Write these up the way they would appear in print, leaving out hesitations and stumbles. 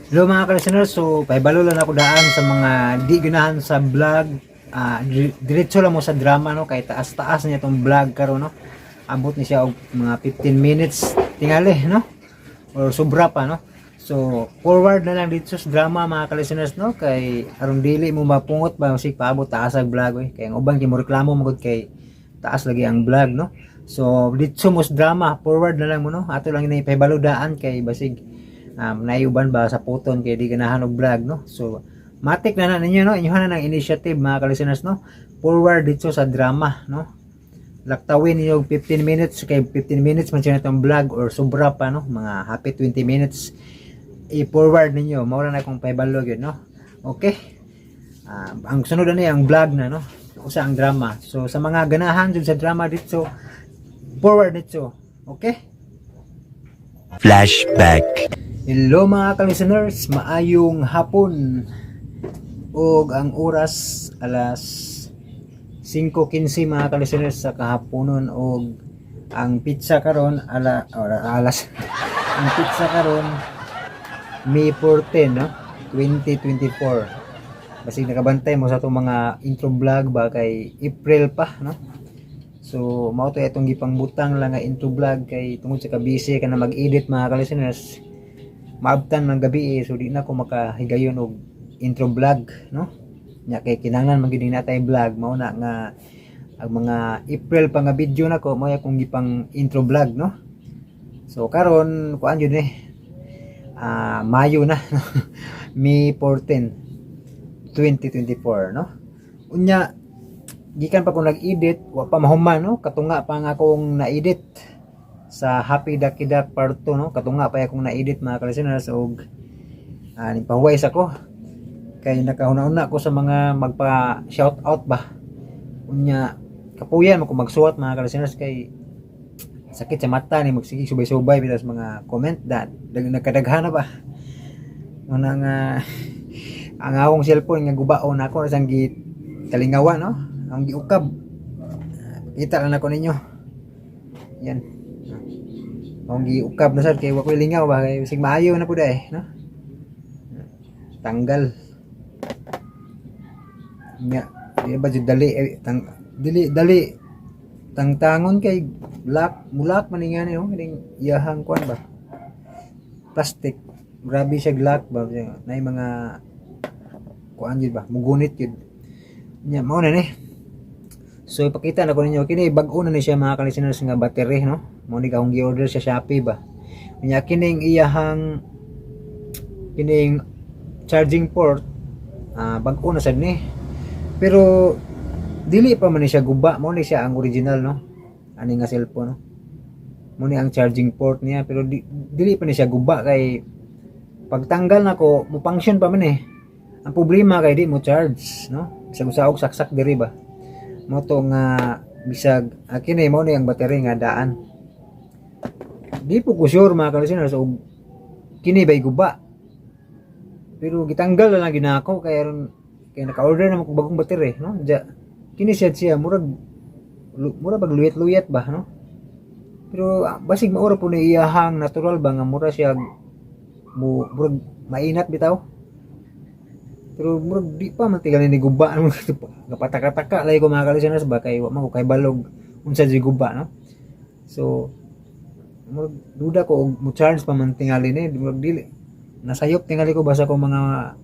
Hello mga ka-listeners, so paibalo lang ako daan sa mga di ganahan sa vlog. Diretso lang mo sa drama no, kay taas-taas niya tong vlog karon no. Abot ni siya og mga 15 minutes tingali no, or sobra pa no. So forward na lang dito sa drama mga ka-listeners no, kay aron dili mo mapungot ba sig paabot taas ang vlog eh. Kay ang uban kay mo reklamo magud kay taas lagi ang vlog no. So dito mo sa drama, forward na lang mo no. Ato lang ini paibalo daan kay basig naiuban ba sa puton kay di ganahan og vlog no. So matik na ninyo no, inyohan na ng initiative mga ka-listeners no, forward dito sa drama no, laktawin niyo 15 minutes kay 15 minutes man siya natong vlog or sobra pa no, mga happy 20 minutes i-forward ninyo, mawala na akong paibalo yun no. Okay, ang sunod na ang vlog na no, usa ang drama. So sa mga ganahan dun sa drama dito, forward dito. Okay, Flashback. hello mga ka-listeners, maayong hapon og ang oras alas 5:15 mga ka-listeners sa kahaponon og ang pizza karon alas ang pizza karon May 14 no 2024. Basig nakabantay mo sa itong mga intro vlog ba kay April pa no. So mao to itong gipangbutang lang nga intro vlog kay tungod sa kabisi ka na mag-edit mga ka-listeners, maabtan man gabi so di na ko makahigayon og intro vlog no. Nya kay kinahanglan man gid natay vlog mao na nga ang mga April pa nga video nako mao akong gipang intro vlog no. So karon kuan jud Mayo na no? May 14 2024 no. Unya gikan pa ko nag-edit wa pa mahuman no, katunga pa nga akong na-edit sa Happy Ducky Duck Part 2 no, katunga pa akong na-edit mga ka-listeners og nipahuway sa ko kay nakahuna-una ko sa mga magpa shout out ba. Unya kapuyan mo ko magsuwat mga ka-listeners kay sakit sa mata ni magsige subay-subay bitas mga comment that nagkadaghan na ba una nga ang akong cellphone nga gubaon ako sang gitalingawan no, ang giukab kita lang ako ninyo yan ang giukab na sad kay wa ko lingaw ba kay sig maayo na pud no, tanggal nya di ba jud dali dali tangtangon kay mulak man nga niyo kining iyahang kuan ba plastic, grabe siya glock ba nay mga kuan jud ba mugunit jud nya mao na ni. So ipakita na ko ninyo kini bag-o na ni siya mga ka-listeners nga battery no, mao ni akong gi-order sa Shopee ba. Nya kining iyahang kining charging port bag-o na sad ni pero dili pa man ni siya guba, mo ni siya ang original no, ani nga cellphone no, mo ni ang charging port niya pero dili pa ni siya guba kay pagtanggal nako mo function pa man eh. Ang problema kay di mo charge no, bisag usaog saksak diri ba mo to nga bisag kini mo ni ang battery nga daan di po ko sure mga ka-listeners so kini bay guba pero gitanggal na lang ginako kay aron kay naka-order na ko bagong battery no. Kini siya murag pag luyet-luyet ba no, pero basig maura po ni iyahang natural ba nga mura siya murag mainat bitaw pero murag di pa man tigal ni guba no, napataka-taka lay ko mga ka-listeners ba kay wa man ko kay balog unsa di guba no. So murag duda ko og mo charge pa man tingali ni murag dili nasayop tingali ko basa ko mga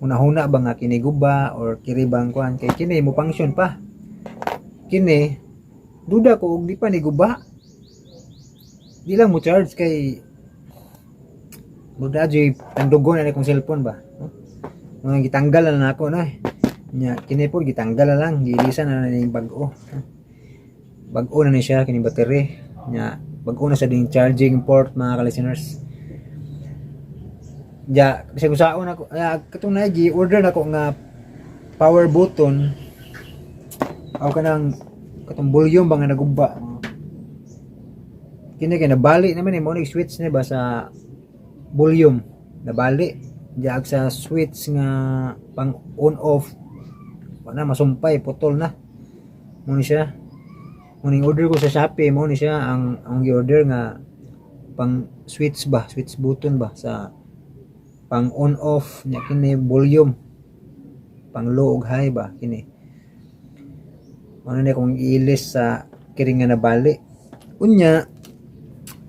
una-huna ba nga kini guba or kiribang kuan kay kini mo function pa kini duda ko og di pa ni guba di lang mo charge kay duda jay tandugon ani kong cellphone ba no? Mga gitanggal na ako no nya kini po gitanggal na lang giilisan na ni bag-o bag-o na ni siya kini battery nya bag-o na sa ding charging port mga ka-listeners. Ja, kasi kusaon ako katong naigi order nako nga power button aw kanang katong volume ba nga nagugba kini kay nabali naman mo ni switch ni ba sa volume nabali diag sa switch nga pang on off wala masumpay putol na mo ni siya mo ning order ko sa Shopee mo ni siya ang gi-order nga pang switch button ba sa pang on off nya kini volume, pang low ug high ba kini. Ano na kung iilis sa kini nga nabali. Unya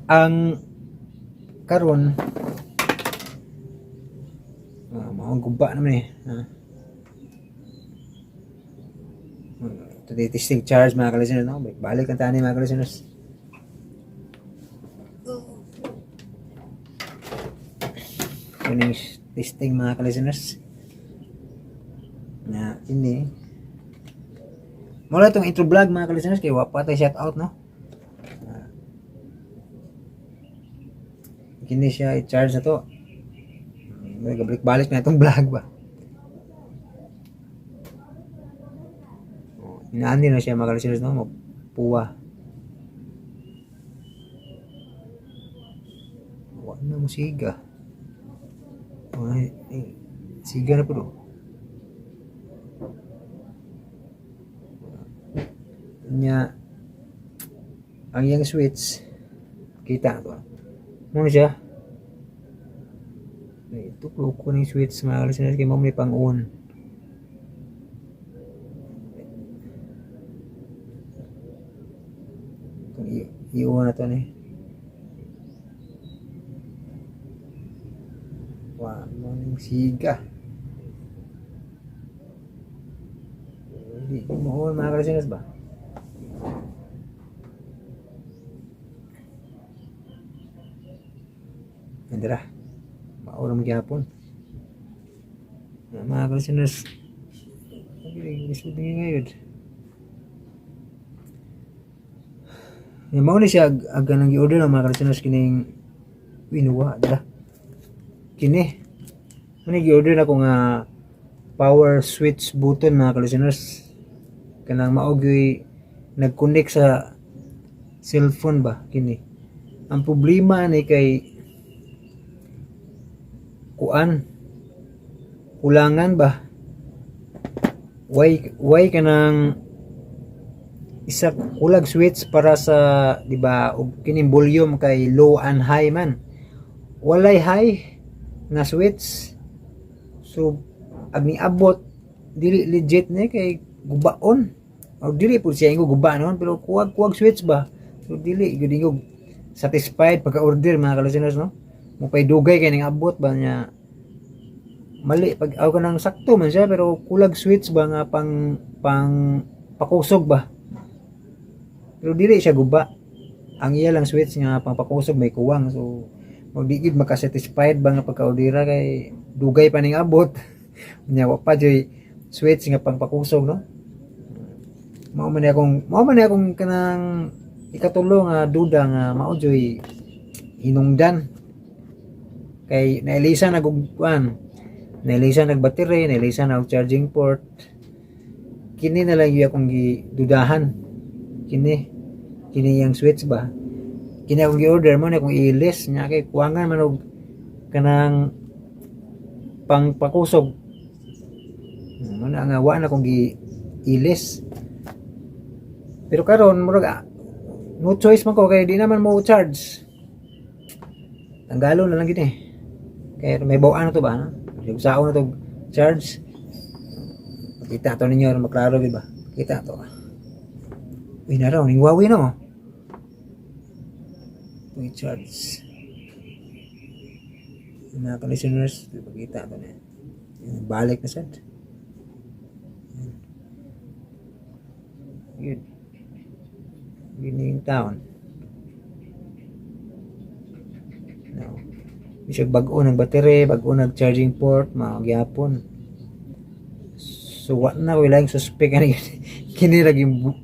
ang karon mao guba naman eh. Ito testing charge mga ka-listeners, no? Balik ang tani mga ka-listeners. Kuning testing mga ka-listeners. Na ini. Mula itong intro vlog mga ka-listeners, kaya wapa tayo shout out, no? Kini siya i-charge na to. Balik na itong vlog ba. Inaandi na siya mga ka-listeners, no? Magpuwa. Wala na mo siga. Siga na po do. Nya ang yang switch kita to. Mo siya. Ito po ko ng switch mga ka-listeners kay mo may pang-on. I-on na to ni. Wow, morning siga. Hindi mo on mga ka-listeners ba? Andra. Maura mo gyapon. Mga ka-listeners. Lisod nga ngayon. Yung mao ni siya aga nang gi-order ng mga ka-listeners kining winuwa dala. Kini. Ano gi-order na ko nga power switch button mga ka-listeners. Kanang mao gyud nag-connect sa cellphone ba kini. Ang problema ni kay kulangan ba why kanang isa kulag switch para sa di ba og kining volume kay low and high man, walay high na switch, so ag niabot dili legit ni kay gubaon o dili pud siya ingo guba noon pero kuwag switch ba, so dili gyud ingo satisfied pagka order mga ka-listeners, no? Mupay dugay kay ning abot ba niya mali pag aw kanang sakto man siya pero kulag switch ba nga pang pakusog ba, pero dili siya guba ang iya lang switch nga pang pakusog may kuwang, so di gid makasatisfied ba nga pagka-ordera kay dugay pa ning abot nya wa pa joy switch nga pang pakusog, no? Mao man akong kanang ikatulo nga duda nga mao joy hinungdan kay nailisan na gugkuan, nailisan nagbattery, nailisan na charging port. Kini na lang yung akong gidudahan, kini yang switch ba, kini akong gi-order mo na akong i-list nya kay kuwangan man og kanang pang pakusog mo na nga wa na akong gi-list, pero karon murag no choice man ko kay di naman mo charge, tanggalon na lang gid eh. Kaya may bawaan na to ba? Yung sao na to charge. Kita to ninyo maklaro gid ba? Kita to. Uy na raw, ning Huawei no. Uy charge. Mga ka-listeners, kita to na. Balik na sad. Good. Gining town. No. Bisag bag-o ng battery, bag-o ng charging port, magyapon. So what na ko lang suspect ani kini ra gyud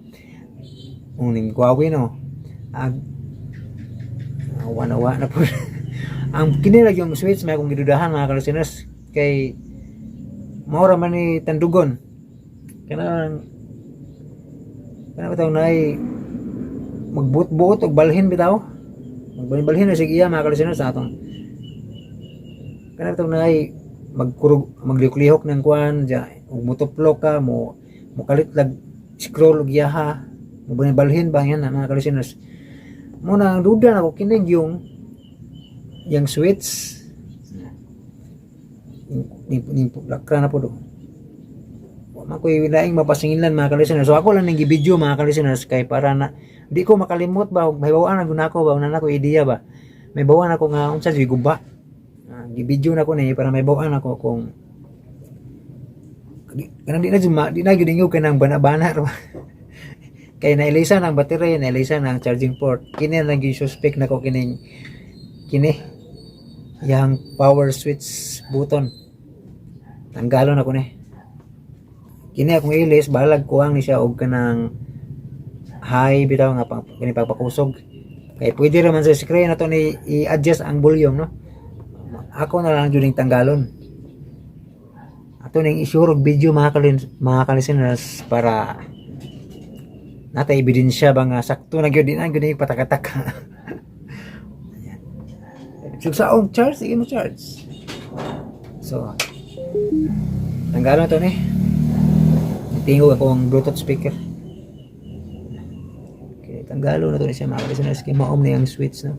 uning Huawei no. Awa na po. Ang kini ra yung switch may akong gidudahan mga ka-listeners kay mao ra man ni tandugon. Kanang bitaw nay magbuot-buot og balhin bitaw. Magbalhin na sig iya mga ka-listeners sa atong kana bitaw nay maglihok ng kuan ja ug motoplok ka mo kalit lag scroll og yaha mo balhin ba yan mga ka-listeners. Mo na duda na ko kining yung switch ni lakra na po do. Wa man koy laing mapasingilan mga ka-listeners. So ako lang ning gi-video mga ka-listeners kay para na di ko makalimot ba may bawaan na guna ko ba una na ko ideya ba. May bawaan ako nga unsa di guba. Gi-video na ko ni para may bawaan ako kung kanang di na gyud ingog kanang bana-bana kay nailisan ang battery, nailisan ang charging port. Kini lang gyud suspect nako kini yang power switch button. Tanggalon ako ni. Kini akong ilis balag kuhang ni siya og kanang high bitaw nga kini pagpakusog. Kay pwede ra man sa screen nato ni i-adjust ang volume no. Ako na lang jud tanggalon. Ato ning isure og video mga ka-listeners para natay ebidensya ba nga sakto na gyud din ang gyud patakatak. So sa charge, sige mo charge. So tanggalon to ni. Tingog akong Bluetooth speaker. Okay, tanggalon na to ni siya mga ka-listeners kay maom na yung switch no.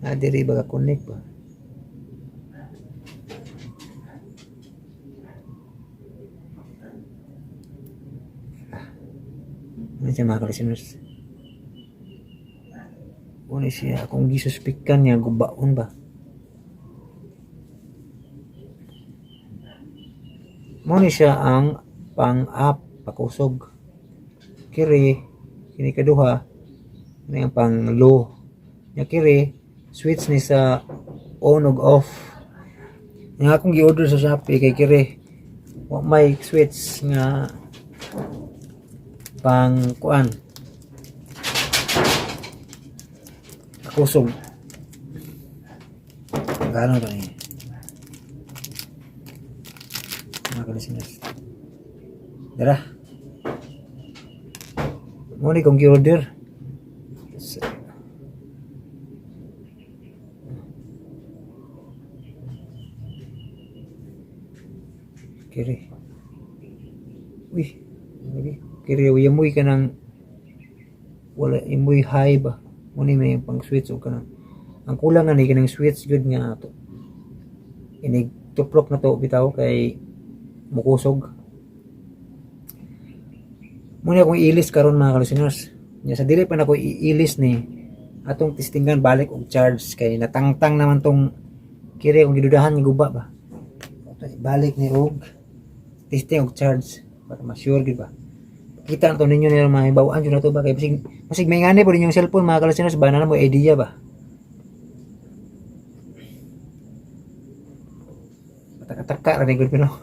Na diri ba ka connect ba? Ano siya mga ka-listeners? Ano siya? Kung gisuspikan niya, gubaon ba? Ano siya ang pang-up, pakusog. Kiri, kini kaduha, ano yung pang-low. Nya kiri, switch ni sa on ug off. Nga akong gi-order sa Shopee kay kiri, may switch nga pang kuan kusog gano'n to ni mga ka-listeners dara mo ni kong gi-order kiri kiri yamoy ka ng wala imoy high ba muna may pang switch o ka ng ang kulang nga ni kanang switch good nga to inig tuplok na to bitaw kay mukusog muna akong ilis karon mga ka-listeners nya sa dili pa na ko iilis ni atong testingan balik og charge kay natangtang naman tong kiri kung gidudahan nga guba ba balik ni og testing og charge para ma-sure gid ba kita to ninyo nila mga bawaan yun na to ba kay masig may ngani po ninyong cellphone mga ka-listeners ba na mo idea ba mataka-taka rin ko no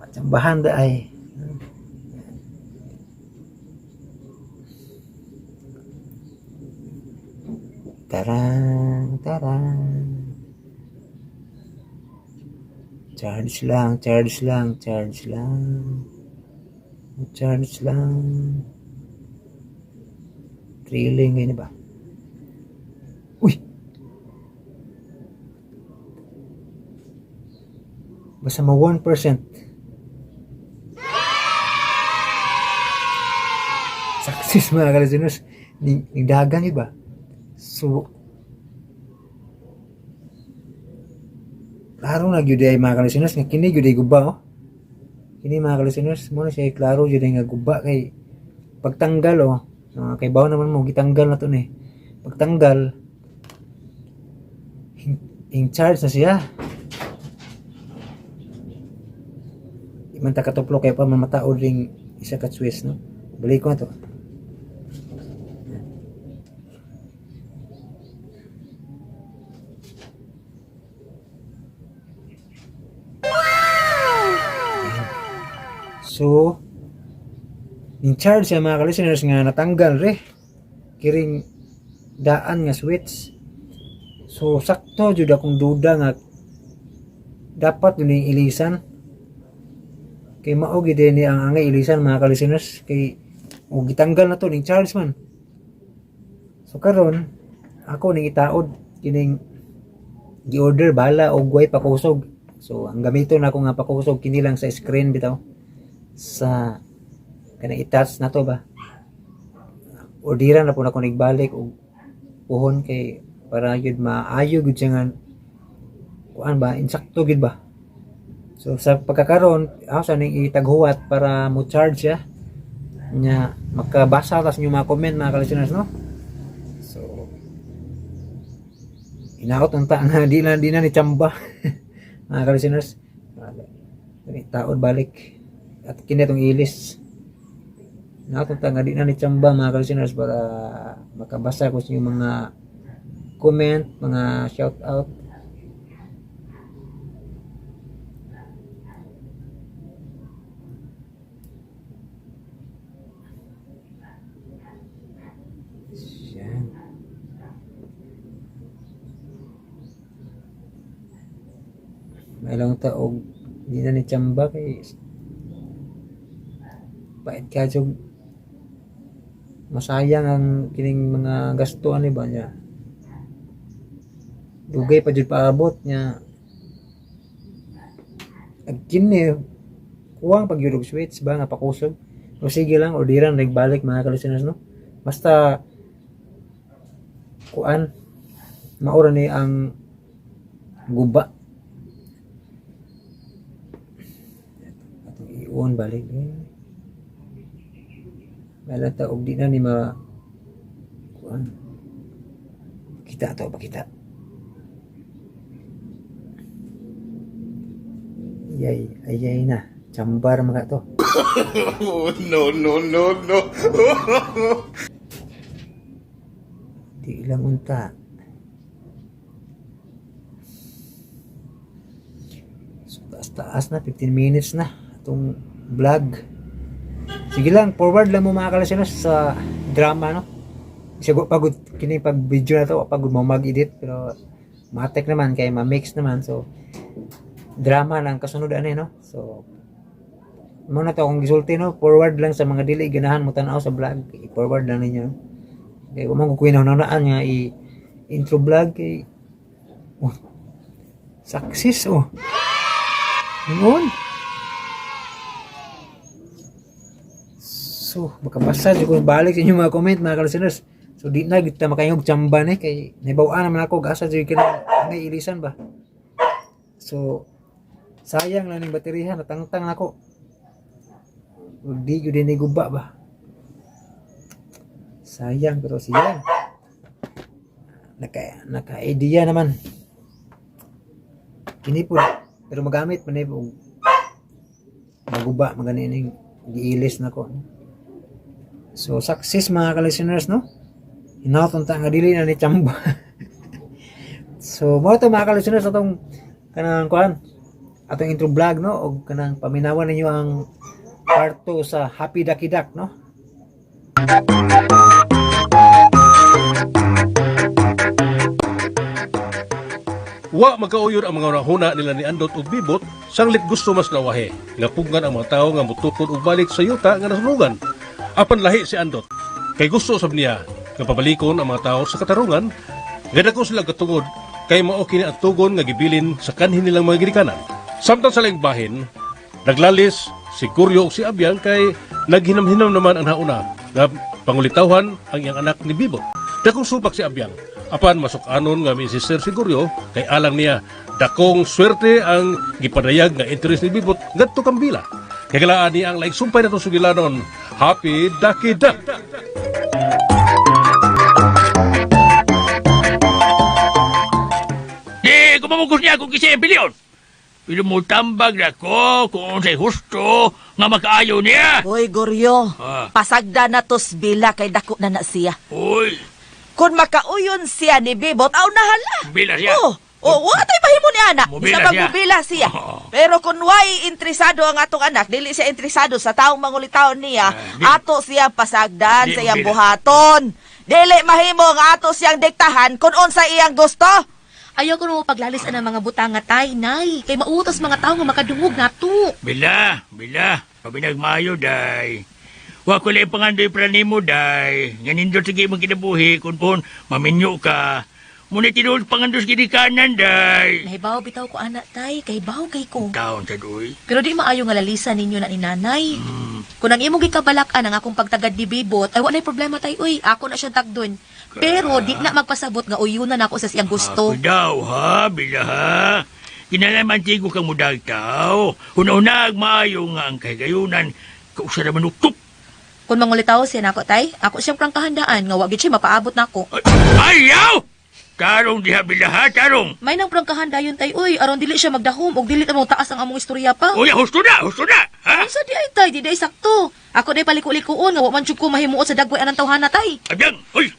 macambahan da ay tarang charge lang trailing ini ba uy basta ma 1% success mga ka-listeners ning dagan yun ba so klaro na gyud ay mga ka-listeners nga kini gyud ay guba oh kini mga ka-listeners mo na siya klaro gyud nga guba kay pagtanggal oh kay bawo naman mo gitanggal na to ni pagtanggal in charge na siya di man ta katuplo kay pa mamataod ring isa ka switch no balik ko na to so in charge sa mga ka-listeners nga natanggal re kiring daan nga switch so sakto jud akong duda nga dapat yun yung ilisan kay mao gid ni ang angay ilisan mga ka-listeners kay og gitanggal na to ning charge man so karon ako ning itaod kining gi-order bala og way pakusog so ang gamiton nako nga pakusog kini lang sa screen bitaw sa kanang i-touch na to ba ordiran na po na ko nagbalik og puhon kay para yun maayo gud siya nga kuan ba insakto gid ba. So sa pagkakaroon ako sa ning itaghuwat para mo charge siya nya makabasa tas inyo mga comment mga ka-listeners no. So inaot unta nga di na ni chamba mga ka-listeners. Taod balik at kini tong ilis. Inaot unta nga di na ni chamba mga ka-listeners para makabasa ko sa inyong mga comment, mga shout out. May ilang taog di na ni chamba kay bait ka jud masayang ang kining mga gastuan ni ba niya dugay pa jud paabot niya agkin ni kuwang pagyurog switch ba nga pakusog o sige lang orderan nagbalik mga ka-listeners no basta kuan maura ni ang guba on balik malata og di na ni ma kuan kita to ba kita ayay na chambar mga to. No. Di lang unta so taas na 15 minutes na itong vlog. Sige lang, forward lang mo mga ka-listeners sa drama no. Sigo pagod kini pag video na to, pagod mo mag-edit pero matek naman kay ma-mix naman so drama lang kasunod ani no. So mo na to kung gisulti no, forward lang sa mga dili ganahan mo tan-aw sa vlog, i-forward lang ninyo. Kay kung mo kuwi na naan nga intro vlog kay success Ngon. So, makabasa ko balik sa inyo mga comment mga ka-listeners. So, di na kita makayog chamba ni kay nabawaan naman ako gasa jud kina ngay ilisan ba. So, sayang lang ning baterya natangtang ako. Di gyud ni guba ba. Sayang pero siya. Naka-idea naman. Kini po pero magamit man po maguba maganing giilis na ko. So success mga ka-listeners no. Hinaot unta nga dili na ni chamba. So mo to mga ka-listeners atong kanang kuan atong intro vlog no og kanang paminawan ninyo ang part 2 sa Happy Ducky Duck no. Wa magkauyod ang mga huna nila ni Andot ug Bibot sanglit gusto mas nawahe nga pugnan ang mga tawo nga mutukod og balik sa yuta nga nasunugan. Apan lahi si Andot kay gusto sab niya nga pabalikon ang mga tawo sa katarungan nga dako sila katungod kay mao kini ang tugon nga gibilin sa kanhin nilang mga ginikanan. Samtang sa laing bahin naglalis si Kuryo ug si Abyang kay naghinam-hinam naman ang hauna nga pangulitawhan ang iyang anak ni Bibot. Dakong supak si Abyang apan masuk-anon nga mi sister siguryo kay alang niya dakong swerte ang gipadayag nga interest ni Bibot ngadto kambila. Kay kalaan niya ang laing sumpay natong sugilanon. Happy Ducky Duck! Di, kumamugos niya kung kisaya ang pilyon. Pero mo tambag na ko kung sa'y husto nga makaayaw niya. Hoy, Goryo. Ah. Pasagda na tos bila kay dako na siya. Uy, Kung makauyon siya ni Bibot, aw nahala. bila siya. Watay mahimo ni anak. Mubila Isa siya. magbubila siya. Oo. Pero kung way interesado ang atong anak, dili siya interesado sa taong mangulitaon niya, di- ato siya pasagdan di sa iyang mubila. buhaton. Dili mahimo nga ato siyang diktahan kung unsa iyang gusto. Ayaw ko na paglalis ang mga butang nga tay, nay. Kay mautos mga tao nga makadungog na to. Bila. Pabinagmayo, day. Wa ko lang pangandoy pranimo, day. Ganindot sige mong kinabuhi, kung maminyo ka. Muna tinuod pangandos ginikanan, day. Nahibaw bitaw ko anak tay, kay baw kay ko. Taon sa doy. Pero di maayo nga lalisan ninyo na ni nanay. Kung ang imong gikabalakan ang akong pagtagad ni Bibot, ay wala problema tay, uy. Ako na siya tagdon. Pero di na magpasabot nga uyunan ako sa siyang gusto. Ako daw, ha? Bila, ha? kinalaman tigo kang mudag tao. Una-una maayo nga ang kahigayunan, kausa naman uktup. Kung mangulitaw siya nako tay, ako siyang prang kahandaan nga wag gid siya mapaabot nako. Ayaw! Tarong diha bilaha, tarong. May nang prang kahandayon tay uy, aron dili siya magdahom og dili ta mo taas ang among istorya pa. Uy, husto na, ha? Unsa di ay tay, di day sakto. Ako day paliko-likuon nga wa man jud ko mahimuot sa dagway anang tawhana tay. Abyang, uy!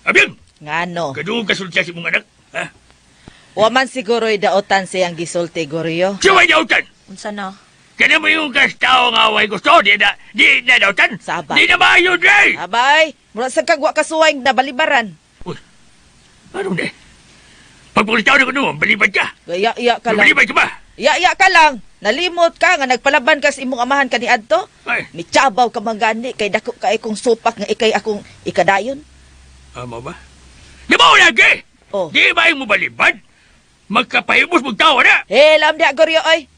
Abyang! Ngano? Kadung kasultiya si mong anak, ha? Wa man siguro'y daotan siyang gisulti, Goryo. Siway dautan! Unsa na? Kaya mo yung kastao nga way gusto, di na dautan? Sabay. Di na maayo, day! Abay, mura sa kagwa kasuway na balibaran. Uy, anong day? Pagpulitaw na ko naman, balibad ka. Iya ka lang. Balibad ka ba? Iya ka lang. Nalimot ka nga nagpalaban ka sa imong amahan ka ni Adto. Ay, Mitsabaw ka manggani kay dako ka akong supak nga ikay akong ikadayon. ama ba? Di ba lagi? Oh. Di ba yung mo balibad? Magkapahimos mong tawa na! Lam di Goryo oy.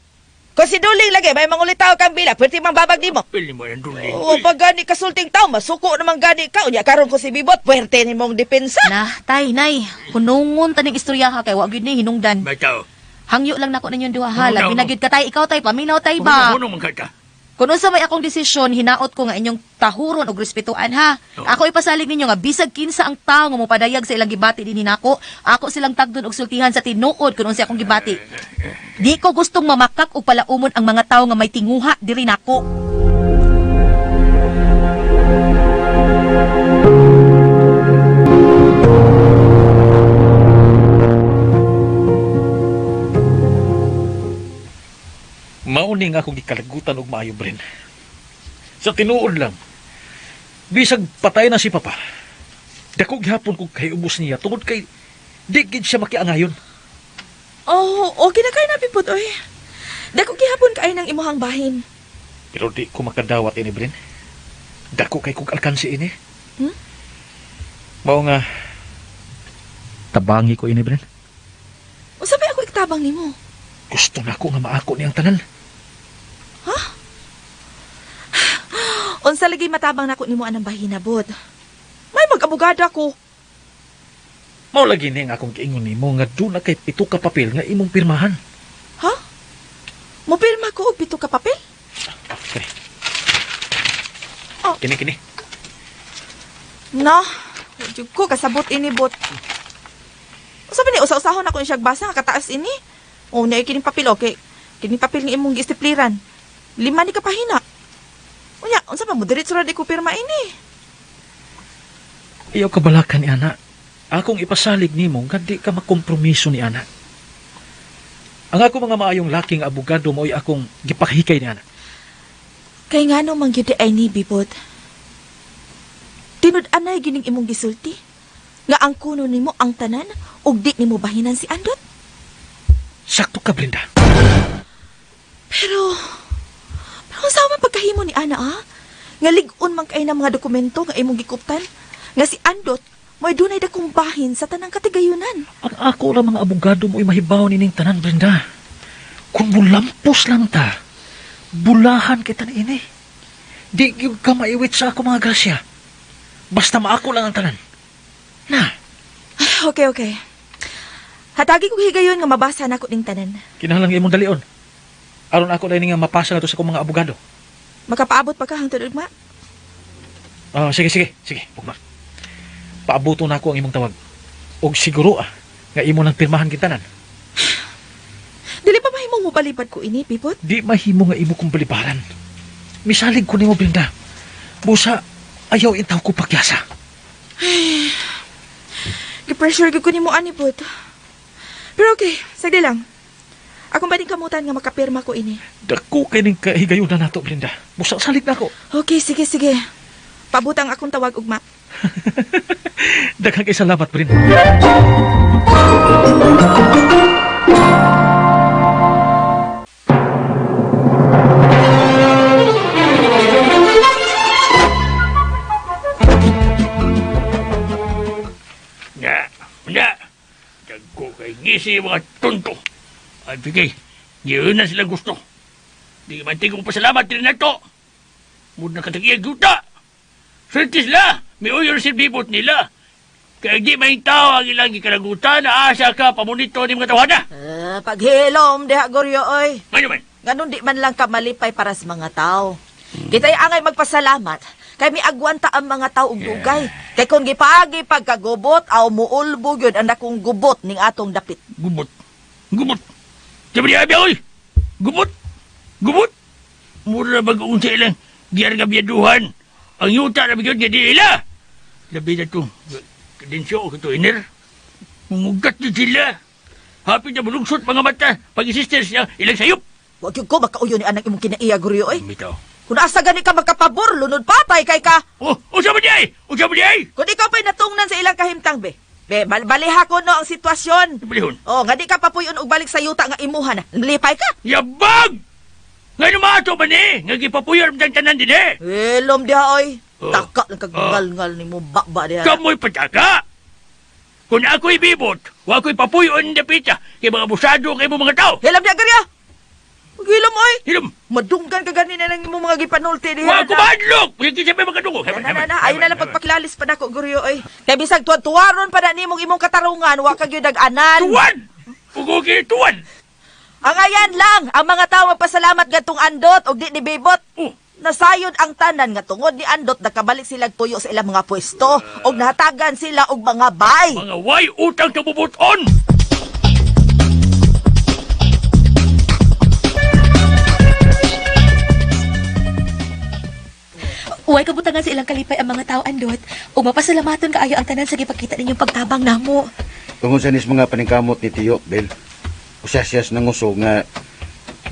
Kung si Duling lagi may mangulitaw kang bila, pwede mang babag nimo. Pili mo ng duling. O pag gani kasulting tao, masuko naman gani ka. Unya karon ko si Bibot, puwerte ni mong depensa. Na, tay, nay, hunungon taning istorya ha kay wa gyud ni hinungdan. Bataw. Hangyo lang nako ninyong duha ha, Huno, labi huno. na gyud ka tay, ikaw tay, paminaw tay ba? Huno mong kata. Kung unsa may akong desisyon, hinaot ko nga inyong tahuron og respetuan ha. Oo. Ako ipasalig ninyo nga bisag kinsa ang tawo nga mopadayag sa ilang gibati dinhi nako, ako silang tagdon og sultihan sa tinuod kung unsa akong gibati. Di ko gustong mamakak o palaumon ang mga tawo nga may tinguha diri nako. Mauning ako gikalagutan og maayo, Bren. Sa tinuod lang, bisag patay na si Papa. Dako gihapon kog kay ubos niya tungod kay di gid siya makiangayon. Oh, okay na kayo na, Bibot, oy. Dako gihapon kayo ng imuhang bahin. Pero di ko makadawat ini, Bren. Dako kay kog alkansi ini. Mao nga tabangi ko ini, Bren. O sabay ako iktabang nimo. Gusto na ako nga maako niyang tanan. Unsa lagi matabang nako nimo anang bahin na, Bot. May mag-abogada ko. Mao lagi ni nga akong giingon nimo nga do na kay pito ka papel nga imong pirmahan. Ha? Mopirma ko og pito ka papel? Kini. Oh. Kini. No. Jud ko kasabot ini, Bot. Sabi ni usa-usahon ako siya basa nga kataas ini. O na kining papel okay. Kining papel ni imong gistipliran. 5 ni kapahina. Unya, unsa pa mo diretso ra di ko pirma ini? Iyaw kabalakan ni Ana. Akong ipasalig nimo nga di ka makompromiso ni Ana. Ang ako mga maayong laking abogado mo'y akong gipakahikay ni Ana. Kay ngano man gyud ay ni, Bibot. Tinud-anay gining imong gisulti nga ang kuno nimo ang tanan ug di nimo bahinan si Andot. Sakto ka, Brenda. Pero unsa man pagkahimo ni Ana Nga lig-on man kay na mga dokumento nga imong gikuptan nga si Andot mo'y dunay dakong bahin sa tanang katigayunan. Ang ako ra mga abogado mo'y mahibaw nining tanan, Brenda. Kung mulampos lang ta, bulahan kita na ini. Di gyud ka maiwit sa ako mga grasya. Basta maako lang ang tanan. Na, Okay. Hatagi ko higayon nga mabasa na ko ning tanan. kinahanglan imong dalion. Aron ako dahil nga mapasa na to sa akong mga abogado. Makapaabot pa ka hangtod ugma. Sige. Pugma. Paabuto na ako ang imong tawag. Og siguro nga imo nang pirmahan kintanan. Dili pa mahimong mo palipad ko ini, Pipot? Di mahimo nga imo kong balibaran. Misalig ko nimo, Brenda. Busa, ayaw intaw ko pagyasa. Gi-pressure gyud ko nimo ani, Pot. Pero okay, sagdi lang. Akong bading kamutan nga makapirma ko ini. Dako kay ning kahigayon na nato, Brenda. Busa, salig na ako. Okay, sige. Pabutang akong tawag ugma. Daghang kay salamat, Brenda. Na. Dagko kay ngisi mga tonto. Ay, bigay. Yun na sila gusto. Di man tingong pasalamat din na to. Muna katagiyag yuta. Swerte sila. May uyor si bibot nila. Kaya di may tao ang ilang ikaragutan na asa ka pamunito ni mga tawada. Paghilom, diha, Goryo, oy. Ano man? Ganun di man lang ka malipay para sa mga tao. Kita'y angay magpasalamat. Kay mi agwanta ang mga tao og dugay. Kay kung gipagi pagkagubot, aw muulbog yun ang akong gubot ning atong dapit. Gubot. Gubot. Sabi niya, abi, oy! Gubot. Gubot. Mura bagoong sa ilang giyar nga biyaduhan. Ang yuta na bigyan nga di ila. Labi na to. Kadensyo ko to, iner. Mungugat din sila. Hapit na bulungsot mga mata. Pag-sisters niya, ilang sayop. Huwag yung ko makauyo ni anak imong kinaiya, Goryo, oy. Bitaw. Kung asa gani ka magkapabor, lunod patay kay ka. Oh, usa ba di ay? Usa ba di ay? Kung ikaw pa'y natungnan sa ilang kahimtang, be. Be, baliha ko no ang sitwasyon. Balihon. Oh, nga di ka papuyon og balik sa yuta nga imuha na. Lipay ka. Yabag! Ngayon maato ba ni? Nga gipapuyar ang tanan din eh. Lom diha, oy. Oh. Taka lang kagngal-ngal ni mo bakba diha. Kamoy pataka. Kung ako'y bibot, wa ako'y papuyon na pita. Kay mga busado kay mga tao. Hilam diha, Goryo. Hilam, oy. Hilom. Madunggan ka gani na ng imong mga gipanulti diha. Wa ako madlok. Pagkita siya may makadungo. Ayaw na lang pagpakilalis pa nako, Goryo, oy. Kaya bisag tuwan-tuwaron pa na nimong imong katarungan, wa kag yun nag-anan. Tuwan! Ugo kay tuwan! Ang ayan lang, ang mga tao magpasalamat gatong andot og di ni bibot. Oh. Nasayod ang tanan nga tungod ni andot nakabalik sila tuyo sa ilang mga pwesto og nahatagan sila og mga bay. Mga way utang kabubuton! Uway kabutangan sa ilang kalipay ang mga tao andot. O mapasalamaton kaayo ang tanan sa gipakita ninyong pagtabang namo. Tungod sa nis mga paningkamot ni Tiyo, Bel, usasyas ng usog nga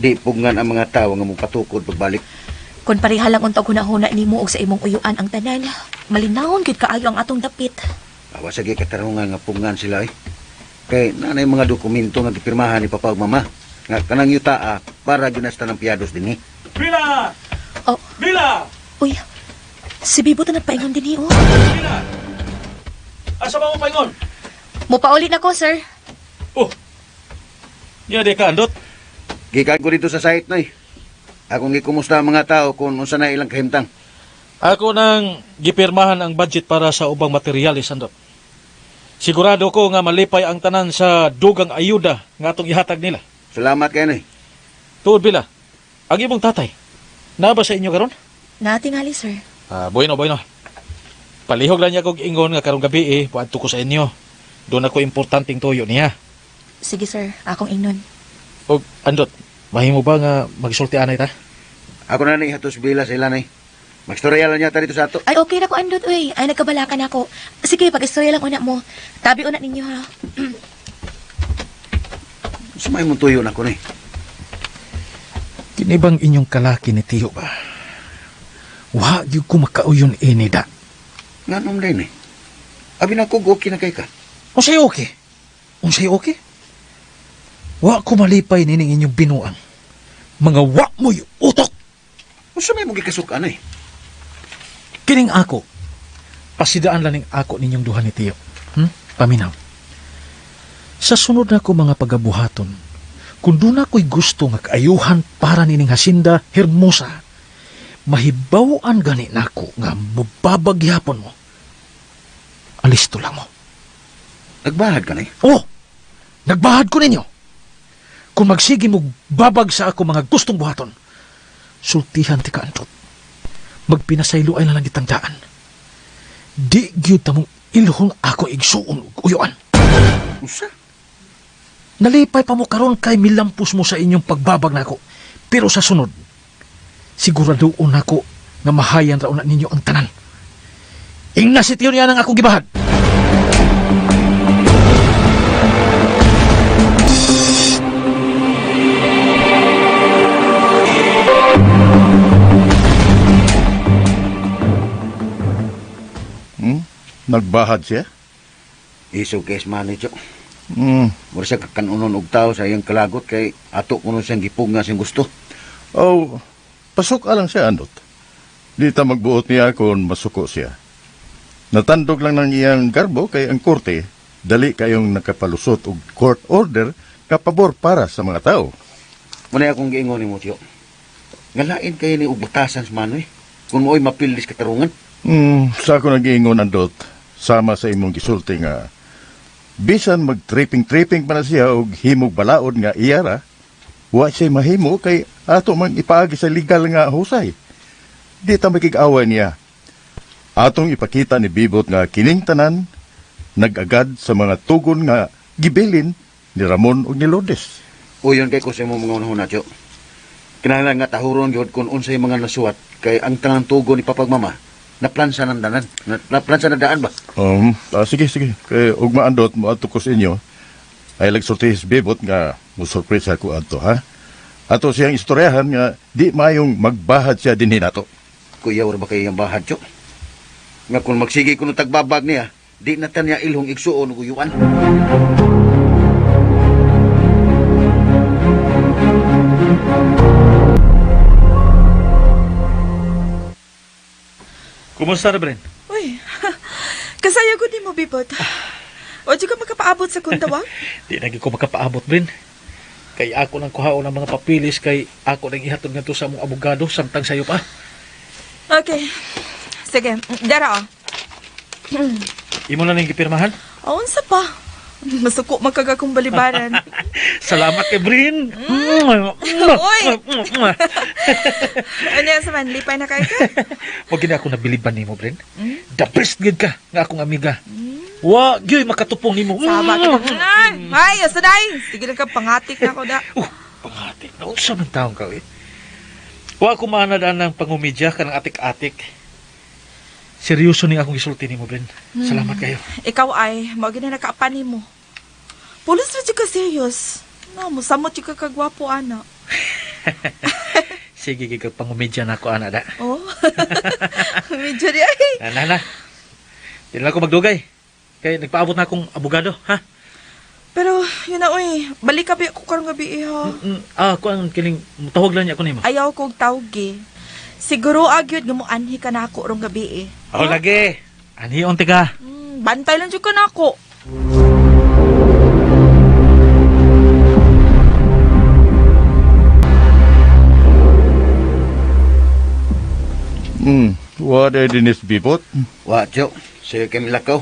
di pugngan ang mga tao nga mong patukod pagbalik. Kung pareha lang untog hunahuna nimo og sa imong uyuan ang tanan, malinawon gid kaayo ang atong dapit. Awa sa katarungan nga pugngan sila eh. Kay nanay mga dokumento nga gipirmahan ni Papa ug Mama nga kanang yutaa para ginasta ng piados din eh. Bila! Oh, Bila! uy. Si Bibo na nagpaingon din niyo. Bila! Asa ba mo paingon? Mupauli na ko, sir. Oh! Yan di ka, Andot. Gikan ko dito sa site na eh. Akong gikumusta ang mga tao kung unsa na ilang kahimtang. Ako nang gipirmahan ang budget para sa ubang materialis, Andot. Sigurado ko nga malipay ang tanan sa dugang ayuda nga atong ihatag nila. Salamat kayo na eh. Tuod bila, ang imong tatay, naba sa inyo karon? Natingali, sir. Bueno. Palihog lang niya kog ingon nga karong gabi puadto ko sa inyo. Doon ako importanteng tuyo niya. Sige, sir. Akong ingnon. Og Andot, mahimo ba nga magsulti anay ta? Ako na ni hatos bila sa ilan eh. Magstorya lang niya dito sa ato. Ay, okay na ko, andot, uy. Ay, nagkabalakan ako. Sige, pag-istorya lang una mo. Tabi una ninyo, ha? Sumay mong tuyo na ko na eh. Kinibang inyong kalaki ni Tiyo ba? Wa, yung kumakauyon inida. Nga nung din eh. Abi na ko okay na kay ka. Unsay okay? Unsay okay? Wa ko malipay nining inyong binuang. Mga wa mo'y utok! Sumay mong gikasukan eh. Kining ako, pasidaan lang ning ako ninyong duha ni Tiyo. Paminaw. Sa sunod na ko mga pagabuhaton, kung doon ako'y gusto nga kaayuhan para nining Hasinda Hermosa, mahibawaan gani nako nga mababagyapon mo. Alisto lang mo. Nagbahad ka na eh. Oh, nagbahad ko ninyo. Kung magsige mo babag sa ako mga gustong buhaton, sultihan ti ka Andot. Magpinasaylo ay lang itang daan. Di gyud tamong ilhon ako igsuon ug uyuan. Usa? Nalipay pa mo karon kay milampos mo sa inyong pagbabag nako. Pero sa sunod, siguraduon nako nga mahayan raon na ninyo ang tanan. Ingna si Tiyo niya nang akong gibahad. Nagbahad siya? Isog kes man ito. Hmm. Mura siya kakanunon og tao sa iyang kalagot kay ato kuno siyang gipug nga siyang gusto. Oh, pasok alang siya, Andot. Di ta magbuot niya kung masuko siya. Natandog lang ng iyang garbo kay ang korte, dali kayong nakapalusot og court order kapabor para sa mga tao. Muna akong giingon ni mo, Tiyo. Ngalain kayo ni ubutasan sa manoy. Kung moo'y mapilis katarungan. Sa ako nag-iingon, Andot, sama sa imong gisulti nga Bisan mag-tripping-tripping pa na siya og himog balaod nga iyara, wa siya mahimo kay ato man ipaagi sa legal nga husay. Di ta makig-away niya. Atong ipakita ni Bibot nga kining tanan nag-agad sa mga tugon nga gibilin ni Ramon ug ni Lourdes. Uyon kay ko sa imong mga unahon na, Tyo. Kinahanglan nga tahuron gyud kung unsay mga nasuwat kay ang tanang tugon ni papagmama naplansa ng danan. Naplansa na daan ba? Sige. Kay ug maandot mo adto ko sa inyo. Ay lagsulti si Bibot nga mo surprise ako adto, ha? Ato siyang istoryahan nga di mayong magbahad siya dinhi nato. Kuya, wala ba kayo yung bahad, Tyo? Nga kung magsige ko ng tagbabag niya, di na niya ilhong igsuon o guyuan. Kumusta na, Bren? Uy, kasaya ko ni mo, Bibot. O, di ka makapaabot sa kuntawang? Di lagi ko makapaabot, Bren. Kay ako nang kuhaon ng mga papilis, kay ako nang ihatod nga to sa mong abogado, samtang sayo pa. Okay. Sige, dara o. Imo na nang gipirmahan? O, unsa pa? Masuko magkaga kong balibaran. Salamat kay Bren. Uy! Ano yan sa man, lipay na kayo ka? Huwag gina ako nabiliban nimo, Bren. The best good ka, nga akong amiga. Wa, gyoy makatupong nimo. Saba ka. Ay, asaday! Sige lang ka, pangatik na ako da. Pangatik, naunsa man taong ka, eh. Wa ako maanadaan ng pangumidya ka ng atik-atik. Seryoso ni akong isulti nimo, Bren. Salamat kayo. Ikaw ay, mawag na nakaapan mo. Pulis na ka serious. No, musamot yung kagwapo, ana. Sige, kikag pangumidya na ako, ana, da. Oh, medyo di ay. Na. Di na ako magdugay. Kaya nagpaabot na akong abogado, ha? Pero, yun na, uy, balik ka ba ako karong gabi, ha? Ako ang kiling, tawag lang niya ako nimo. Ayaw kong tawag, eh. Siguro, agyod, nga mo anhi ka na ako rong gabi, eh. Ako lagi. Aniyon, tika. Bantay lang dyan ka na ako. Wa day dinis Bibot. Wa, Tyo. Sa'yo kay milakaw.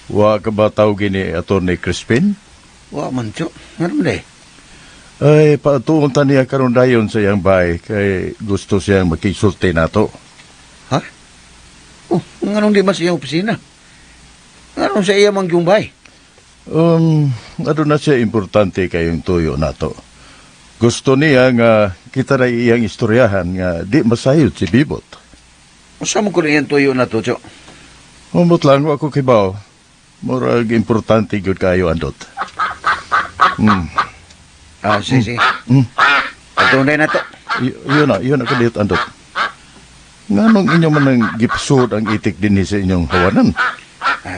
Wa ka ba tawagin ni Atty. Crispin? Wa man, Tyo. Nga naman eh. Ay, patuon ta niya karon dayon sa iyang bahay kay gusto siyang makisulti nato. Ha? Oh, nga nung di mas iyang opisina. Nga nung sa iya mang yumbay. Ano na siya importante kayong tuyo nato. Gusto niya nga kita na iyang istoryahan nga di masayod si Bibot. Masa mo ko rin yung tuyo na to, Tyo? Umot lang ako kibaw. Murag importante gyud kayo andot. Sige. Pagtunay na to. Yun na kadiyot andot. Nganong inyo man nang gipsud ang itik din sa inyong hawanan?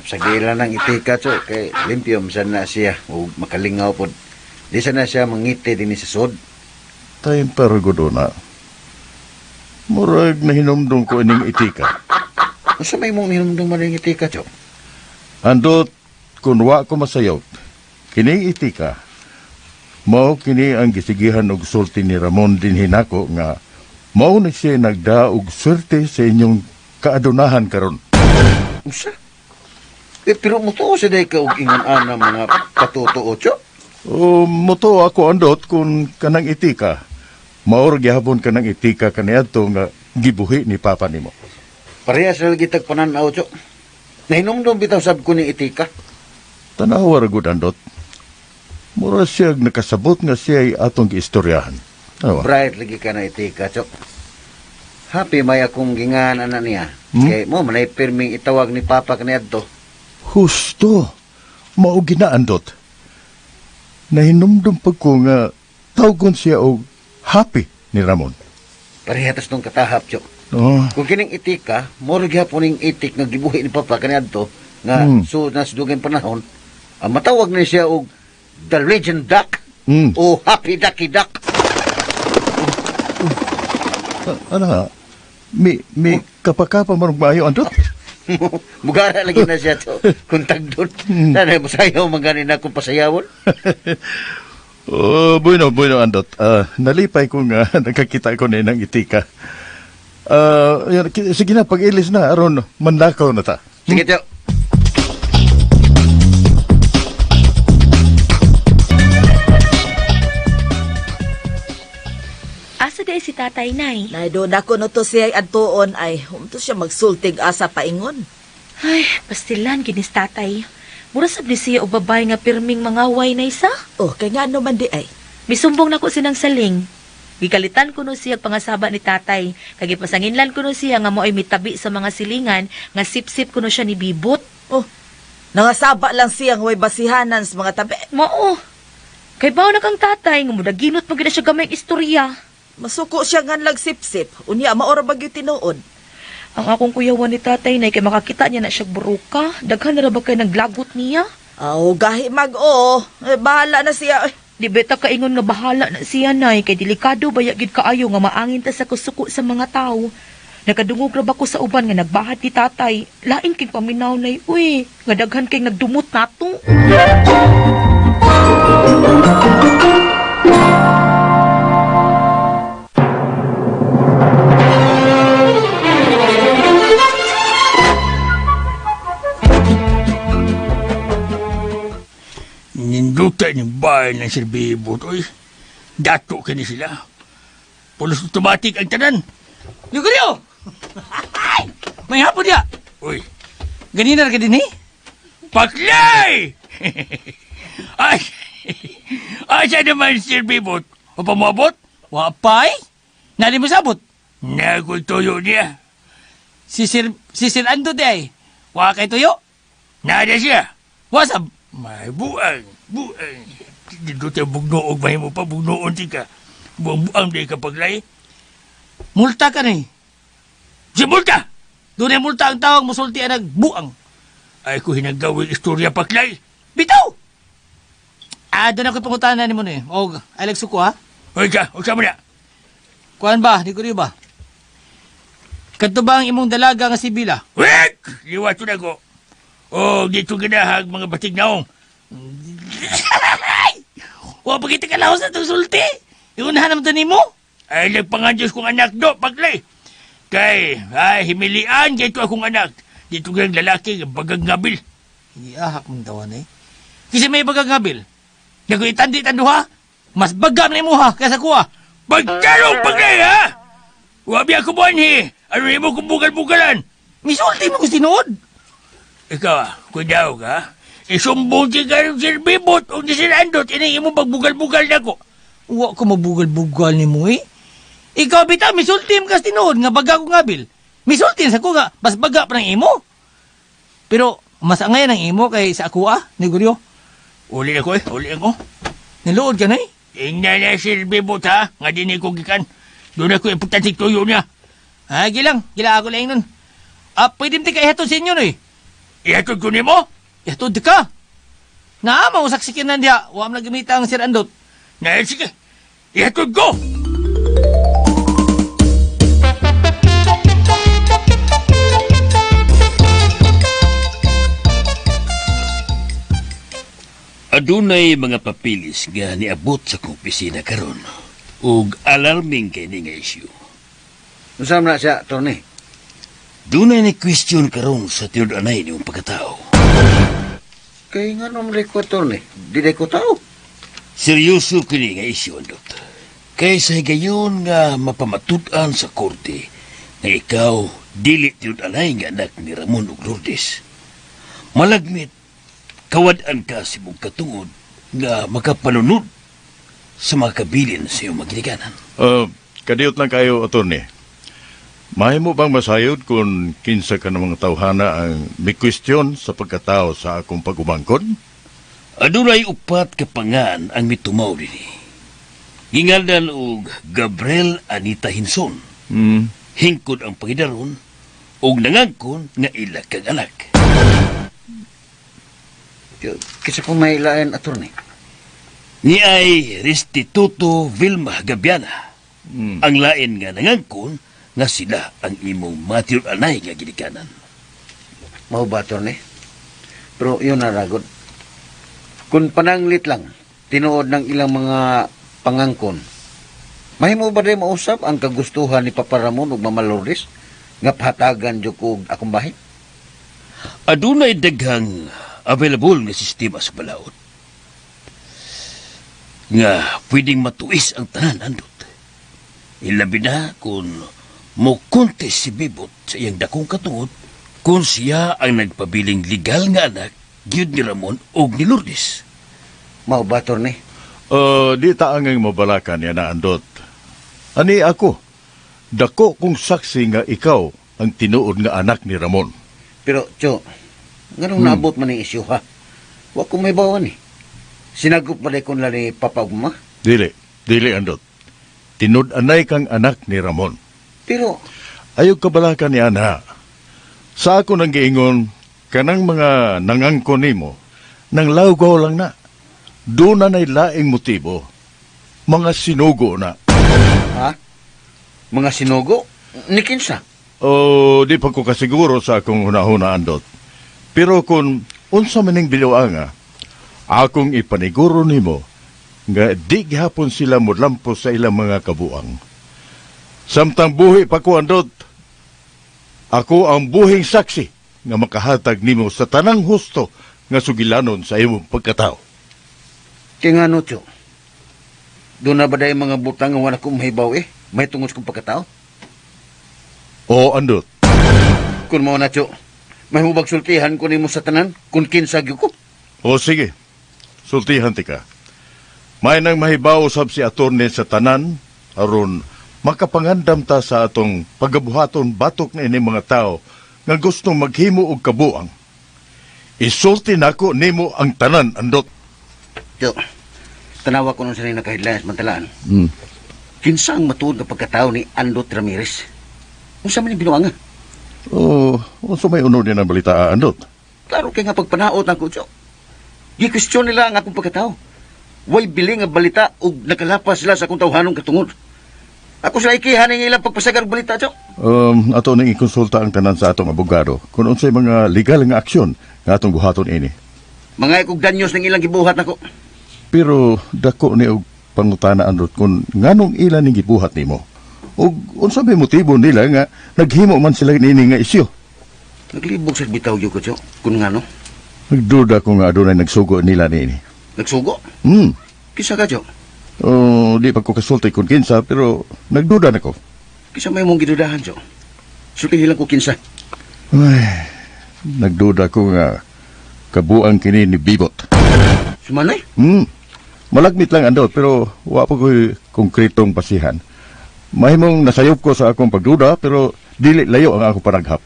Sa gila ng itika, Tyo. Kay limpyo, masan na siya. O makalingaw po. Di sana siya mangiti din sa sod. Tayong paragodo na. Murag na hinumdum ko ining itika. Masa may mong hinumdum man yung itika, Tyo? Andot, kung wa ko masayot, kining itika, mao kini ang gisigihan og sulti ni Ramon din hinako nga mao na siya nagdaog swerte sa inyong kaadunahan karon. Usa? Pero mo to sa day ka og ingon-ana mga patutuo, Tyo? Moto ako andot kung kanang itika. Maor gihapon kanang itika kaniadto nga gibuhi ni papa nimo. Parehas na lagi tagpananaw, Tyo. Nahinumdum bitaw sab ko ni itika. Tanawa ra gud andot. Mura siya nakasabot nga siya ay atong giistoryahan. Awa. Bright lagi ka na itika, Tyo. Happy may akong gingan ana niya. Kay mo manay pirming itawag ni papa kaniadto. Husto. Mao ginaandot. Nahinumdum pag ko nga tawgon siya og happy ni Ramon. Parehatas nung katahap, Tyo. Oh. Kung kining itika, moro gyapon ning itik nga gibuhi ni papa kaniadto nga so nasdugan panahon, matawag na siya og The Legend Duck o Happy Ducky Duck. Ano nga? Mi kapakapa marong maayo andot? Mugara lagi na siya, Tyo. Kung tagdon, nanay mo sayaw maganin akong pasayawon. Bueno andot. Nalipay ko nga nakakita ko na ng itika. Sige na, pag-ilis na, aron manlakaw na ta. Sige, Tyo. Asa day si tatay, nay? Naidoon ako no to siya adtuon ay humto siya magsultig asa paingon. Ay, pastilan, ginis tatay. Mura sab ni siya o babay nga pirming mangaway na isa. Oh, kay nga naman di ay. Misumbong na ko sinang saling. Gikalitan ko no siya pangasaba ni tatay. Kagipasanginlan ko no siya nga mo ay mitabi sa mga silingan nga sip-sip ko no siya ni Bibot. Oh, nangasaba lang siyang way basihanan sa mga tabi. Mao. Kay bawo na kang tatay nga mudaginot mo gina siya gamay istorya. Masuko siya nga lagsip-sip. Unya, maora bagyo tinuod. Ang akong kuyawan ni tatay nay kay makakita niya na siya buruka. Daghan na ra ba kay naglagot niya? Aw, gahi mag-o. Bahala na siya. Ay, Di beta kaingon nga bahala na siya nay kay delikado baya gid kaayo nga maangin ta sa kusuko sa mga tao. Nakadungog ra ba ko sa uban nga nagbahat ni tatay. Lain kay paminaw nay uy, nga daghan kay nagdumot nato. Ninduta ni bahay ng Sir Bibot, oy. Dato ka ni sila. Pulos automatic ang tanan. Lugario! May hapon dia! Uy, Ganina ka din eh? paklay! ay, siya naman Sir Bibot. O pamabot? Wapay? Nali mo sabot? Nagultuyo niya. Si Sir Ando di ay. Wa kay tuyo? Nada siya. Wasab? May buang. Dito tayo bugnoog, mahimo pa bugnoon tika. Buang di ka paglay. Multa ka ni. Si Multa! Doon ay multa ang tawag musulti ang nagbuang. Ay ko hinagawing istorya paklay. Bitaw! Doon ako pangutanan ni mo ni. O, alag suko ha? Uy ka, usa mo na. Kuhan ba? Di ko rin ba? Kadto ba ang imong dalaga nga si Bila? Wek! Liwat na ko. O, dito ginahag mga batig naong. Wa pa kita kalahos na itong sulti. Iunahan naman ni mo. Ay nagpangandyos kong anak do, paglay. Kay, himilian dito akong anak. Dito kang lalaki, bagang ngabil. Iahak mong tawan eh. Kasi may bagang ngabil. Nago itandi-tando ha. Mas bagam na mo ha, kaysa kuha. Pagkalong paglay ha! Wabi ako buwanhi. Ano mo kung bugal-bugalan? Misulti mo kung sinuod. Ikaw, kudaw ka. Isumbong si Karong Sir Bibot o ni Sir Andot, inay mo pagbugal-bugal na ko. Wa ko mabugal-bugal ni mo eh. Ikaw bitaw, misulti mo kasi tinuod nga baga ko ngabil. Misulti sa ko nga, mas baga pa ng imo. Pero, mas angayan ang imo kay sa ako neguryo. Uli ako uli ako. Niluod ka na eh. Ingnan na Sir Bibot ha, nga din ko gikan. Doon ako importante tuyo niya. Gila ako lang nun. Pwede mo ka ihatod sa inyo no eh. Ihatod ko ni mo? Ihatod ka. Naama ko saksikin na diya, wa mo nagamita ang Sir Andot. Na, sige. Ihatod ko! Adunay mga papilis nga niabot sa kong opisina karon ug alarming kay ni nga issue. Usam na siya, Tony. Dunay ni question karon sa tinud anay niyong pagkatao. Kay nga naman ko, Tony. Di ko tao. Seryoso kini nga issue, Andot. Kay sa higayon nga mapamatud-an sa korte nga ikaw dili tinud anay nga anak ni Ramon ug Lourdes. Malagmit kawad-an ka si mong katungod nga makapanunod sa mga kabilin sa iyong maginikanan. Kadiyot lang kayo, attorney. Mahimo bang masayod kung kinsa ka ng mga tawhana ang may question sa pagkatao sa akong pag-umangkon? Adunay upat ka pangan ang mitumaw dini. Gingaldan og Gabriel Anita Hinson. Hingkod ang pangidaron og nangangkon nga ila kag anak. Kisa kung may lain, attorney. Ni ay Restituto Vilma Gabiana. Ang lain nga nangangkon nga sila ang imong matir anay nga ginikanan. Mau ba, attorney? Pero yun na ragod. Kung pananglit lang, tinuod ng ilang mga pangangkon, mahimo ba rin mausap ang kagustuhan ni Papa Ramon ug Mama Lourdes nga pahatagan jud og akong bahin? Adunay daghang available nga sistema sa balaod nga pwedeng matuis ang tanan, Andot. Ilabi na kung mukuntis si Bibot sa iyang dakong katungod kung siya ang nagpabiling legal nga anak gyud ni Ramon o ni Lourdes. Mao ba, attorney? Di taangang mabalakan yan na andot. Ani ako, dako kong saksi nga ikaw ang tinuod nga anak ni Ramon. Pero, Cho, ganun naabot man ang isyu, ha? Wa ko may bawan, eh. Sinagup ba kung lani papa ug mama? Dili andot. Tinud-anay kang anak ni Ramon. Pero, Ayog kabalakan ni Ana. Sa ako nang giingon, kanang mga nangangko nimo, nang lawgaw lang na. Doon na laing motibo. Mga sinugo na. ha? Mga sinugo? Ni kinsa? Di pa ko kasiguro sa akong hunahuna andot. Pero kung unsa maning biluanga, akong ipaniguro nimo nga di gihapon sila modlampos sa ilang mga kabuang. Samtang buhi pa ko andot, ako ang buhing saksi nga makahatag nimo sa tanang husto nga sugilanon sa imong pagkatao. Kaya nga no, Cho. Doon na ba dahil mga butang nga wala kong mahibaw eh? May tungos kong pagkatao? O andot, Kung mo na, Cho, may hubag sultihan ko nimo sa tanan kung kinsagyo ko. o sige, sultihan ti ka. May nang mahibaw sab si attorney sa tanan, aron makapangandam ta sa atong pagabuhaton batok na ini mga tao nga gustong maghimo og kabuang. Isulti nako nimo ang tanan andot. Cho, tanawa ko nun sa nang nakahidlayan sa mantalaan. Hmm. Kinsa ang matuod na pagkatao ni Andot Ramirez? Kung sa man yung binuanga? Unsa may unod din ang balita andot? Klaro kay nga pagpanaot ako, Cho. Gi-question nila ang akong pagkatao. Way bili nga balita o nakalapas sila sa akong tawhanong katungod. Ako sila ikihan ng ilang pagpasagar og balita, Cho. Ato nang ikonsulta ang tanan sa atong abogado kung unsay mga legal nga aksyon nga atong buhaton ini. Mga ikog danyos ng ilang gibuhat nako. Pero dako ni og pangutana andot kung nganong ilan ning gibuhat nimo. Ug unsa may motibo nila nga naghimo man sila nini nga isyu. Naglibog sa bitaw yo ko, Cho. Kung nga no? Nagduda ko nga adunay nagsugo nila nini. Nagsugo? Kisa ka, Cho? Di pa ko kasulti kung kinsa pero nagduda na ko. Kisa may mong gidudahan, Cho? Sultihin lang ko kinsa. Ay, nagduda ko nga kabuang kini ni Bibot. Sumanay? Malagmit lang andot pero wa pa ko'y konkretong pasihan. Mahimong nasayop ko sa akong pagduda pero dili layo ang akong panaghap.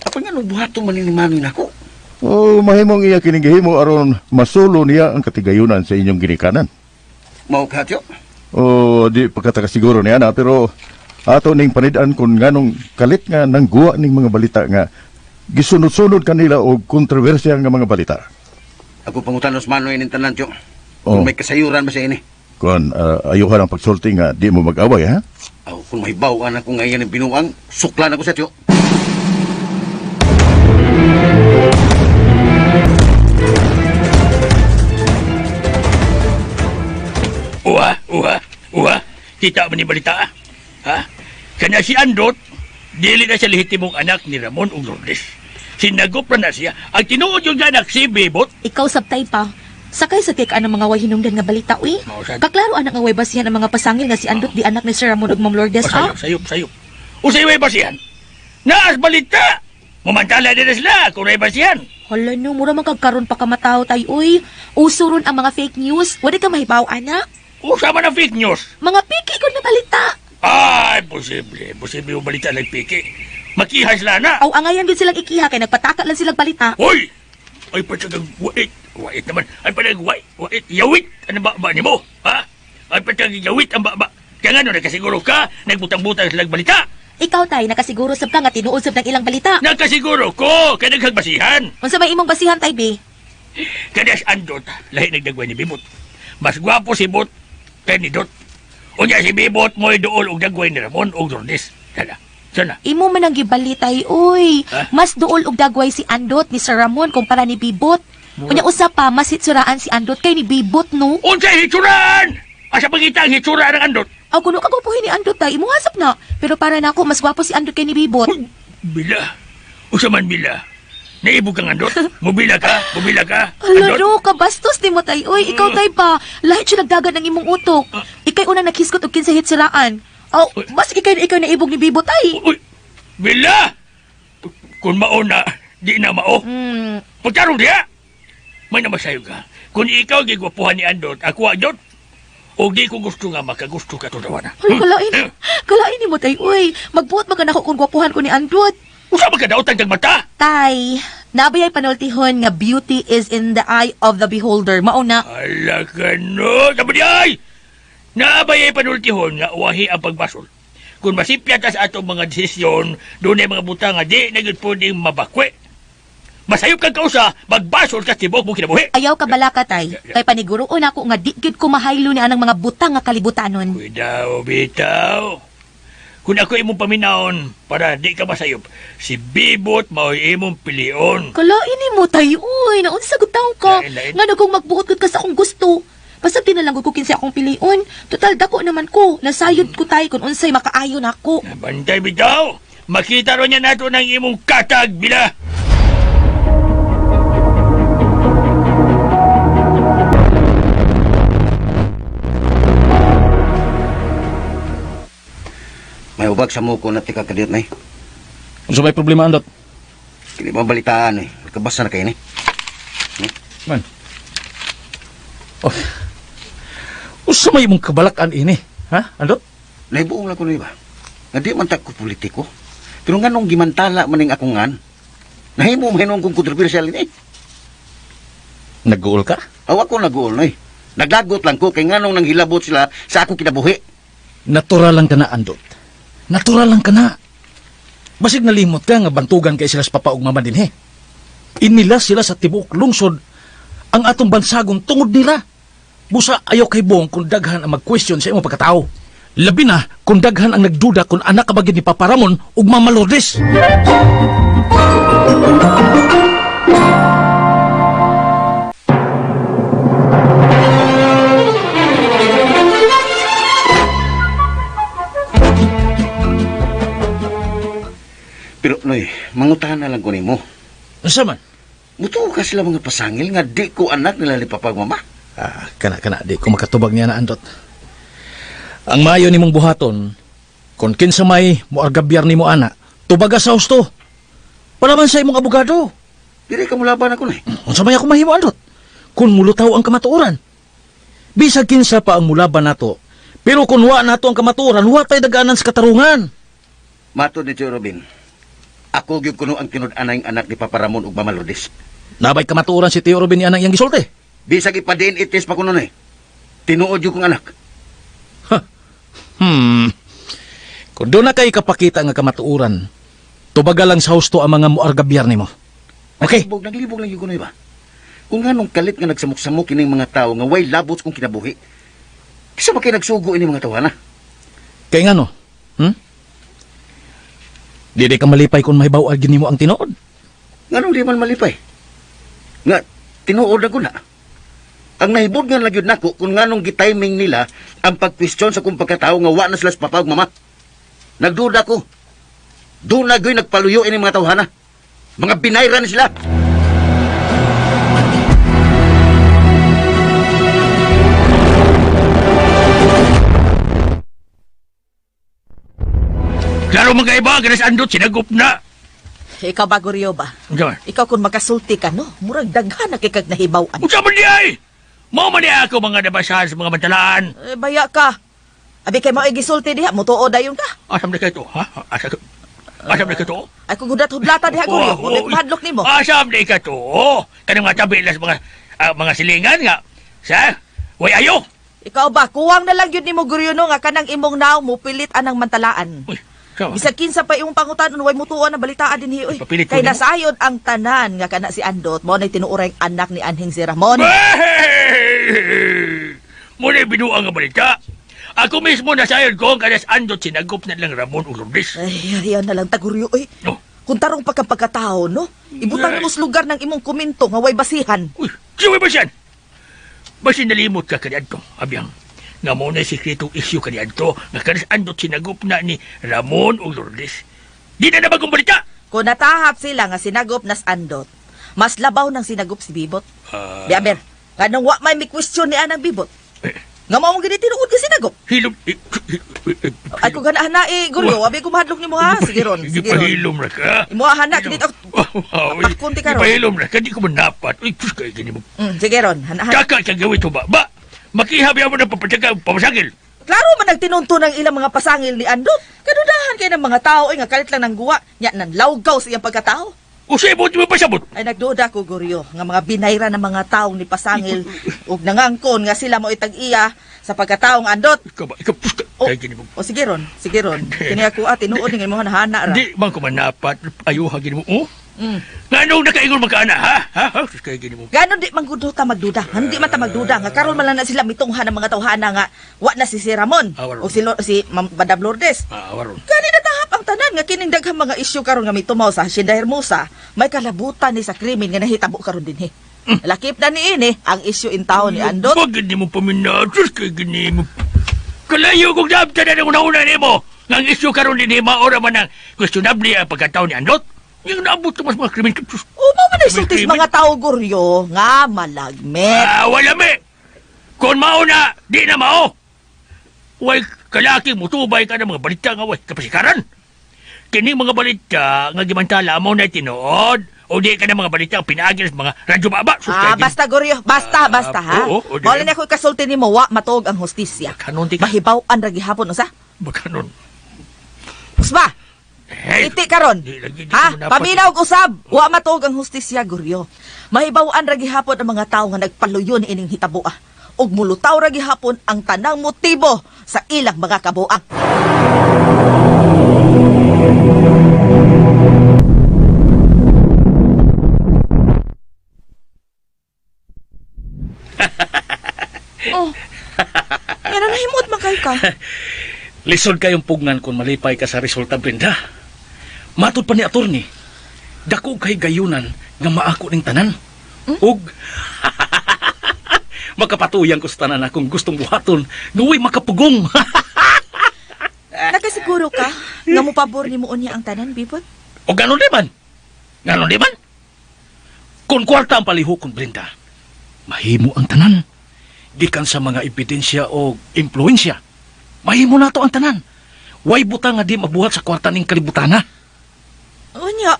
Apa nga nung buhato man ni mami nako? Mahimong iya kining gihimo aron masulo niya ang katigayunan sa inyong ginikanan. Mao ka, Cho? Di pagkatakasiguro niya na pero ato ning panidaan kung nganong kalit nga nang guwa ning mga balita nga gisunod-sunod kanila og kontrobersya nga mga balita. Ako pangutanos manoy ning tanan, Cho. Kung may kasayuran ba sa ini? Kung ayuhan ang pagsulti nga di mo mag-away, ha? Kung may bawaan ako ngayon ng binuang, suklan ako sa, Cho. Kita man ni balita, ha? Kanya si Andot, dili na siya lehitimong anak ni Ramon ug Lourdes. Sinagop na siya, ang tinuod yung anak si Bibot. Ikaw sabtay pa. Sakay sa tikaan ng mga way hinungdan nga balita, uy. Mausan. Kaklaro anak nga way basihan ang mga pasangil nga si Andot di anak ni Sir Ramon ug Ma'am Lourdes, ha? Sayop. Usay way basihan. Naas balita! Mumantala din na sila kung may basihan. Hala no, mura man kagkaroon pa kamataw tay, uy. Uso ron ang mga fake news. Wala ka mahibaw, anak. Usa man ang fake news. Mga piki ko na balita. Ay, posible. Posible yung balita nagpiki. Makihas lang na. Aw, angayan din silang ikiha kay nagpataka lang silang balita. Hoy! Ay, patsagang wait. Wait naman. Ay, patsagang wait. Yawit. Ano ba ni mo? Ha? Ay, patsagang yawit ang ba. Kaya nga no, nagkasiguro ka, nagbutang-butang silang balita. Ikaw tay, nakasiguro sab ka nga tinuod sab ng ilang balita. Nagkasiguro ko, kaya naghag-basihan. Unsa may imong basihan tay, be? Kaya si Andot, lahi nagdagway ni Bibot. Mas gwapo si Bot kay ni Dot. Unya si Bibot mo'y dool og dagway ni Ramon og Lourdes. Sana. Imo man ang gibalitay, uy. Ha? Mas duol og dagway si Andot ni Sir Ramon kumpara ni Bibot. Unya usa pa, mas hitsuraan si Andot kay ni Bibot, no? Unsay hitsuraan? Asa pagita ang hitsura ng Andot? Aw, kuno kagupuhin ni Andot tay, imo hasap na. Pero para nako mas gwapo si Andot kay ni Bibot. Bila. Usa man bila. Naibog kang Andot? Mubila ka? Hala no, kabastos ni mo tay. Uy, ikaw tay pa. Lahit siya nagdagan ng imong utok. Ikay unang naghiskot og kinsa hitsiraan. Oh, mas ikaw na ibog ni Bibot ay. Uy, Bila! Kung mauna, di na mao. Pagkarong diya! May namasayo ka. Kung ikaw gigwapuhan ni Andot, ako Andot, o di ko gusto nga makagusto ka to dawana. Ay, kalain ni mo tay, uy. Magbuot maganako kung gwapuhan ko ni Andot. Usa ba ka daw tagdag mata? Tay, nabayay panultihon nga beauty is in the eye of the beholder. Mauna. Ala ka no, sabi di ay! Naabayay panultihon nga wahi ang pagbasol. Kung masipya ta sa atong mga desisyon, doon ay mga butang nga di na yun pwedeng mabakwe. Masayop kang kausa, magbasol ka tibok mo kinabuhi. Ayaw ka balaka, tay. Kay paniguroon ako nga di gid ko mahaylo ni anang mga butang nga kalibutanon. Bitaw, bitaw. Kung ako imong paminaon, para di ka masayop, si Bibot mao'y imong pilion. Kalain ni mo, tay, uy. Naunsa gud taong ka. Lain. Nga nagong magbuot gud ka sa akong gusto. Basta tinalang ko kinsa akong pilion. Total dako naman ko. Nasayod ko tay kung unsay makaayon ako. Bantay bitaw, makita ro niya nato ng imong katag bila. May ubag sa muko na tika kadiyot na eh. Unsa may problema Andot? Kini mabalitaan eh. Kabasa na kayo ni. Man. Oh. Unsa may imong kabalakan ini? Ha, Andot? Naibuong lang ko na iba. Nga di man ko politiko. Pero nga nung gimantala maning akong ngan, nahimo mahinong kong kontrobersyal ini. Nag-uol ka? Awa ko nag-uol na eh. Naglagot lang ko kay nga nung nanghilabot sila sa akong kinabuhi. Natural lang ka na, Andot. Natural lang ka na. Basig nalimot ka nga bantugan kay sila sa papa ug mama din he. Inila sila sa tibuok lungsod ang atong bansagong tungod nila. Busa ayaw kay Bong kung daghan ang mag-question sa imong pagkatao. Labi na kung daghan ang nagduda kung anak ka ba gid ni Papa Ramon ug Mama Lourdes. Pero Noy, mangutahan na lang ko nimo. Unsa man? Mutuo ka sila mga pasangil nga di ko anak nila ni Papa ug Mama. Kana di ko makatubag niya na Andot. Ang mayo nimong buhaton, kung kinsa may moargabyar nimo ana, tubaga sa husto. Palaman sa imong abogado. Dili ka mulaban ako Noy. Unsa may ako mahimo Andot? Kung mulutaw ang kamatuoran. Bisag kinsa pa ang mulaban nato, pero kung wa nato ang kamatuoran, wa tay daganan sa katarungan. Matod ni Tio Robin. Ako gyud kuno ang tinud-anay anak ni Papa Ramon ug Mama Lourdes. Nabay kamatuoran si Tio Robin yang iyang gisulti. Bisag ipa-DNA test pa kuno Noy. Tinuod gyud kong anak. Kung doon na kayo kapakita nga kamatuoran, tubaga lang sa husto ang mga muargabyar nimo. Okay? Naglibog lang gyud kuno ba? Kung nga nung kalit nga nagsamok-samok ining mga tao nga way labot kong kinabuhi. Kisa ba kayo nagsugo ining mga tawana? Kaya nga no? Di ka malipay kung mahibaw agin nimo ang tinuod. Nga nung di man malipay. Nga, tinuod ako na. Ang nahibod nga lang yun nako kung nga nung gitiming nila ang pag-question sa kung pagkatao nga wa na sila sa papa ug mama. Nagduda ko. Doon na gawin nagpaluyo ining mga tawhana. Mga binayra na sila. Klaro mga iba, ganas Andot, sinagop na. Ikaw ba, Goryo ba? Diyan. Ikaw kung makasulti ka, no? Murag daghan na kikag nahibawan. Unsa man di ay? Mao man di ako mga nabasahan sa mga bantalaan. Baya ka. Abi kay mo ay gisulti diha, mutuo dayon ka. Asam na kayo to, ha? Asam na kayo to? Ay kung hudat-hudlata diha, Goryo. Ulit mahadlok nimo. Asam na kayo to. Kanang mga tabi las mga silingan nga. Sa? Way ayo. Ikaw ba, kuwang na lang yun nimo, Goryo, no? Nga kanang imong naw, mupilit anang mantalaan. Uy, Bisag kinsa pa imong pangutanon, way mutuo na balitaan din hiyo. Papilit ko Kay nimo. nasayod ang tanan nga kana si Andot, mo na tinuuray anak ni Anhing si Ramon. Muna binuang nga balita. Ako mismo nasayod ko ang kanas Andot sinagop na lang Ramon o Lourdes. Ay, ayaw na lang taguryo, oy. No. Kung tarong pagkapagkatao, no? Ibutang mo sa lugar ng imong komento nga way basihan. Uy, siya ba siyan? Basi nalimot ka kaniyadto, abiyang. Nga mo na sikretong isyu kaniyadto nga kanas Andot sinagop na ni Ramon o Lourdes. Di na bagong balita. Kung natahap sila nga sinagop nas Andot, mas labaw ng sinagop si Bibot. Biaber, kanong wa may question ni anang Bibot. Nga mao mo gini tinuod ka sinagop. Hilom. Ay ko ganahan na Guryo, abi ko mahadlok nimo ha. Sige ron, sige ron. Ipahilom ra ka. Imo hana kini to. Kunti ka ron. Ipahilom ra ka, di ko manapat. Uy, sus kayo gini mo. Sige ron, hana. Kaka ka gawin to ba? Ba, makihabi mo na papatyaga pamasagil. Klaro man nagtinunto ng ilang mga pasangil ni Andot. Kadudahan kay ng mga tao nga kalit lang ng guwa. Nya nan lawgaw sa iyang pagkatao. Usibot mo pasabot. Ay nagduda ko Guryo nga mga binayra ng mga taong ni pasangil ug nangangkon nga sila mo itag-iya sa pagkataong Andot. Ikapus ka. O, Kaya gini mo. o sige ron, sige ron. Kini ako tinuod ng mo hana ra. Di man ko manapat. Ayuha gini mo. Oh? Mm. Nga nung nakaingon magkaana, ha? Sus kayo gini mo. Ganon di manggudo ta magduda. Hindi man ta magduda nga karon man lang na sila mitunghan ng mga tawhana nga wa na si Ramon Awaron. o si Ma'am Madam Lourdes. Awaron. Gani na tahap ang tanan nga kining daghang mga isyu karon nga mitumaw sa Hacienda Hermosa, may kalabutan ni sa krimen nga nahitabo karon dinhi. Lakip na niini ang isyu in taon ni Andot. Bakit di mo paminatos kay gini mo? Kalayo kong dabta na ng una-una ni mo. Nga ang isyu karon din maora man ang questionable ang pagkataon ni Andot. Yung naabot ka mas mga krimen. Uma man isultis mga tao Guryo nga malagmet. Wala me. Kung mauna, di na mao. Way kalaki mo tubay ka ng mga balita nga way kapasikaran. Kini mga balita nga gimantala mo na tinuod o di ka ng mga balita ang pinaagi sa mga radyo baba. Basta Guryo, basta ha. oo, Mawala na ako ikasulti ni mo wa matog ang hostisya. Kanon di ka. Mahibaw ang ragihapon usa. Bakanon. Usba. Hey, Iti karon. di lagi di Ha? ko napat- Paminaw og usab. Wa matog ang hustisya Guryo. Mahibaw-an ra gihapon ang mga tawo nga nagpaluyon ining hitabo ug mulutaw ra gihapon ang tanang motibo sa ilang mga kabuang. Oh. Yan ang nahimot man kayo ka. Lisod kayong pugnan kung malipay ka sa resulta, Brenda. Matod pa ni attorney, dako kay gayunan nga maako ning tanan. Ug makapatuyan ko sa tanan akong gustong buhaton, nuwi makapugong. Nakasiguro ka nga mo pabor ni mo unya ang tanan, Bibot? O ganon di man? Ganon di man? Kung kwarta ang palihukon, Brenda, mahimo ang tanan. Gikan sa mga ebidensya o impluensya. Mahimo na to ang tanan. Way butang nga di mabuhat sa kwarta ning kalibutana. Unya,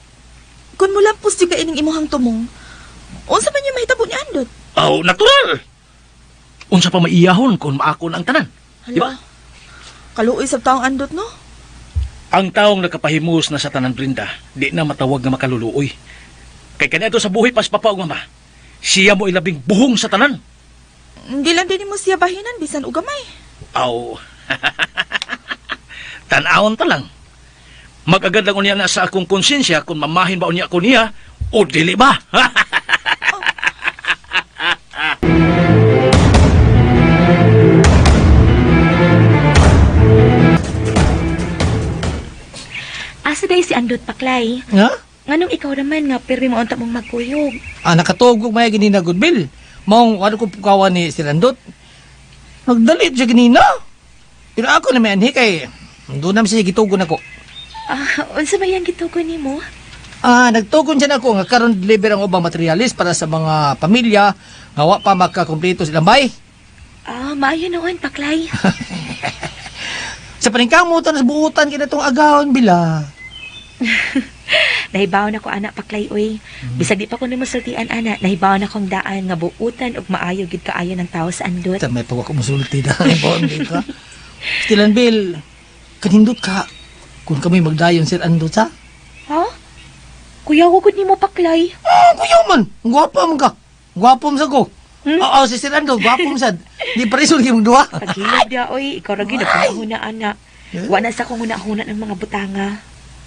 kung mo lampos di ka ining imuhang tumong, unsa man yung mahitabo ni Andot? Aw, natural. Unsa pa maiyahon kung maakon ang tanan. Di ba? Kaluoy sa taong Andot, no? Ang taong nakapahimus na sa tanan, Brenda, di na matawag nga makaluluoy. Kay kanito sa buhi pas papa ug mama, siya mo ilabing buhong sa tanan. Hindi lang din mo siya bahinan, bisan o gamay. Aw, tanawon ta lang. Mag-agad lang unya na sa akong konsensya kung mamahin ba unya ako niya o dili ba. Asa day si Andot Paklay? Nga? Nganong ikaw naman nga pirmi mo unta mong magkuyog? Nakatugog may ganina good bill. Maong ano ko pukawan ni si Randot. Nagdalit siya ganina. Pero ako na may anhi kay doon naman siya gitugon ako. Unsa ba yan gitugon nimo? Nagtugon siya na ako nga karon deliver ang ubang materialis para sa mga pamilya nga wa pa makakumpleto silang bay. Maayo noon Paklay. Sa paningkang mo na sa buutan kina itong agawon bila. Nahibaw na ko anak Paklay oy. Bisag di pa ko nimo sultian anak, nahibaw na kong daan nga buutan ug maayo gid kaayo ng tao sa Andot. Sa may pagwa ko musulti na. Ibon dito. Stilan Bill, kanindot ka. Kung kami magdayon sir Andot sa? Ha? Kuya wagod nimo Paklay. Kuya man. Gwapo man ka. Gwapo man sa ko. Oo, si Sir Andot, gwapo man sad. Di pa rin yung duwa. Paghilad da oy, ikaw ra gid ang anak. Wa na sa kong huna ng mga butanga.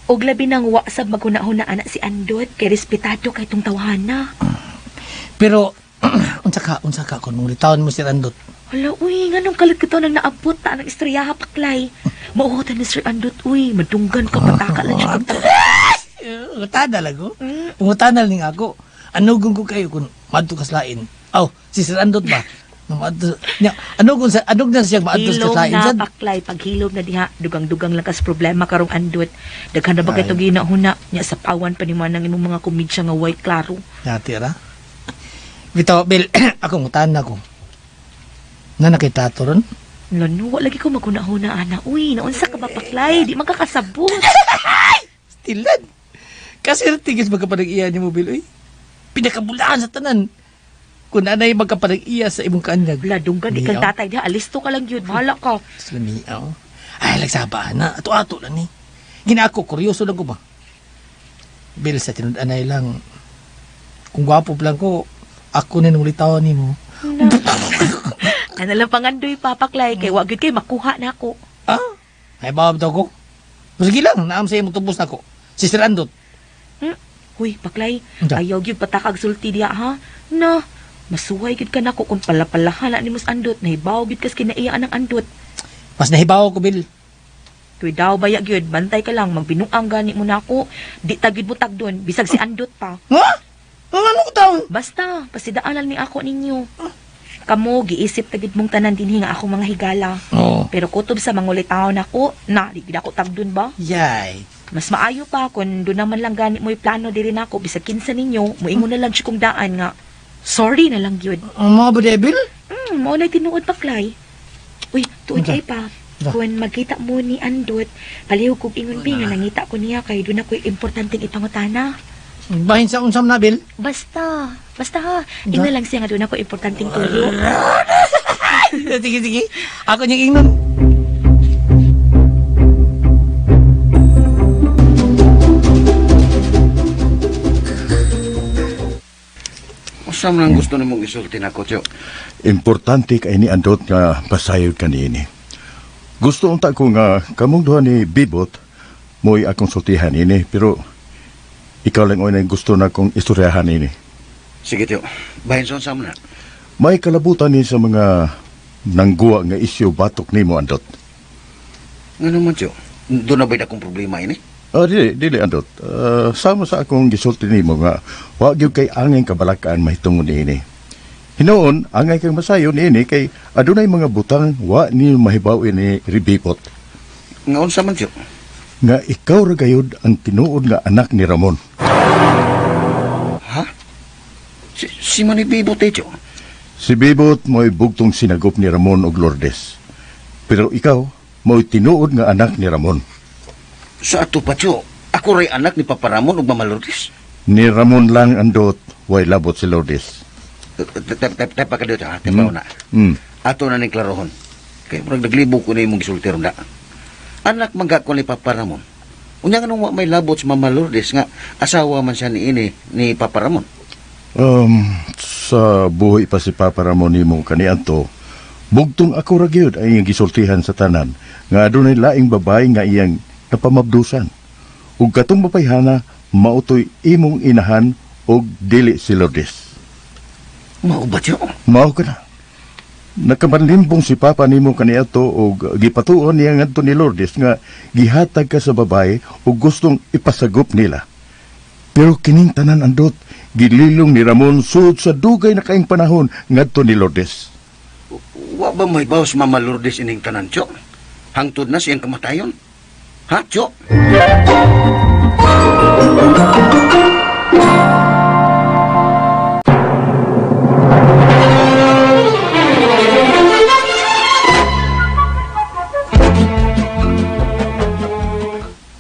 Og labi nang wa sab maghuna-huna anak si Andot kay respetado kay tong tawhana. Pero unsa ka kun mong litawon mo si Andot. Hala uy, nganong kalit ko nang naabot ta ang istorya Paklay. Mauhotan ni Sir Andot uy, madunggan ka pataka lang siya. Utana lang ko. Utana ning ako. Ano gun ko kayo kun madto kaslain. Aw, si Sir Andot ba? Ano na siya maadtos Hilom kaslain na sad? Paklay, paghilom na diha, dugang-dugang lang kas problema karong Andot. Daghan na ba kay ginahuna nya sa pawan pa ni manang imong mga komedya nga white klaro. Yati ra. Bitaw Bill, akong utana ko. Na nakitato ron? Lano, wa lagi ko maguna-huna, ana. Uy, naunsa ka ba, Paklay? Di magkakasabot. Stilan. Kasi tigis magkapanag-iya ni mo, Bill, uy. Pinakabulaan sa tanan. Kung nanay magkapanag-iya sa imong kaanyag. Ladunggan, ikang Niyaw. tatay diha. Alisto ka lang yun. Bahala ka. Slamiaw. Ay, lagsaba na. Ato-ato lang ni. Ginako, kuryoso lang ko ba? Bill, sa tinud-anay lang. Kung gwapo lang ko, ako na nung litawan ni mo. Ano lang pangandoy, Papaklay. Kay wag yun kay makuha na ako. Ah? Ay, bawab daw ko. Sige lang, naam sa imong tubos na ko. Sister Andot. Huy, Paklay. Unsa? Ayaw yun patakag sulti diya, ha? Na, masuway gid ka na ko kung palapalahan na ni Mus Andot. Nahibaw gid kas kinaiyaan ng Andot. Mas nahibaw ko, Bill. Kuy daw baya gyud, bantay ka lang, magbinuang gani mo na ako. Di tagid mo tagdon, bisag si Andot pa. Ha? Ano ko taon? Basta, pasidaanan ni ako ninyo. Kamo, giisip tagid mong tanan dinhi nga ako mga higala. Oo. Pero kutob sa mangulitaon ako, na, di gid ako tagdon ba? Yay. Mas maayo pa kung doon naman lang gani mo'y plano diri na ako, bisag kinsa ninyo, muingon na lang siya kong daan nga. Sorry na lang gyud. Ang mga ba, Bill? Mao na tinuod Paklay. Uy, tuod Unsa? kay pa. Unsa? Kung magkita mo ni Andot, palihog kog ingon bi nga nangita ko niya kay doon ako'y importanteng ipangutana. Bahin sa unsam na, Bill? Basta ha. Ingna lang siya nga doon ako importanteng tuyo. Sige. Ako niyang ingnon. Usam lang gusto ni mong isulti na ko, Tyo. Importante kay ni Andot nga pasayod kanini. Gusto unta ko nga kamong duha ni Bibot mo'y akong sultihan ini, pero ikaw lang oy gusto na kong istoryahan ini. Sige, Tyo. Bahin sa usam na. May kalabutan ni sa mga nangguwa nga isyu batok nimo Andot. Nga naman, Tyo. Doon na ba'y akong problema ini? Dili Andot. Sama sa akong gisulti nimo nga wa gyud kay angay kabalakaan mahitungod niini. Hinoon angay kang masayon niini kay adunay mga butang wa ni mahibaw ini ribipot. Nga unsa man, Tyo? Nga ikaw ra gayud ang tinuod nga anak ni Ramon. Ha? Si Manibibot, Tyo. Si Bibot mo'y bugtong sinagop ni Ramon og Lourdes. Pero ikaw mo'y tinuod nga anak ni Ramon. Sa ato pa, Tyo. Ako ray anak ni Papa Ramon ug Mama Lourdes. Ni Ramon lang Andot way labot si Lourdes. Tepa ka dito, ha? Tepa na. Ato na ning klarohon. Kaya murag naglibo ko na imong gisulti ron da. Anak mangga ko ni Papa Ramon. Unya nga nung may labot si Mama Lourdes nga asawa man siya ni Papa Ramon. Sa buhay pa si Papa Ramon nimo kaniadto, bugtong ako ra gyud ay iyang gisultihan sa tanan nga adunay laing babae nga iyang napamabdusan. Ug katong mapayhana mautoy imong inahan og dili si Lourdes. Mao ba, Tyo? Mao ka na. Nakamanlimbong si Papa nimo kaniadto og gipatuon niya ngadto ni Lourdes nga gihatag ka sa babae ug gustong ipasagop nila. Pero kining tanan Andot, gililong ni Ramon sud sa dugay na kaing panahon ngadto ni Lourdes. Wa ba may bawas Mama Lourdes ining tanan, Tyo? Hangtod na siyang kamatayon? Ha, Tyo?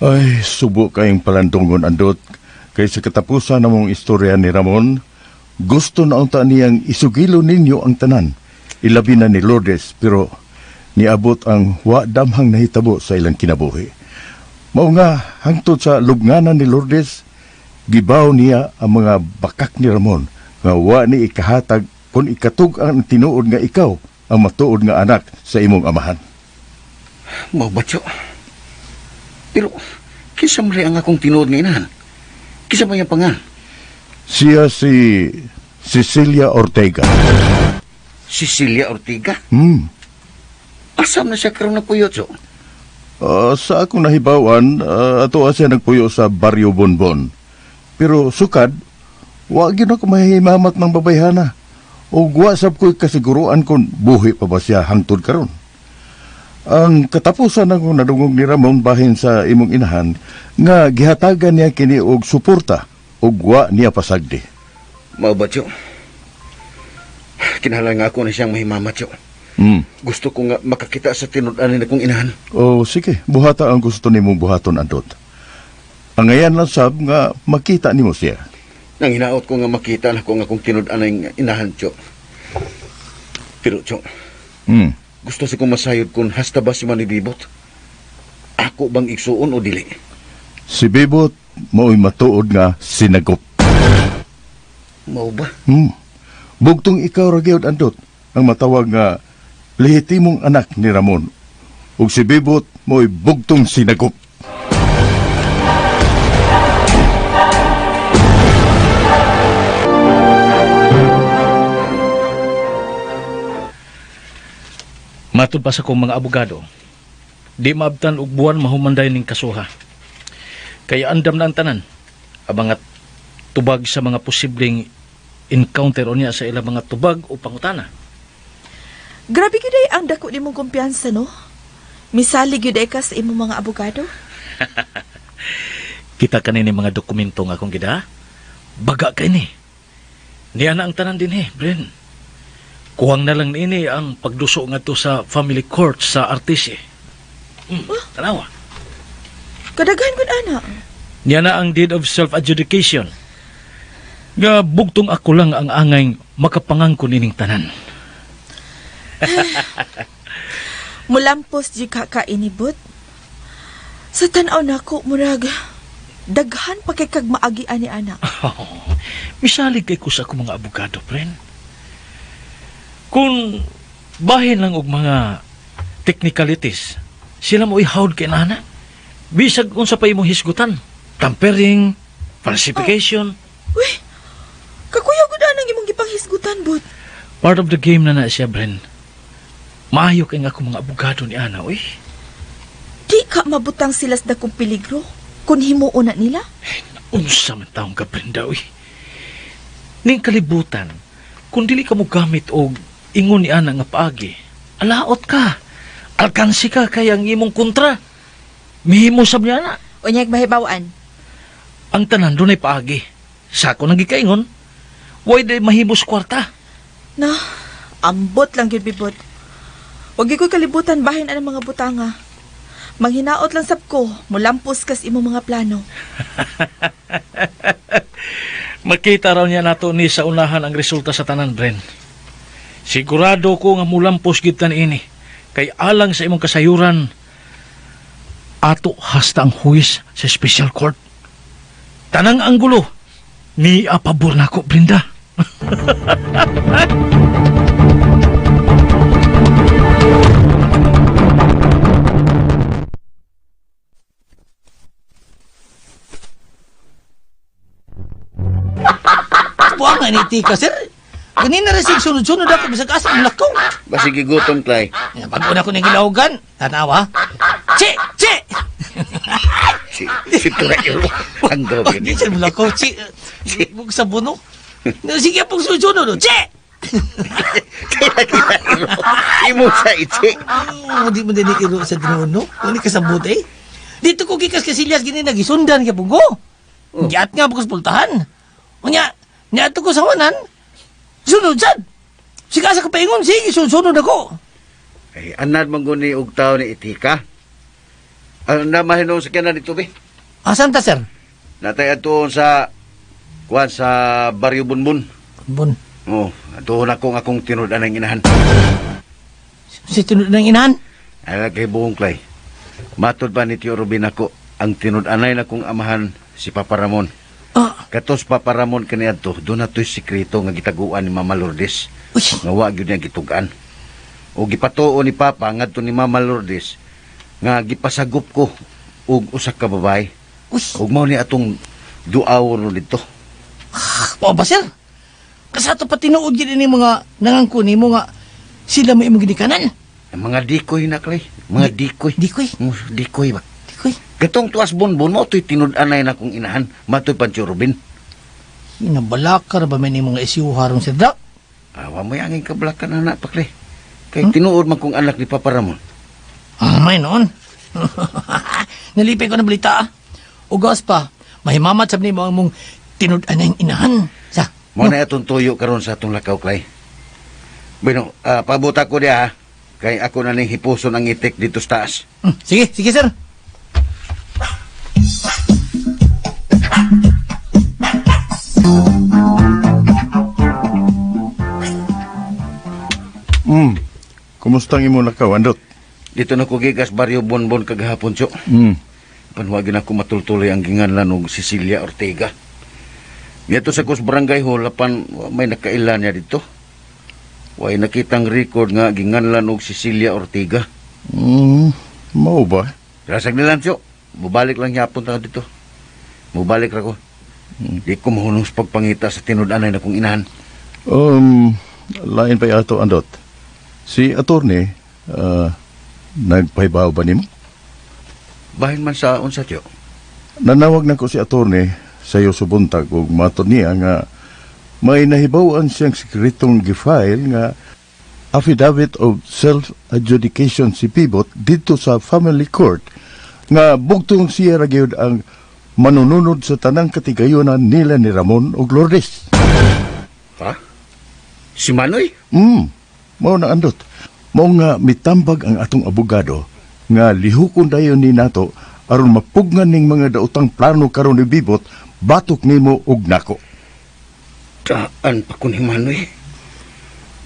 Ay, subo kayong palandungon Andot. Kay sa katapusan namong istorya ni Ramon, gusto na unta niyang isugilo ninyo ang tanan. Ilabi na ni Lourdes, pero niabot ang wa damhang nahitabo sa ilang kinabuhi. Mao nga, hangtod sa lubnganan ni Lourdes, gibaw niya ang mga bakak ni Ramon nga wa ni ikahatag kung ikatug ang tinuod nga ikaw ang matuod nga anak sa imong amahan. Mao ba, Tyo? Pero, kisa mo rin ang akong tinuod nga inahan? Kisa mo yung pangan? Siya si Cecilia Ortega. Cecilia Ortega? Asam na siya karoon na puyo, Tyo? Sa akong nahibawan, ato siya nagpuyo sa Barrio Bonbon. Pero sukad, wag yun ako mahimamat ng babayhana. O guwasap ko'y kasiguruan kung buhi pa ba siya hangtod karon. Ang katapusan ako nadungog ni Ramon bahin sa imong inahan nga gihatagan niya kini og suporta ug wa niya pasagdi. Mao ba, Tyo? Kinahanglan nga ako na siyang mahimamat, Tyo. Gusto ko nga makakita sa tinud-anay na kong inahan. Oh, sige. Buhata ang gusto nimong buhaton, Andot. Ang ngayon lang sab nga makita nimo siya. Nang hinaot ko nga makita na ko nga kong tinud-anay nga inahan, Chok. Pero, Chok, gusto si kong masayod kung hasta ba si Manibibot? Ako bang igsuon o dili? Si Bibot mo'y matuod nga sinagop. Mao ba? Bugtong ikaw ragyod, Andot, ang matawag nga lehitimong anak ni Ramon. Ug si Bibot mo'y bugtong sinagop. Matod pa sa kong mga abogado, di maabtan og buwan mahumanday ning kasuha. Kaya andam na ang tanan, abangat tubag sa mga posibleng encounter o niya sa ilang mga tubag o pangutana. Grabe gyud ay ang dako nimong kumpiyansa, no? Misali gyud ay ka sa imong mga abogado. Kita kanini mga dokumento nga akong gida, baga kay ni. Niya na ang tanan din Bren. Kuwang na lang ini ang pagduso nga to sa family court sa Artese. Tanawa. Kadaghan gud ana. Niya na ang deed of self-adjudication. Nga bugtong ako lang ang angay makapangangkon ining tanan. Mulampos di ka kainibot. Sa tan-aw nako murag daghan pa kay kag maagi ani ana. Misalig kay ko sa akong mga abogado, friend. Kung bahin lang og mga technicalities, sila mo ihawd kay nana. Bisag unsa pa imong hisgutan, tampering, falsification. Uy, kakuyaw gud anang imong gipanghisgutan, bot. Part of the game na siya, Bren. Maayo kay nga akong mga abogado ni Ana, uy. Di ka mabutang silas da kong peligro kung himuon na nila? Unsa man taong ka, Brenda, uy. Ning kalibutan, kung dili ka mo gamit og ingon ni Ana nga paagi, alaot ka. Alkansi ka kay ang imong kontra. Mihimo sab niya na. Unyag mahibawaan. Ang tanan doon ay paagi. Sako nang gikaingon. Way day mahimos kwarta. Na, ambot lang yun, bibot. Huwag ko'y kalibutan bahin ang mga butanga. Manghinaot lang sab ko, mulampos kas imo mga plano. Makita raw niya nato ni sa unahan ang resulta sa tanan, Bren. Sigurado ko nga mulampos gid tan ini. Kay alang sa imong kasayuran, ato hasta ang huwis sa special court. Tanang anggulo, ni apabor na ko, Brenda. Buang nga ni Tika, sir. Ganina rin sunod-sunod ako bisag asa ang lakaw. Basig gutom, Clay. Bago na ko nang gilahugan. Tanawa. Chi! Chi! Si Clay, ang dobe Hindi siya lakaw, Chi. Bug sa buno. Sige pong sunod-sunod. Chi! Imo sa itse. Di mo din ikiro sa dinuno. Hindi ka sabot eh. Dito ko kikas kasilyas gini nagisundan ka punggo. Giat nga bukas pultahan. Unya, niato ko sa wanan. Sunod sad. Siga sa kapaingon, sige, sunod ako. Ay, anad mangguni og tao ni Itika. Ano na mahinom sa kanan dito, be? Asan ta, sir? Natay ato sa kuan sa Baryo Bunbun. Bun. Oh, ato na kong akong tinud-an ang inahan. Si tunod ng inahan? Ay, kay buong Clay. Matod ba ni Tio Rubin ako ang tinud-anay na kong amahan si Papa Ramon. Katos Papa Ramon kaniadto, doon na to'y sikreto nga gitaguan ni Mama Lourdes. Uy. Nga wag yun niya gitugaan. O gipatuo ni Papa ngadto ni Mama Lourdes nga gipasagop ko og usa ka babae. Uy. Ug mao ni atong duawon dito. Pa ba, sir? Kasato pa tinuod gid ni mga nangangko ni mo nga sila may imong ginikanan. Mga dikoy na Clay, mga dikoy. Dikoy? Dikoy ba? Dikoy? Katong tuas bonbon mo to'y tinud-anay na kong inahan, matoy Pancho Rubin. Inabalaka ra ba may ni mga isyuharong sir da? Awa mo yung kablakan na Clay. Kay tinuod man kong anak ni Papa Ramon. May noon. Nalipay ko na balita. Ugas pa, mahimamat sab ni mo ang mong tinud-anay inahan. Sa? Mo na itong tuyo karon sa atong lakaw, Clay. Bueno, pabuta ko diya ha. Kay ako na ning hipuson ang itik dito sa taas. Sige, sige sir. Kumusta ang imo nakaw, Andot? Dito na ko gigas baryo Bonbon kagahapon, Cho. Panwagin ako matultuloy ang ginganlan og Cecilia Ortega. Dito sa kus barangay hall apan may nakailan niya dito. Way nakitang record nga ginganlan og Cecilia Ortega. Mao ba? Rasag nilang, Cho. Mubalik lang yapon ta dito. Mubalik ra ko. Di ko mahunong sa pagpangita sa tinud-anay na kong inahan. Lain pa yato, Andot. Si attorney, nagpahibaw ba nimo? Bahin man sa unsa, Cho. Nanawag na ko si attorney sa iyo subuntag ug matud niya nga may nahibawan siyang sekretong gifile nga affidavit of self-adjudication si Pibot dito sa family court nga bugtong siya ra gyud ang manununod sa tanang katigayunan nila ni Ramon ug Lourdes. Ha? Si Manoy? Mao na, Andot. Mao nga mitambag ang atong abogado nga lihukon dayon ni nato aron mapugngan ning mga daotang plano karon ni Bibot batok nimo ug nako. Taan pa ko ni Manoy.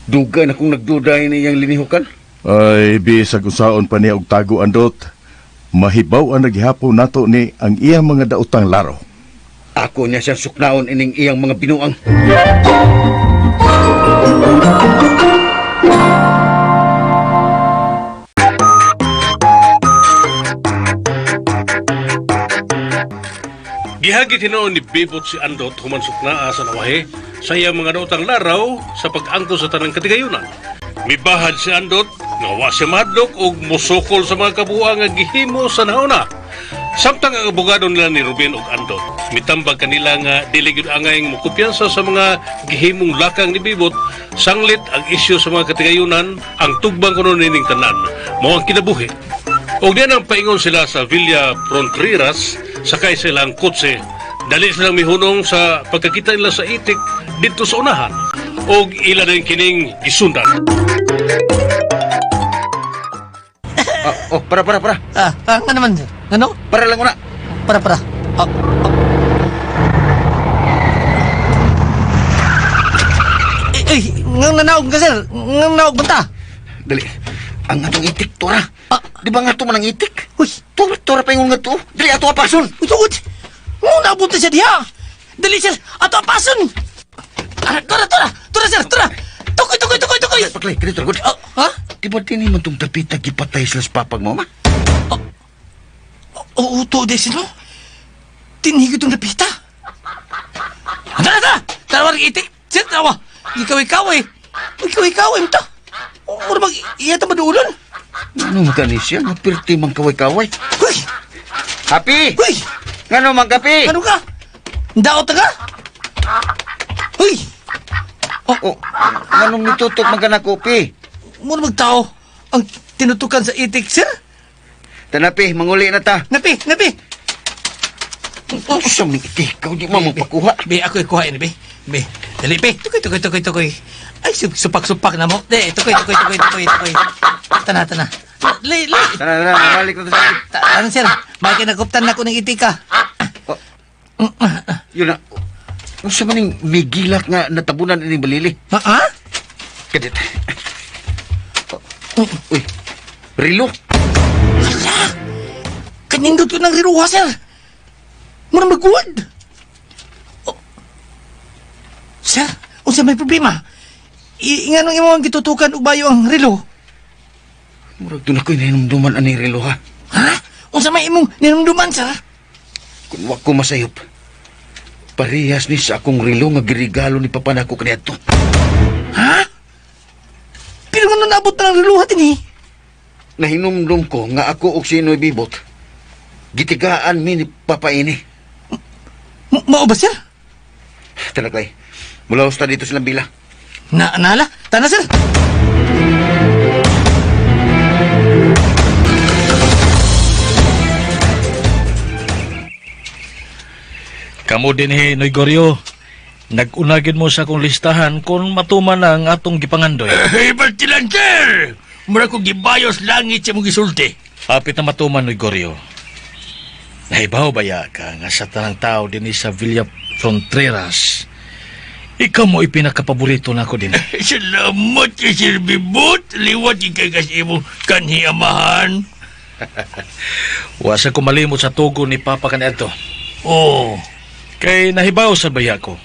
Dugay na kung nagduday niyang linihukan. Ay, bisag usaon pa niya og tago, Andot. Mahibaw ang naghihapon nato ni ang iyang mga daotang laro. Ako niya siyang suknaon ining iyang mga binuang. Gihagit hinoon ni Bibot si Andot humansok na sa nawahe sa iyang mga daotang laraw sa pag-angko sa tanang katigayunan. Mibahad si Andot nga wa siya madlok og musukol sa mga kabuang nga gihimo sa nauna. Samtang ang abogado nila ni Ruben ug Andot, mitambag kanila nga dili gyud angay mo kumpiyansa sa mga gihimong lakang ni Bibot, sanglit ang isyu sa mga katigayunan, ang tugbang kuno nining tanan, mao ang kinabuhi. Og diyan ang paingon sila sa Villa Fronteras, sakay silang kotse. Dali silang mihunong sa pagkakita nila sa itik dito sa unahan. Og ila din kining gisundan. Para. Ano naman? Ano? Para lang una. Para. Ngang nanaog ka, sir. Ngang nanaog banta. Dali. Ang atong itik, Tora. Di ba nga ito man ang itik? Uy. Tora pa yung nga ito. Dali, ato apason. Uy, tungod. Nabot na siya diha. Dali, sir. Ato apason. Tora, sir. Tukoy. Paklay, ganito, ragod. Ha? Di ba din naman itong tapita gipatay sila sa papag mo, ma? Oo, to, desin mo. Tinhigit itong napita. Tara, waring itik. Sir, tawa. Ikaw, mo ta. Mura mag-iyata maduulon. Ano magani siya? Mapirti mang kaway-kaway. Uy! Happy! Uy! Ngano mang kapi? Ano ka? Daot ka? Uy! Nganong nitutok magana kopi? Mura magtao. Ang tinutukan sa itik, sir? Tanapi, manguli na ta. Napi! Ano sa mga ikaw? Di mo magpakuha. Be, ako ikuha ini, be. Dali, be. Tukoy. Ay, supak-supak na mo. De, tukoy. Tana. Lay. Tara, balik na ta. Ano, sir? May kinaguptan na ko ng itika. Yun na. Ano sa maning migilak nga natabunan ining balili? Ha? Kadit. Uy, rilo. Hala! Kanindot ko ng riruha, sir. Muna magkuwad. Sir, unsa may problema? Nga nung imo ang gitutukan o bayo ang relo? Murag doon ako'y ninumduman ani rilo, ha? Ha? Unsa may imong ninumduman, sir? Kung wak ko masayop, parehas ni sa akong rilo nga girigalo ni Papa nako kaniadto. Ha? Pero nga nabot na ang relo hatin, eh? Nahinumdum ko nga ako og sino'y Bibot. Gitigaan mi ni Papa ini. Mao ba, sir? Talaklay, mula usta dito silang bila. Nala? Tana, sir? Kamu din Noy Goryo. Nag-unagin mo sa akong listahan kung matuman ang atong gipangandoy. Ba't sir? Mura ko gibayos langit sa mong gisulti. Hapit na matuman, Noy Goryo. Nahibaw ba ya ka nga sa tanang tao din sa Villa Fronteras? Ikaw mo ipinakapaborito na ako din. Salamat kay Sir Bibot. Liwat ikay kasi mo kanhi amahan. Wasa ko malimot sa tugo ni Papa kanito. Oh. Kay nahibaw sa baya ko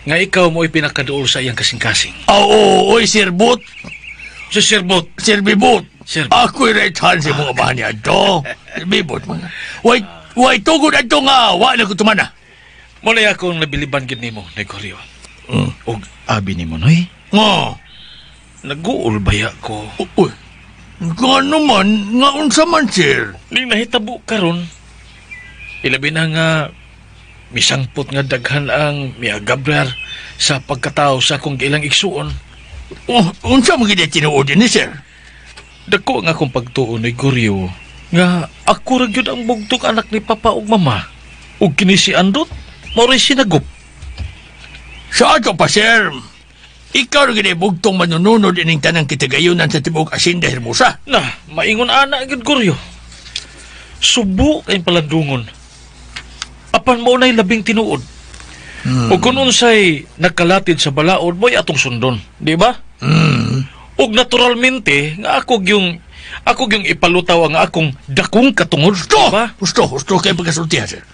nga ikaw mo ipinakaduol sa iyang kasing-kasing. Oo, oy, Sir Bot. Sa Sirbot. Sir Bibot. Sir Ako'y right hand sa mga amahan niya to. Sir Bibot, mga. Way, tugod ato nga. Wala ko tumana. Muna akong nabiliban gid nimo, Noy Goryo. Mm. Og abi nimo, Noy. Nga. Nag-uol baya ko. Uy. Nga naman, nga unsa man, sir. Ning nahitabo karon. Ilabi na nga misangpot nga daghan ang miagabrar sa pagkatao sa akong ilang igsuon. Oh, unsa mo gid tinuod ni sir? Dako nga akong pagtuon Noy Goryo nga ako ra gyud ang bugtong anak ni Papa ug Mama. Ug kini si Andot mao ray sinagop. Sa ato pa, sir. Ikaw rin ginibugtong manununod ining tanang kitagayunan sa tibok Asinda Hermosa. Na, maingon ana gyud Goryo. Subo kay palandungon. Apan mo nay labing tinuod. O kung unsay nagkalatid sa balaod mo'y atong sundon, di ba? Og naturalmente nga ako yung ipalutaw ang akong dakong katungod, di ba? Gusto kayo pagkasultihan, sir.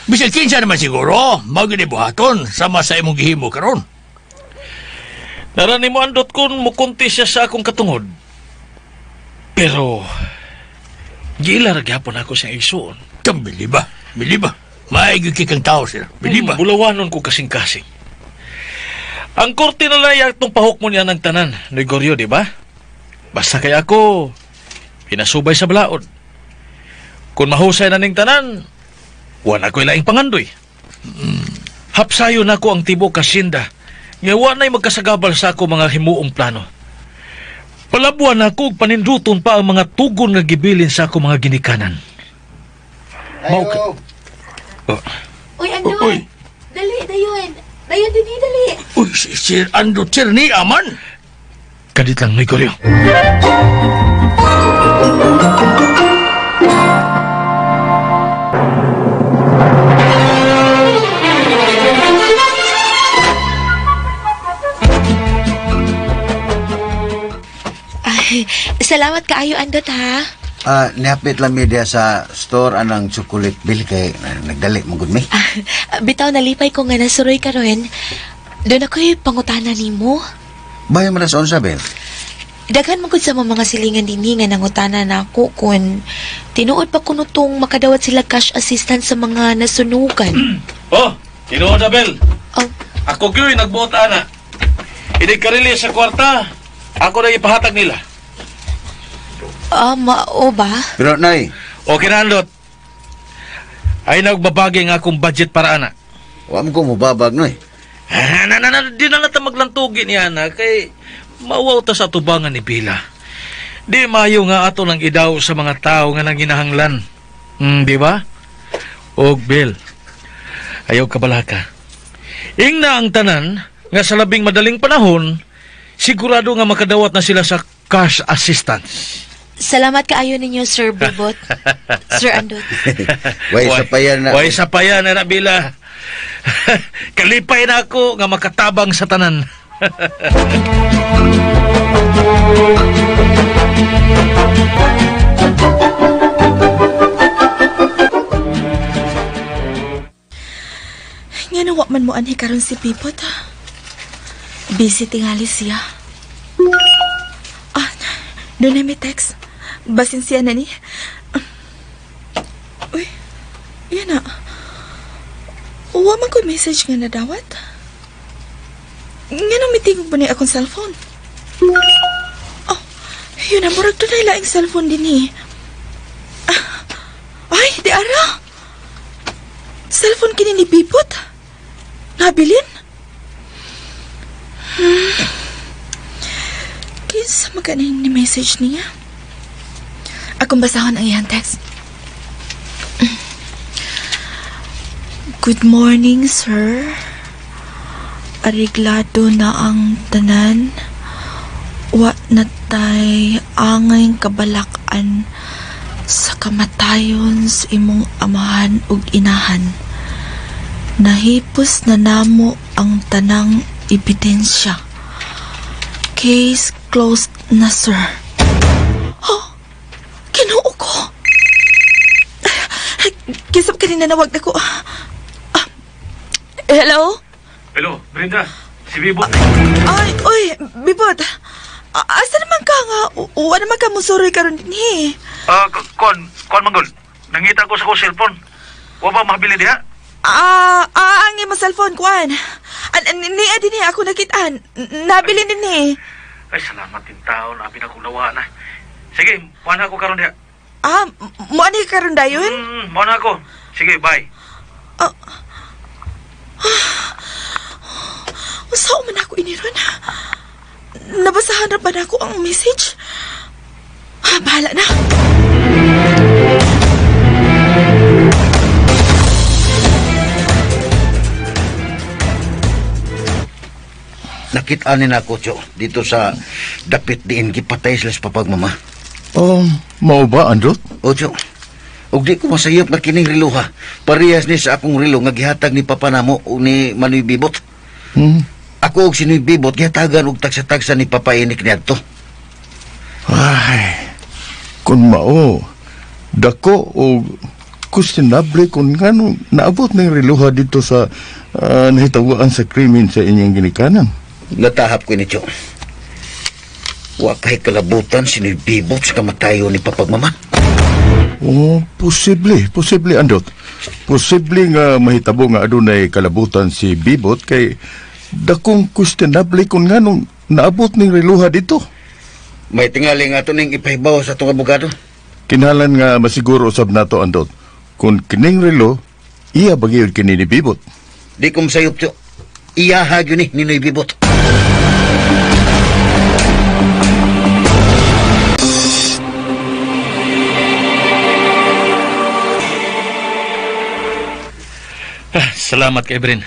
Bisag kinsa naman siguro, mao gini buhaton sama sa imong gihimo karon. Narani mo Andot kun mukunti siya sa akong katungod. Pero gila ra gyapon ako sa igsuon. Bili ba? Maayos kang tao, sir. Bili ba? Bulawanon ko kasing-kasing. Ang korte na layak itong pahok mo niya ng tanan, Noy Goryo, di ba? Basta kaya ako, pinasubay sa balaod. Kung mahusay na ning tanan, wala ko'y laing pangandoy. Hapsayo na ko ang tibok Asinda, nga wanay magkasagabal sa ako mga himuong plano. Palabuan na ko, paninduton pa ang mga tugon nga gibilin sa ako mga ginikanan. Ayo. Uy, Andot! Uy. Dali, dayon! Dayon, dali! Uy, sir Ando, sir ni aman. Kadit lang, Noy Goryo. Ay, salamat kaayo, Andot, ha? Nihapit lang media sa store anang chocolate bill kay nagdali mong mi. Bitaw, nalipay ko nga nasuroy ka ron. Doon ako'y pangutana nimo. Bayo man sa unsa bel. Daghan mo sa mga silingan dini nga nangutana na ako kung tinuod pa kuno tong makadawat sila cash assistance sa mga nasunugan. Oh, tinuod na, Bel. Oh, Ako gyud nagbuot ana. Hindi karili sa kwarta. Ako na ipahatag nila. mao ba? Pero nay, Okay na, Andot. Ay nagbabagi ang akong budget para ana. wa mo ko mubabag noy. Di na natin maglantugi niya na kay mauwaw ta sa tubangan ni Bila. Di mayo nga ato nang idaw sa mga tao nga nang ginahanglan. Di ba? Og Bill, ayaw kabalaka. Ing na ang tanan nga sa labing madaling panahon, sigurado nga makadawat na sila sa cash assistance. Salamat kaayo ninyo, Sir Bibot. Sir Andot. Way sa payan na. Way sa payan na Bila. Kalipay na ako nga makatabang sa tanan. Nga nawa man mo anhi karon si Pipot, ha? Busy tingali siya. Doon na may text. Basin siya na ni. Uy, yan na. Uwa man ko message nga nadawat. Nga nang mitingog ba niya akong cellphone? Oh, yun na, murag doon na laing cellphone din eh. Ay, di ara. Cellphone kini ni Pipot. Nabilin? Kinsa maganing ni message niya? Akong basahon ang iyang text. Good morning, sir. Ariglado na ang tanan. Wa natay angay kabalakan sa kamatayon sa imong amahan ug inahan. Nahipos na namo ang tanang ebidensya. Case closed na, sir. Oh, Ginoo ko. Kisap ka rin na nawag na ko. Hello? Hello, Brenda. Si Bibot. Ay, oy, Bibot. Asa naman ka nga? Uwa naman ka musuroy karon din eh. Kon manggol. Nangita ko sa ko cellphone. Wa ba mabili diha? Ang imo cellphone, Kwan. Niya din eh, ako nakitaan. Nabili din eh. Ay, salamat din tao. Nabi na kong nawa na. Sige, mana ako karon diha. Mo ani karon dayon? Mana ako. Sige, bye. Saan man ako iniron? Nabasahan na ba na ako ang message? Bahala na. Nakita ni nako, Cho, dito sa dapit diin gipatay sila sa papagmama. Oh, mao ba, Andot? O, Cho, og di ko masayop na kining relo ha. Parehas ni sa akong relo nga gihatag ni Papa namo o ni Manoy Bibot. Ako og si Noy Bibot gihatagan og tagsa-tagsa ni Papa Inik niadto. Ay, kung mao, dako o questionable kung ngano naabot ng reluha dito sa nahitawaan sa krimen sa inyong ginikanan. Natahap ko ni Cho. Wa kay kalabutan si Noy Bibot sa kamatayo ni Papagmama. Oh, posible, Andot. Posible nga mahitabo nga adunay kalabutan si Bibot kay dakong questionable kung nganong naabot ning reluha dito. May tingali nga ito ning ipahibaw sa itong abogado. Kinahanglan nga masiguro usab nato, Andot. Kung kining relo, iya bagayod kini ni Bibot. Di ko masayop, Cho. Iyahag yun ni Noy Bibot. Salamat kay Bren.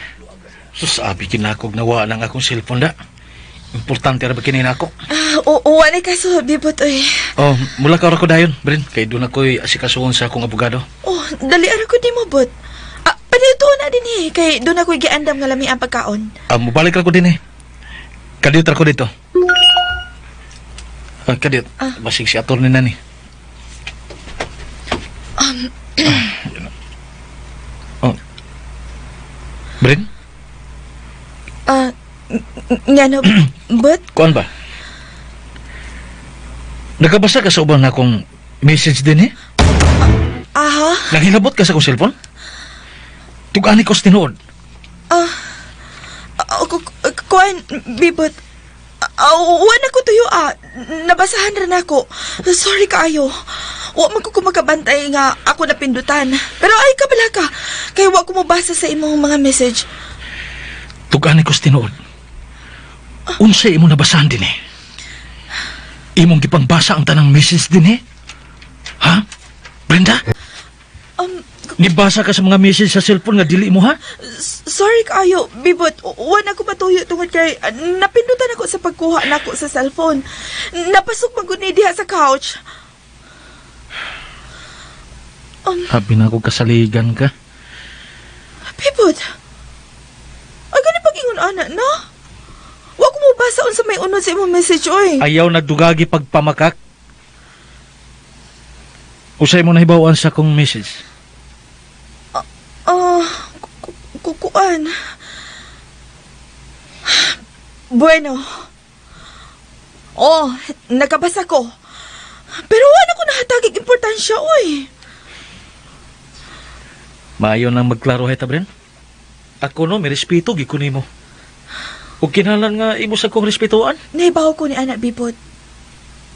Sabi kinakog nawa ng akong cellphone da. Importante ra ba kini nako? Wala ka so, Bibot, oy. Oh, mula ka ra ko dayon, Bren. Kay doon ako'y asikasuhon sa akong abogado. Oh, dali ara ko di mo, Bot. Panito na din eh, kay doon ako'y giandam nga lami ang pagkaon. Mubalik ra ko din eh. Kadiyot ra ko dito. Kadiyot, basig si attorney na ni. Bren? Ngano, Bot? Kuan ba? Nakabasa ka sa ubang na akong message din eh? Aha? Nanghilabot ka sa akong cellphone? Tugani ko sa tinuod. Kuan, Bibot. Wala ko tuyo nabasahan rin ako. Sorry kaayo. Wa man ko kumagabantay nga ako napindutan. Pero ay kabala ka. Kaya wa ko mabasa sa imong mga message. Tugani ko sa tinuod. Unsay imong nabasahan din eh? Imong gipangbasa ang tanang message din eh? Ha? Brenda? Nibasa ka sa mga message sa cellphone nga dili mo, ha? Sorry kaayo, Bibot. Wala ko matuyo tungod kay napindutan ako sa pagkuha nako sa cellphone. Napasok magud ni diha sa couch. Habi na ako kasaligan ka. Bibot. Ay gani pag-ingon ana, no? Wa ko mo basa unsa may unod sa imong message, oy. Ayaw nagdugagi pagpamakak. Usay mo nahibawan sa akong message. Kukuan. Bueno. Nakabasa ko. Pero wala ko nahatagig importansya, oy. Maayo nang magklaro ta, Bren. Ako no, may respeto, gikunin mo. O kinalan nga imo sa kong respetuan? Naibaw ko ni anak Bibot.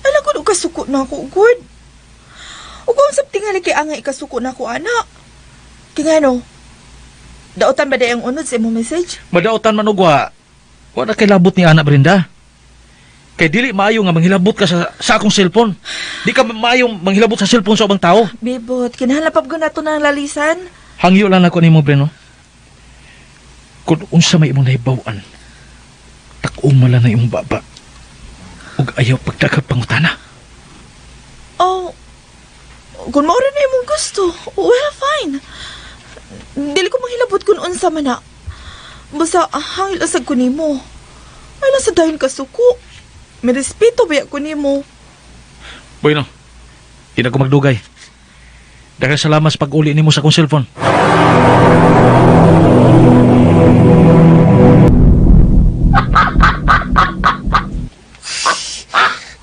Alam ko kasuko na ako, good. O kung sa tingali kay angay ikasuko na ako, anak. Kaya ano? Daotan ba dayang unod sa imong message? Madaotan man ugwa. Wala kay labot ni anak Brenda. Kay dili maayo nga manghilabot ka sa akong cellphone. Di ka maayo manghilabot sa cellphone sa ubang tao. Bibot, kinahalapab ko na to ng lalisan. Hangyo lang ako nimo, Breno. Kung unsa may imong nahibawan, tak-umala na imong baba. Ug ayaw pagdagag pangutana. Oh, kung maura na imong gusto, well, fine. Dili ko manghilabot kung unsa man na. Basta, hangil asag ko nimo. Ay lang sa dayon kasuko. May respeto ba ko nimo? Bueno, di na ko magdugay. Daghang salamat sa pag-uli nimo sa akong cellphone.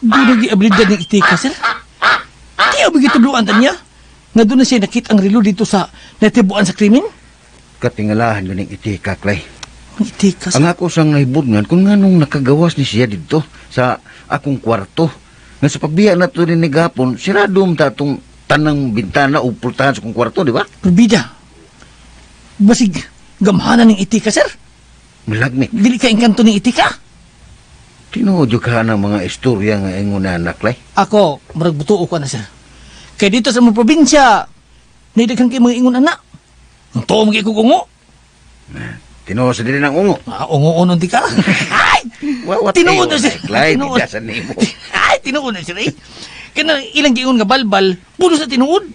Doon abilidad ng itika, sir. Di ako bigituluan ta niya. Nga doon na siya nakita ang relo dito sa natibuan sa krimen. Katingalahan yun ng itika, Clay. Ang itika, sir. Ang ako sang naibudngan kung nga nung nakagawas ni siya dito sa akong kwarto. Nga sa pagbiya na to rin ni Gapon, siradom ta itong tanang bintana o pultahan sa akong kwarto, di ba? Probida. Basig, gamhanan ng itika, sir. Malagmit. Dili ka engkanto ng itika. Tinuodyo ka ng mga istorya nga ingon na anak, Clay. Ako, marag butuo ko na, sir. Kaya dito sa mga probinsya, naidaghang kayo mga ingon anak. Ang tuo mga ikugungo. Tinuod sa din ng ungo. Ungo-unon di ka. Ay! Tinuod na, sir. Clay, Tinuod. bigasan ni mo. Ay, tinuod na, sir. Eh. Kaya na ilang giingon nga balbal, puno sa tinuod.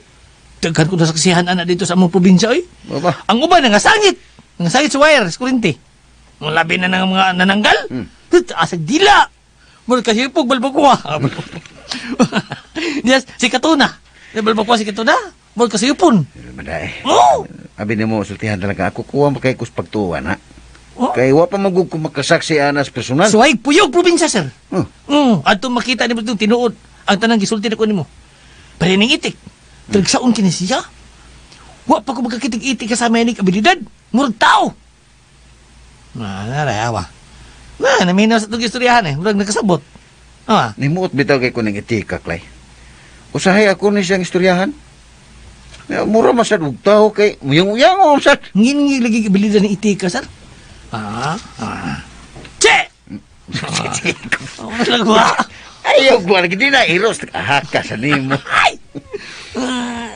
Daghan ko na saksihan anak dito sa mga probinsya, eh. Baba. Ang uban, nga sangit. Nga sangit sa wire, sa kurinti. Ang labi na ng mga nananggal. Asag dila. Mula kasi pog balbakuha. Yes, si Katuna. Balbakuha si Katuna. Mula kasi yupon. Maday. Oh! Abi ni mo, sultihan talaga ako. Kuha mo kay kus pagtuwan, ha? Oh? Kay wa pa magug ko makasaksi anas personal. Suway, puyog probinsya, sir. Oh. Ato makita ni mo itong tinuod. Ang tanang gisulti na ko ni mo. Pari ning itik. Tragsaon kini siya. Wa pa ko magkakitig-itik kasama yung abilidad. Murag tao. Narayawa. Naminaw sa itong istoryahan eh. Murag nakasabot. Nimuot bitaw kay kuning itika, Clay. Usahay ako ni siyang istoryahan. Mura masad og tao kay uyang-uyang o sad. Ngin lagi abilidad ng itika, sir. Che! Mas lagwa. Ayaw ko lagi din na iros. Ahaka sa nimo.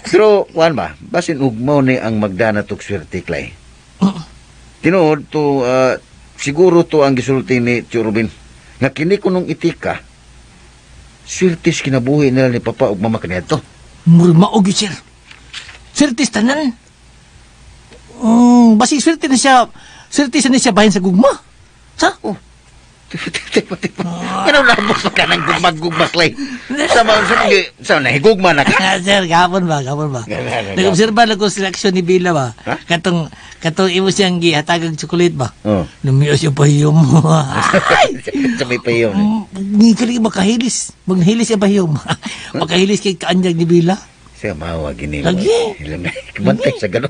Pero, kuhan ba? Basin ugmaw ni ang magdana tok swerte, Clay. Tinuod to, siguro to ang gisulti ni Tio Rubin. Nga kini ko nung itika, swirtis kinabuhi nila ni Papa ug Mama kanito. Murmaog yun, sir. Swirtis tanan. Basi swerte na siya. Swerte na siya bahin sa gugma. Sa? Oh. Tipo. Ano nabos ka ng gugmag-gugma, Clay? Sa nahigugma na ka? Sir, gapon ba? Nag-obserba lang ko seleksyon ni Bila ba? Katong imo siyang gihatagang tsokolate ba? Oh. Lumiyos yung pahiyom mo. Sa may payom. Hindi ka rin makahilis. Magnahilis yung pahiyom. Makahilis kay kaanyag ni Bila. Siya mawa gini. Lagi. Kabantay sa gano'n.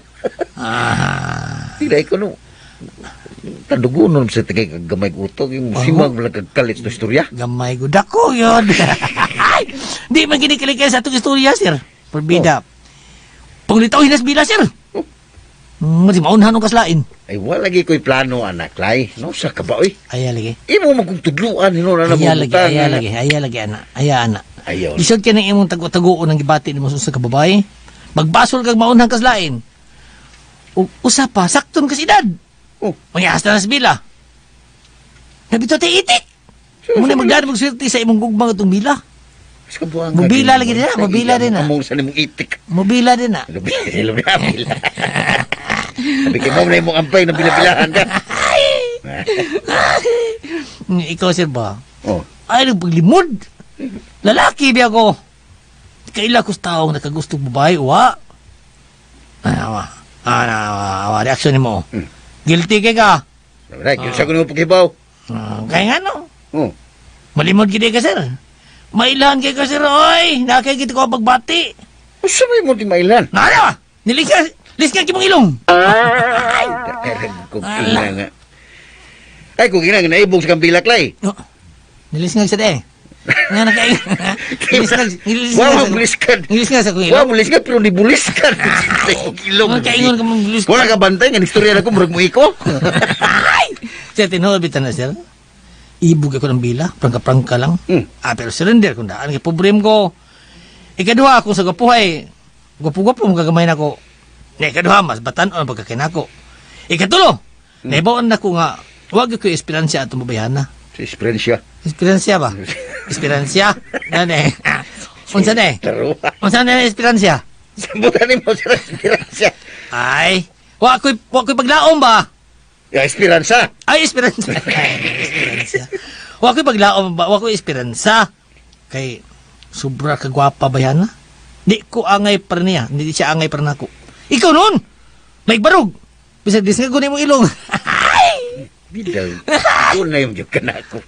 Hindi ko no. Tadugunon sa tigay gamay utog. Yung musimang wala kagkalit na istorya. Gamay gud ako yun. Di man ginikalikan sa itong istorya, sir. Perbida. Panglitaw hinas Bila, sir. Mati maunhan ng kaslain. Ay, wala lagi ko'y plano, anak, Clay. No, sa ka ba, oy? Aya lagi. Imo mo kong tudluan, no, na Aya lagi, anak. Ayaw. Lisod ka ng imong tago-tagoon ng gibati ni mo sa kababae. Magbasol kag maunhang kaslain. Usa pa, sakton ka si edad. Oh. Mangyahas na sa Bila. Nabito tayo itik. Muna magdaan magswerte sa imong gugmang itong Bila. Mobila lagi din na. Mobila din na. Among sa nimong itik. Mobila din na. Bila. Sabi kay mo na imong ampay na bilabilahan ka. Ikaw, sir ba? Oh. Ay, nagpaglimod. Lalaki di ako. Kaila ko's taong nakagustong babae, wa. Reaksyon ni mo. Guilty kay ka. Right, yun siya ko nimo paghibaw. Kaya nga no. Oh. Malimod gid ka, sir. Mailan kay ka, sir, oy. Nakakita ko pagbati. Usa may mo di mailan. Nada! Lis ka kimong ilong. Ay, kung ina nga. Ay, kung ina nga naibog sa kambila, Clay. Nilis nga sa de. Nga nakain. Nilis nga sa kong ilong. Wala bulis ka, pero nibulis ka. Mga kaingon ka mong bulis ka. Wala ka bantay, nga istorya na ko, murag mo iko. Sir, tinulbitan na, sir. Ibug ako ng bila, prangka-prangka lang. Pero surrender kung daan. Kaya problem ko. Ikaduha, kung sa gapuhay, gwapo-gwapo mong gagamay na ko. Ikaduha, mas batan o pagkakinako. Ikatulo, naibawaan na ko nga, huwag ko yung esperansya at mabayana. Esperansya. Esperansya ba? Esperansya? Dane. Unsa na eh? Taruhan. Unsa na esperansya? Sambutan mo sila Esperanza. Ay, wa ko'y paglaom ba? Ya, Esperanza. Ay, esperansa. Esperansa. Wa ko'y paglaom ba? Wa ko'y esperansa. Kay, sobra ka gwapa ba yan, ha? Di ko angay para niya. Hindi siya angay para nako. Ikaw noon! May barog! Bisag disnga ko na mong ilong. Bilang. Una yung joke ka na ako.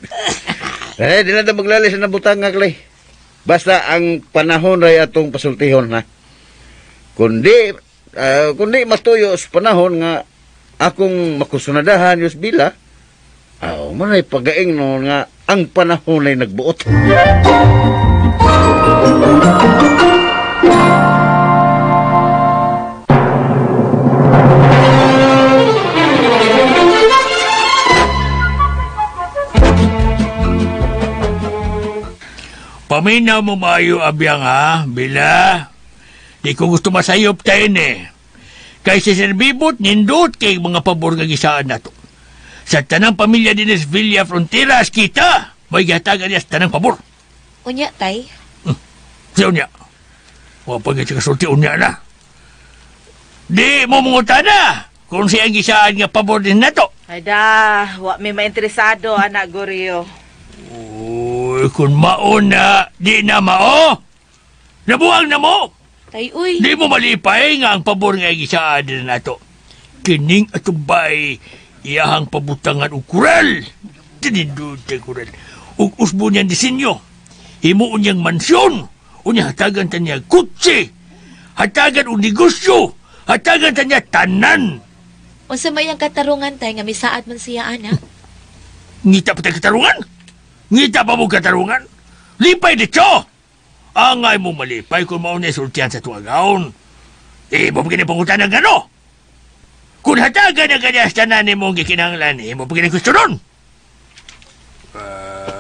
Di na maglalis na butang nga, Clay. Basta ang panahon ray atong pasultihon, ha? Kundi matuyo sa panahon nga akong makusunadahan yung bila, manay pagaing no nga ang panahon ay nagbuot. Paminaw mo maayo abiyang ha, Bila. Di ko gusto masayop tayo Kay si Sir Bibot, nindot kay mga pabor nga gisaan nato. Sa tanang pamilya din sa Villa Fronteras, kita, may gatagan niya sa tanang pabor. Unya, tay. Siya niya. Wapag siya kasulti unya na. Di mo munguta na kung siya ang gisaan nga pabor din nato. Ay da, wa may mainteresado, anak Goryo. Uy, kung mauna, di na mao. Nabuang na mo. Tay, uy. Di mo malipay nga ang pabor nga gisaan din nato. Kining atubay, iyahang pabutangan o kural. Tinindod kay kural. Ug usbo niyang disenyo. Himuon niyang mansyon. Unya hatagan ta niya kutsi. Hatagan o negosyo. Hatagan ta niya tanan. Unsa may ang katarungan, tay, nga misaad man siya, ana? Ngita pa tayo katarungan? Ngita pa mo katarungan? Lipay dito! Angay mo malipay kung mauna sultihan sa tuwagaon. Mo pagkini pangutan ng gano. Kung hatagan na ganyan sa tanan mo ang gikinanglan, mo pagkini gusto nun.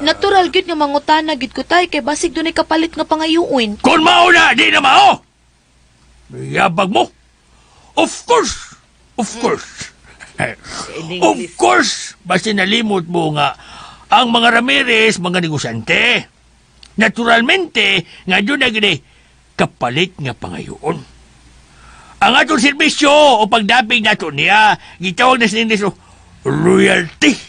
Natural gyud nga mangutana gyud ko, tay, kay basig dunay kapalit nga pangayuin. Kung mauna, di na mao! Yabag mo! Of course! Of course! Of course! Basta nalimot mo nga ang mga Ramirez, mga negosyante. Naturalmente, nga doon na gini, kapalit nga pangayoon. Ang atong serbisyo o pagdapig nato niya, gitawag na sinindiso, royalty.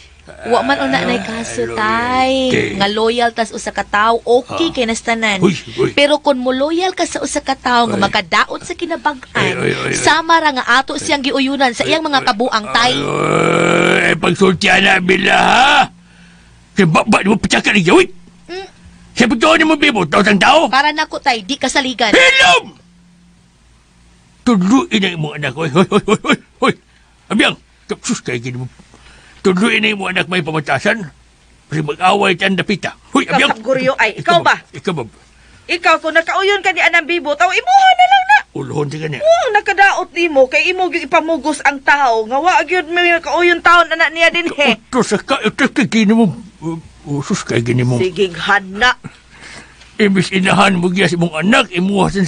Wa man una nay kaso, tay. Nga loyal tas usa ka tawo, okay kay nastanan. Uy. Pero kung mo loyal ka sa usa ka tawo nga makadaot sa kinabag-an, Uy. sama ra nga ato siyang giuyunan sa iyang mga kabuang, tay. Pagsultihan na bila, ha? Kaya ba mo pitsaka ni Jawit? Sa putuan ni mo, Bibo, tawag tao? Para nako, tay, di kasaligan. Hilom! Tudluin na imong anak, hoy. Abiyang, kapsus kayo gini mo. Tudluin na imong anak may pamatasan. Kasi mag-away tayo dapita. Hoy, Ikaw, abiyang! Kap Goryo, ay, ikaw ba? Ikaw ba? Ikaw, kung nakauyon ka ni Anang Bibot, imuha na lang na. Ulhon ka niya. Nakadaot ni mo, kay imo gyud ipamugos ang tao. Nga wa gyud may nakauyon taon anak niya din he. Ito sa gini mo. Usus kayo gini mo. Sigig hana. Ibis inahan mo giya si mong anak, imuha sa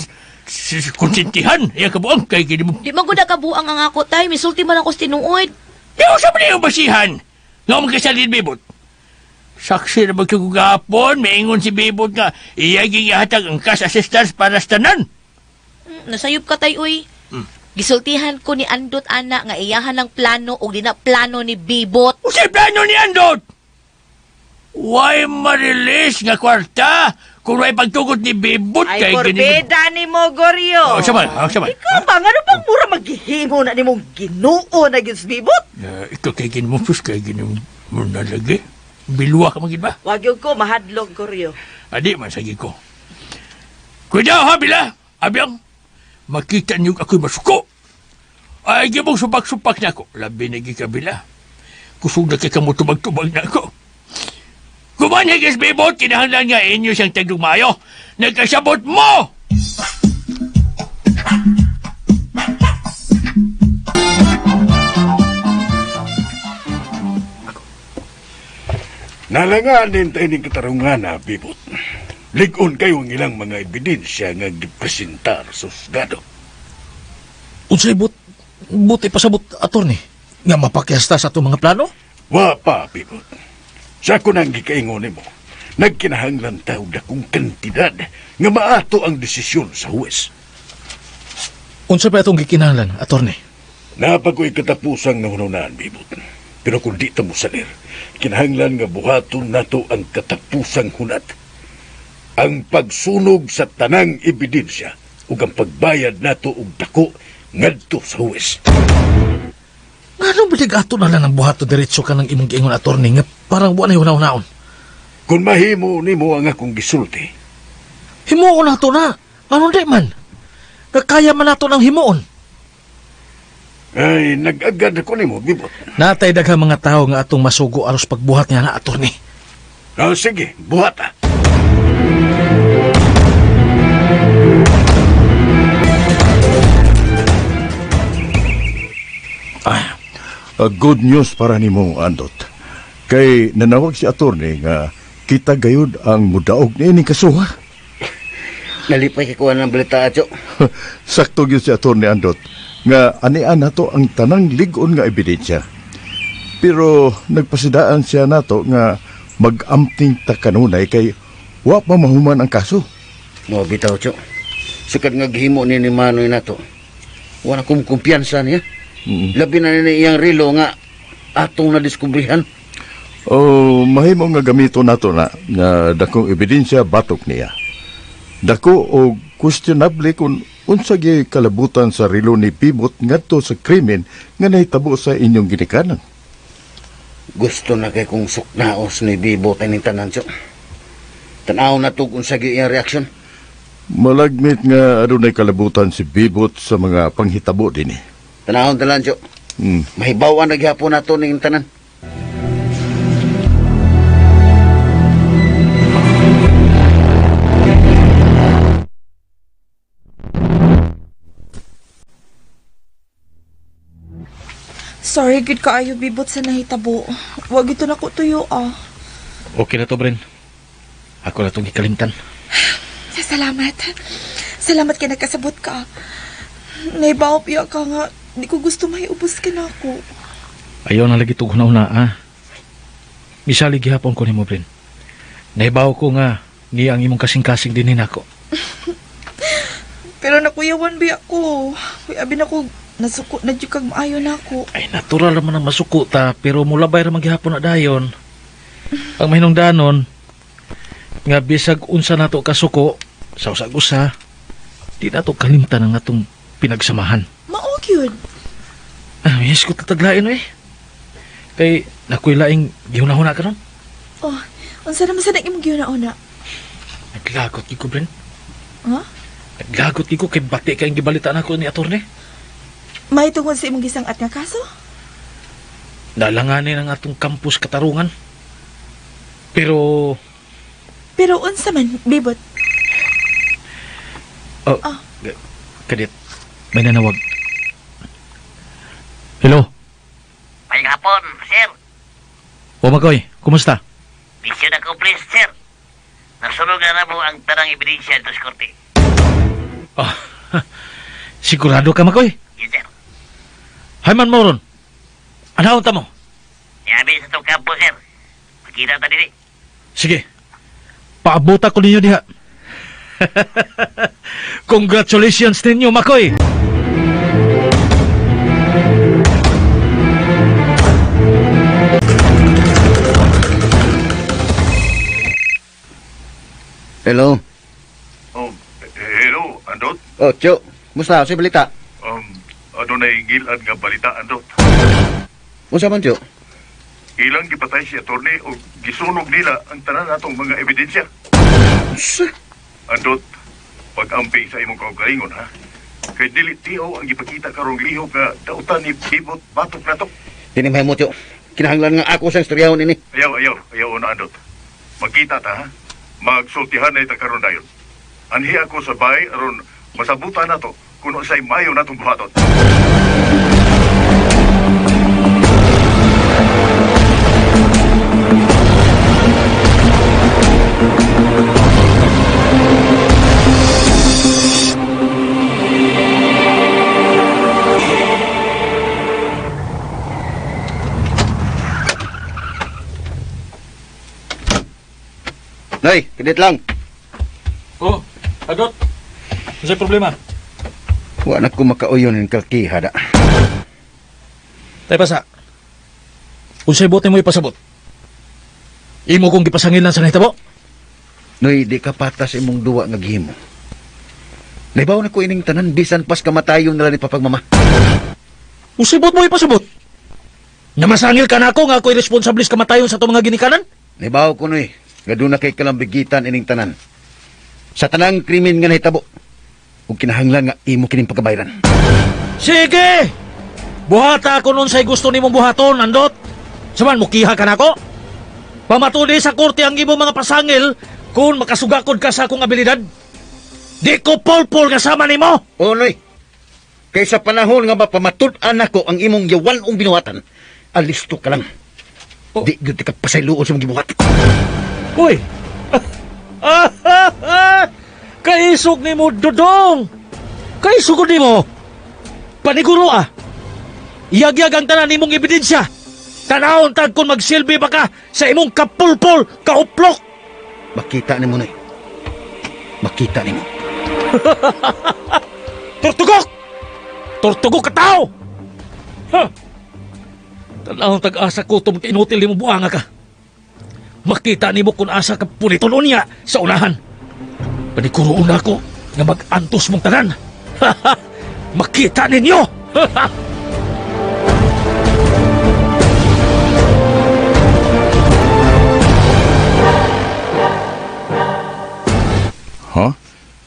konsentihan. Iya kabuang kayo gini mo. Di maguda ka buang ang ako, tay. Misulti man ako sa tinuod. Di mo sa yung basihan. Nga mo kasalin, Bibot. Saksi na magkagugapon, maingon si Bibot nga, iyaging ihatag ang cash assistance para sa tanan. Nasayop ka, tay, uy. Gisultihan ko ni Andot, ana, nga iyahan ng plano o di na plano ni Bibot. O si plano ni Andot? Why marilis nga kwarta kung may pagtugot ni Bibot Ay, kay korbeda ni mo, Goryo. Saman. Ikaw ba? Ano bang mura maghihimo na ni mong ginoo na gyud sa Bibot? Ito kay gini mo, sus kay gini mo nalagi. Bilwa ka magin ba? Wag yun ko, mahadlok, Goryo. Adi, masagi ko. Kuya ha, Bila. Abiyang, makita niyo ako'y masuko. Ay, gibong supak-supak na ako. Labi na gikabila. Kusog na kay kamutubag-tubag na ako. Kumanhigis, Bibot, kinahanglan nga inyo siyang tagdumayo. Nagkasabot mo! Nalanganin tayo ng katarungan na, Bibot. Ligon kayo ang ilang mga ebidensya nga gipresentar sa Husgado. Unsay buti pasabot, attorney, nga mapakyasta sa itong mga plano? Wa pa, Bibot. Sa ko nang gikaingon mo, Nagkinahanglan tayo na kung kantidad nga maato ang desisyon sa huwes. Unsa pa itong gikinahanglan, attorney? Napako'y katapusang nahununaan, bibot. Pero kung di ta mo salir, kinahanglan nga buhaton nato ang katapusang hunat. Ang pagsunog sa tanang ebidensya ug ang pagbayad nato og dako ngadto sa huwes. Ano ba ato na lang ang buhato diretso ka ng imong giingon, attorney, nga parang buwan na hunaw-hunaon? Kung mahimo nimo ang akong gisulti, Himuon nato na. Ano di man? Kakaya man nato ng himuon. ay nag-agad ako nimo, bibot. Natay daghang mga tao nga atong masugo aros pagbuhat niya na, attorney. Sige, buhat ah. Good news para nimo, Andot. Kay nanawag si attorney nga kita gayud ang mudaog ni ining kasuha. Nalipay kikuha ng balita, Atyo. Sakto gyud si attorney Andot nga anian nato ang tanang lig-on nga ebidensya. Pero nagpasidaan siya nato nga mag-amping ta kanunay kay wa pa mahuman ang kaso. Mo bitaw, Atyo. Sukad nga gihimo ni Manoy nato. Wala kong kumpiyansa niya. Labi na ni iyang relo nga atong nadiskubrihan. Mahimo nga gamito nato na nga dakong ebidensya batok niya. Dako o questionable kung unsa gyud kalabutan sa relo ni Pibot ngadto sa krimen nga nahitabo sa inyong ginikanan. Gusto na kay kong suknaos ni Bibo taning tanan, Atyo. Tanaw na to kung sa iyang reaksyon. Malagmit nga adunay kalabutan si Bibot sa mga panghitabo dinhi. Tanahon talan, Atyo. Mahibawan na gihapon nato ning tanan. Sorry, good kaayo, bibot sa nahitabo. Wag ito na ko tuyo, ah. Okay na to, Bren. Ako na itong gikalimtan. Salamat. Salamat kay nagkasabot ka. Naibaw piya ka nga. Di ko gusto maiubos ka na ako. Ayaw na lagi itong huna, ha? Misali gihapon ko ni mo, Bren. Naibaw ko nga, ni ang imong kasing-kasing din ako. Pero nakuyawan biya ko. Kuya, abi na ko, nasuko na dyan kag maayo na ako. Ay, natural naman ang masuko ta, pero mulabay naman gihapon na dayon. Ang mahinungdanon, nga bisag unsa nato kasuko, sa usag-usa, di nato kalimtan ang atong pinagsamahan. Maog yun. Yes ko tataglain, eh. Kay, nakoy laing gihuna-huna ka nun. Oh, unsa naman sa naging una-una? Naglagot ko, Bren. Ha? Naglagot ko kay bati kayong gibalita na ko ni attorney. May tungkol sa imong gisang at nga kaso? Nalanganin ang atong campus katarungan. Pero, unsa man, bibot? kadit, may nanawag. Hello? May hapon, sir. O Makoy, kumusta? Mission accomplished, sir. Nasunog na mo ang tarang ebidensya ito sa korte. Sigurado ka, Makoy? Yes, sir. Hayman mo ron. Anahon ta mo? Yabi sa itong kampo, sir. Makita ta dili. Sige. Paabuta ko ninyo diha. Congratulations ninyo, Makoy! Hello. Hello, Andot. Oh, Tyo. Musta? Sa balita? Adunay gilan nga balita, Andot. Unsa man, Tyo? Ilang gipatay si attorney o gisunog nila ang tanan natong mga ebidensya. Andot, pag-amping sa imong kaugalingon, ha? Kay dili tiyo ang ipakita karong lihok nga dautan ni Pibot batok na to. Dinimay mo, Tyo. Kinahanglan nga ako sa istoryahon ini. Ayaw na, Andot. Magkita ta, ha? Magsultihan na ita karon dayon. Anhi ako sa bay aron masabutan nato kuno say mayo natong buhaton. Kadit lang. Oh, Andot. Ano problema? Wa na ko makauyon ng kalkiha da. Tay pasa. Unsay bote mo ipasabot? Imo kong gipasangilan sa nahitabo? Noy, di ka patas imong duwa nga gihimo. Naibaw na ko ining tanan, bisan pas kamatayon nila ni papagmama. Unsay bot mo ipasabot? Namasangil ka na ako nga ako'y responsable sa kamatayon sa itong mga ginikanan? Naibaw ko noy, nga doon na kay kalambigitan ining tanan. Sa tanang krimen nga nahitabo, ug kinahanglan nga imo kining pagkabayran. Sige! Buhata ako nun sa'y gusto nimong buhaton, Andot. Saman, mukiha ka na ako? Pamatuli sa korte ang imo mga pasangil kung makasugakod ka sa akong abilidad. Di ko pol-pol kasama nimo! O noy, kay sa panahon nga mapamatud-an ako ang imong yawanong binuhatan, alisto ka lang. Di gyud ka pasayloon sa mong gibuhat. Uy! Kaisog ni mo, Dodong! Kaisog ni mo! Paniguro ah! Iyagyag ang tanan nimong ebidensya! Tanahon tag kung magsilbi ba ka sa imong kapulpol, kauplok! Makita ni mo noy. Makita ni mo. Tortugok! Tortugok ka tao! Ha! Tanahon tag-asa ko itong inutil ni mo buanga ka. Makita ni mo kung asa ka punitunon niya sa unahan. Panikuroon na ako na mag-antos mong tanan. Makita ninyo! Ha?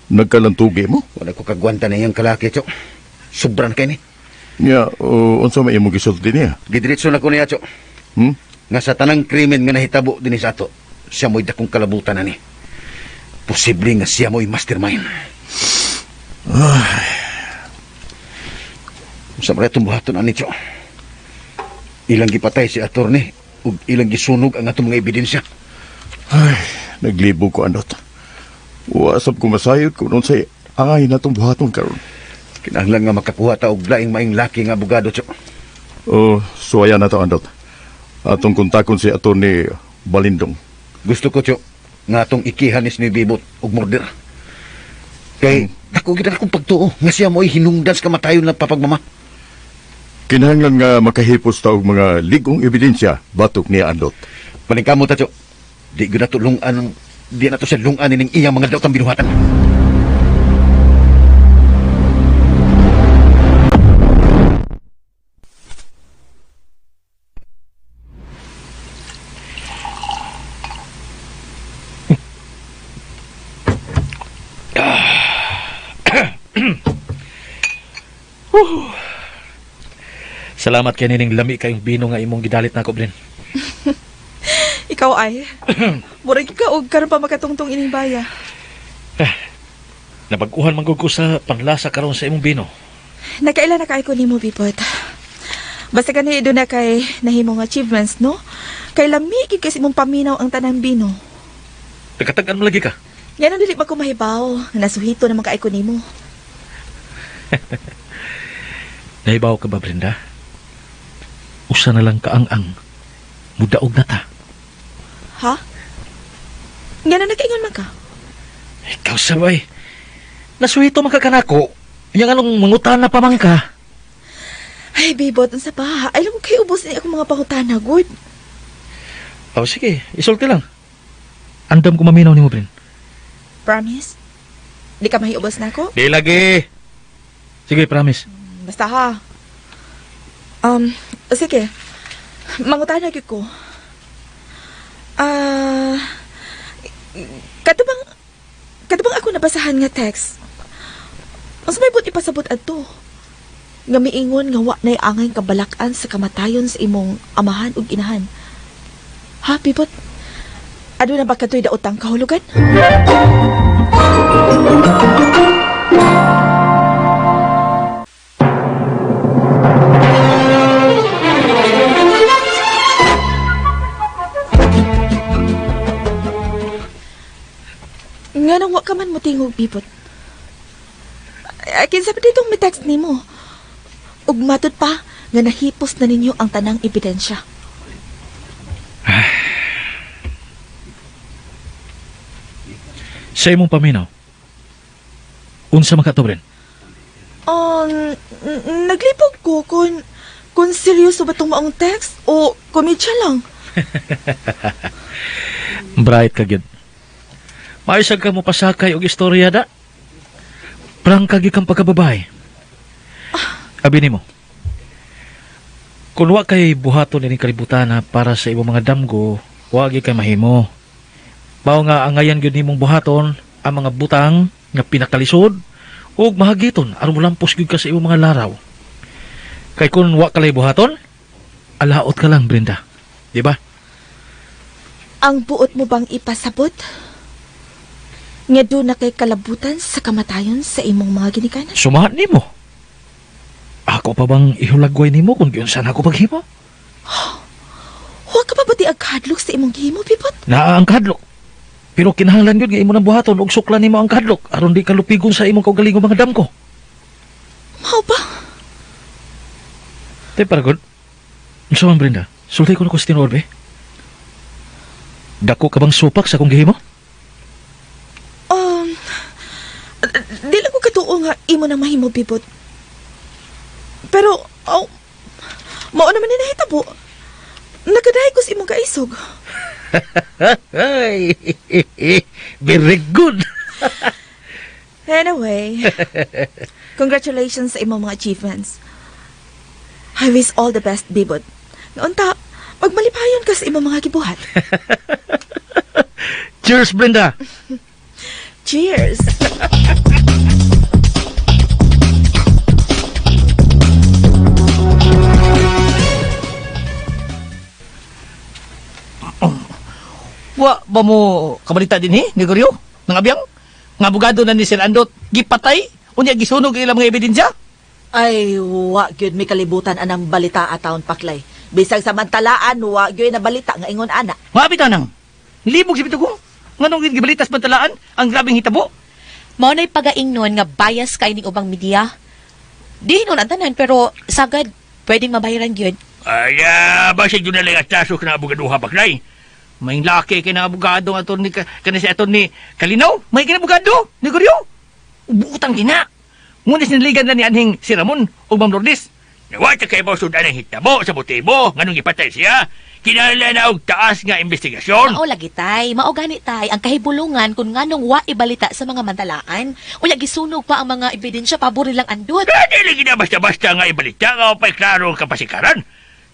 Nagkalantugi mo? Wala ko kagwanta na iyang kalaki, Chok. Sobran kay ni. Nya, unsa may imong gisulti niya? Gidiretso na ko niya, Chok. Nga sa tanang krimen nga nahitabo din sa ato, siya mo'y dakong kalabutan na ni. Posible nga siya mo'y mastermind. Sa mga itong buhaton ani, Chok. Ilang gipatay si attorney, ug ilang gisunog ang atong mga ebidensya. Ay, naglibog ko, Andot. Wasap ko masayod kung unsay angay na itong buhaton karon. Kinahanglan nga makakuha ta og laing maing laki nga abogado, Chok. Suwaya na to, Andot. Atong kontakon si Atty. Balindong. Gusto ko, Chok, nga atong ikihanis ni Bibot og murder. Kay, dako gid akong pagtuo nga siya mo'y hinungdan sa kamatayon ng papagmama. Kinahanglan nga makahipos ta og mga ligong ebidensya batok ni Andot. Paningkamot ta, Chok. Di gyud nato lungan, di nato siya lungan ning iyang mga daotang binuhatan. Salamat kay nining lami kayong bino nga imong gidalit na ko, Brin. Ikaw ay. Murag ka og karon pa makatungtong ining baya. Nabaguhan manggug ko sa panlasa karon sa imong bino. Nakaila na kay ko nimo, Bipot. Basta kani do na kay nahimong achievements, no? Kay lami gid kasi imong paminaw ang tanang bino. Tagatag-an mo lagi ka. Yan ang dili pa ko mahibaw. Nasuhito naman kay ko nimo. Nahibaw ka ba, Brenda? Usa na lang kaang-ang. Mudaog na ta. Ha? Nga na nakaingon man ka? Ikaw sabay. Nasuhito man ka kanako. Yang anong mangutan na pamang ka. Ay, Bibot, ang pa. Ay, alam mo kayo, ubos ni akong mga pangutana, good. Oh, sige. Isulti lang. Andam ko maminaw ni mo, Brin. Promise? Di ka mahiubos na ako? Di lagi. Sige, promise. Basta ha. Sige. Mangutana gyud ko. Katubang ako nabasahan nga text. Ang sabay po ipasabot adto. Nga miingon nga wa na'y angay kabalakan sa kamatayon sa imong amahan ug inahan. Ha, Pipot? Ado na ba katoy daotang kahulugan? Nga nang wa ka man mo tingog, Bipot. Kinsa pa ditong may text nimo. Ug matod pa nga nahipos na ninyo ang tanang ebidensya. Sa imong paminaw, unsa man ka to, Bren? Naglipog ko kung seryoso ba itong maong text o komedya lang. Bright ka, gyud. Maisag ka mo pasakay og istorya da. Prang kagi kang pagkababay. Abi nimo. Kung wa kay buhaton ining kalibutan na para sa imong mga damgo, wa gyud kay mahimo. Mao nga angayan gyud nimong buhaton ang mga butang nga pinakalisod ug mahagiton aron molampos gyud ka sa imong mga laraw. Kay kung wa ka lay buhaton, alaot ka lang, Brenda. Di ba? Ang buot mo bang ipasabot? Nga doon na kay kalabutan sa kamatayon sa imong mga ginikanan? Sumahan nimo. Ako pa bang ihulagway nimo kung giunsa na ako paghimo? Huwag ka pa ba di agkadlok sa imong gihimo, Bibot? Naa ang kadlok. Pero kinahanglan yun nga imo ng buhaton ug suklan nimo ang kadlok aron di ka lupigon sa imong kaugalingong mga damko. Mao ba? Tay paragod. Unsa man, Brenda? Sultay ko na question orbe. Dako ka bang supak sa akong gihimo? Di lang ko katuo nga imo na mahimo, Bibot. Pero, mao naman ni nahitabo. Nagadahay ko sa imong kaisog. Ay, very good. Anyway, congratulations sa imong mga achievements. I wish all the best, Bibot. Naunta, magmalipayon ka sa imong mga gibuhat. Cheers, Brenda. Cheers! Wa ba mo kabalita din Gregorio? Nang abiyang? Nga abogado na ni Sir Andot, gipatay? Unya gisunog ang ilang mga ebidensya? Ay, wa gyud may kalibutan anang balita ataon paklay. Bisag samantalaan, wa gyud na balita nga ingon ana. Mabitaw nang. Libog si ko. Nganong gibalitas pantalaan ang grabing hitabo? Mao nay pagaingnon nga bias kay ning ubang media. Di nun ang tanan pero sagad pwedeng mabayaran gyud. Ay, basig yun na lang at tasok na abogaduha baklay. May laki kay na abogado nga ni kana si aton ni Kalinaw. May kinabogado ni Gregorio. Ubutang gina. Ngunit siniligan na ni anhing si Ramon o Ma'am Lourdes. Nawata kay mo sudan ang hitabo sa motibo. Nganong ipatay siya. Kinala na og taas nga investigasyon. Mao lagi tay, mao gani tay ang kahibulungan kung nganong wa ibalita sa mga mantalaan. Unya gisunog pa ang mga ebidensya pabor lang andot. Dili gina basta-basta nga ibalita nga pa'y klaro ang kapasikaran.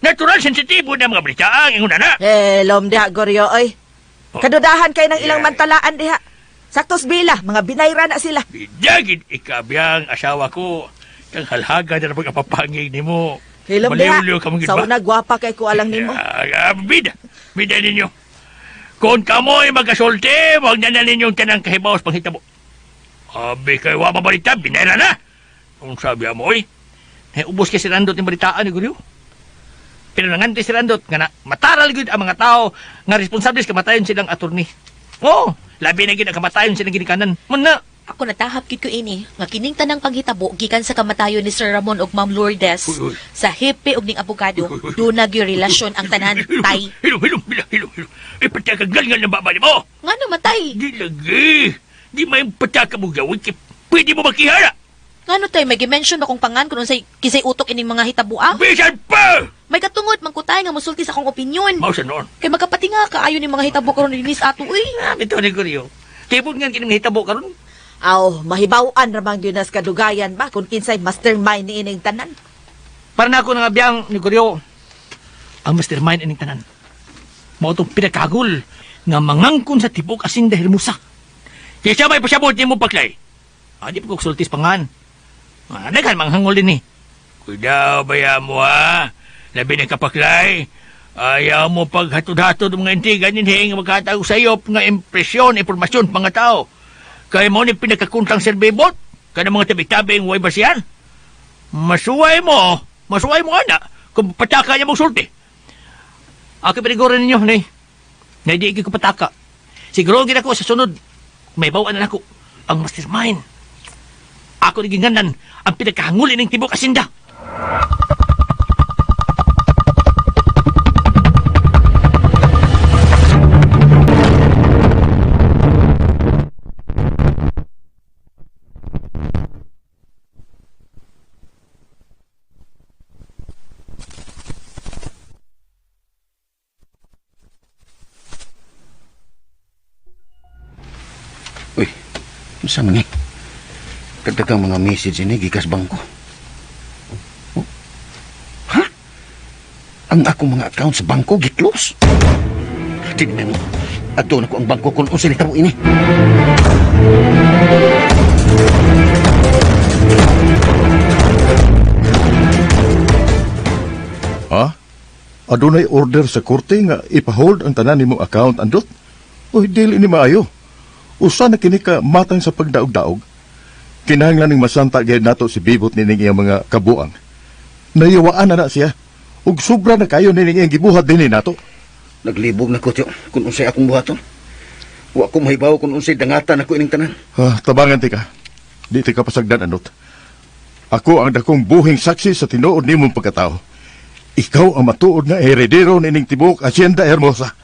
Natural sensitibo na mga balita ang ingon na. Lom diha, Goryo, oy. Kadudahan kay ng ilang mantalaan diha. Saktos bila, mga binayra na sila. Bidagid ikabiyang asawa ko. Kang halhaga na pagkapapangig ni mo. Hilom diha, Maliw-liw ka mong sa gitba. una gwapa kay ko alang nimo. Bida ninyo. Kung kamoy magkasulti, huwag na ninyong tanang kahibawas panghitabo. Abi kay wa mabalita, binayra na. Kung sabi mo, ubos kay si Randot yung balitaan ni Guryo. Pero nanganti si Randot nga na mataral gud ang mga tao nga responsable sa kamatayon silang attorney. Oh, labi na gid ang kamatayon silang ginikanan. Muna. Ako natahap gid ko ini nga kining tanang panghitabo gikan sa kamatayon ni Sir Ramon ug Ma'am Lourdes. Sa hepe ug ning abogado, dunag yung relasyon ang tanan tay. Hilom. Patakagal ng baba mo. Ngano matay? Di lagi. Di may pataka mo gawin. Pwede mo makihara. Ngano tay may gimension akong pangan kun unsay kisay utok ining mga hitabua? Bisan pa! May katungod mangkutay nga musulti sa akong opinyon. Mausa noon. Kay magkapati nga kaayo ni mga hitabo karon dinis ato uy. Ito ni Guryo. Tibod nga kining hitabo karon. Aw, mahibaw-an ramang yun nas kadugayan ba kung kinsay mastermind ni ining tanan. Para na ako ng abiyang ni Gregorio. Ang mastermind ining tanan. Mao tong pinakagul nga mangangkon sa tibok asin dahil musa. Kaya siya may pasabot ni mo paklay. Di pa ko sultis pangan. Naghan manghangol din Kudaw baya mo ha. Labi ng kapaklay. Ayaw mo paghatod-hatod mga intriga ninhing magkatag sa iyo nga impresyon, impormasyon mga tao. Kaya mo ni pinakakuntang serbibot. Kaya mga tabi-tabing way basihan. Masuway mo ana kung pataka niya mong sulti. Ako piniguran ninyo, nay. Na di ko pataka. Siguro gina ko sa sunod. May bawaan na ako. Ang mastermind. Ako naginganan ang pinakahangulin ng tibok asinda. Uy, masa man eh? Kadagang mga message ini gikas bangko. Oh. Ha? Ang akong mga account sa bangko gi-close. Tignan mo. Ato na ko ang bangko kung unsa nitabo ini. Ha? Adunay order sa korte nga ipahold ang tanan nimong account andot? Uy, dili ni maayo. Usa na kini ka matang sa pagdaog-daog. Kinahanglan ning masanta gyud nato si Bibot nining iyang mga kabuang. Nayawaan na siya. Ug sobra na kayo nining iyang gibuhat dinhi nato. Naglibog na ko tiyo kung unsay akong buhaton. Wa ko mahibaw kung unsay dangatan ako ining tanan. Tabangan ti ka. Di ti ka pasagdan andot. Ako ang dakong buhing saksi sa tinuod nimong pagkatao. Ikaw ang matuod nga heredero nining tibuok Hacienda Hermosa.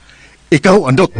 Ikaw andot.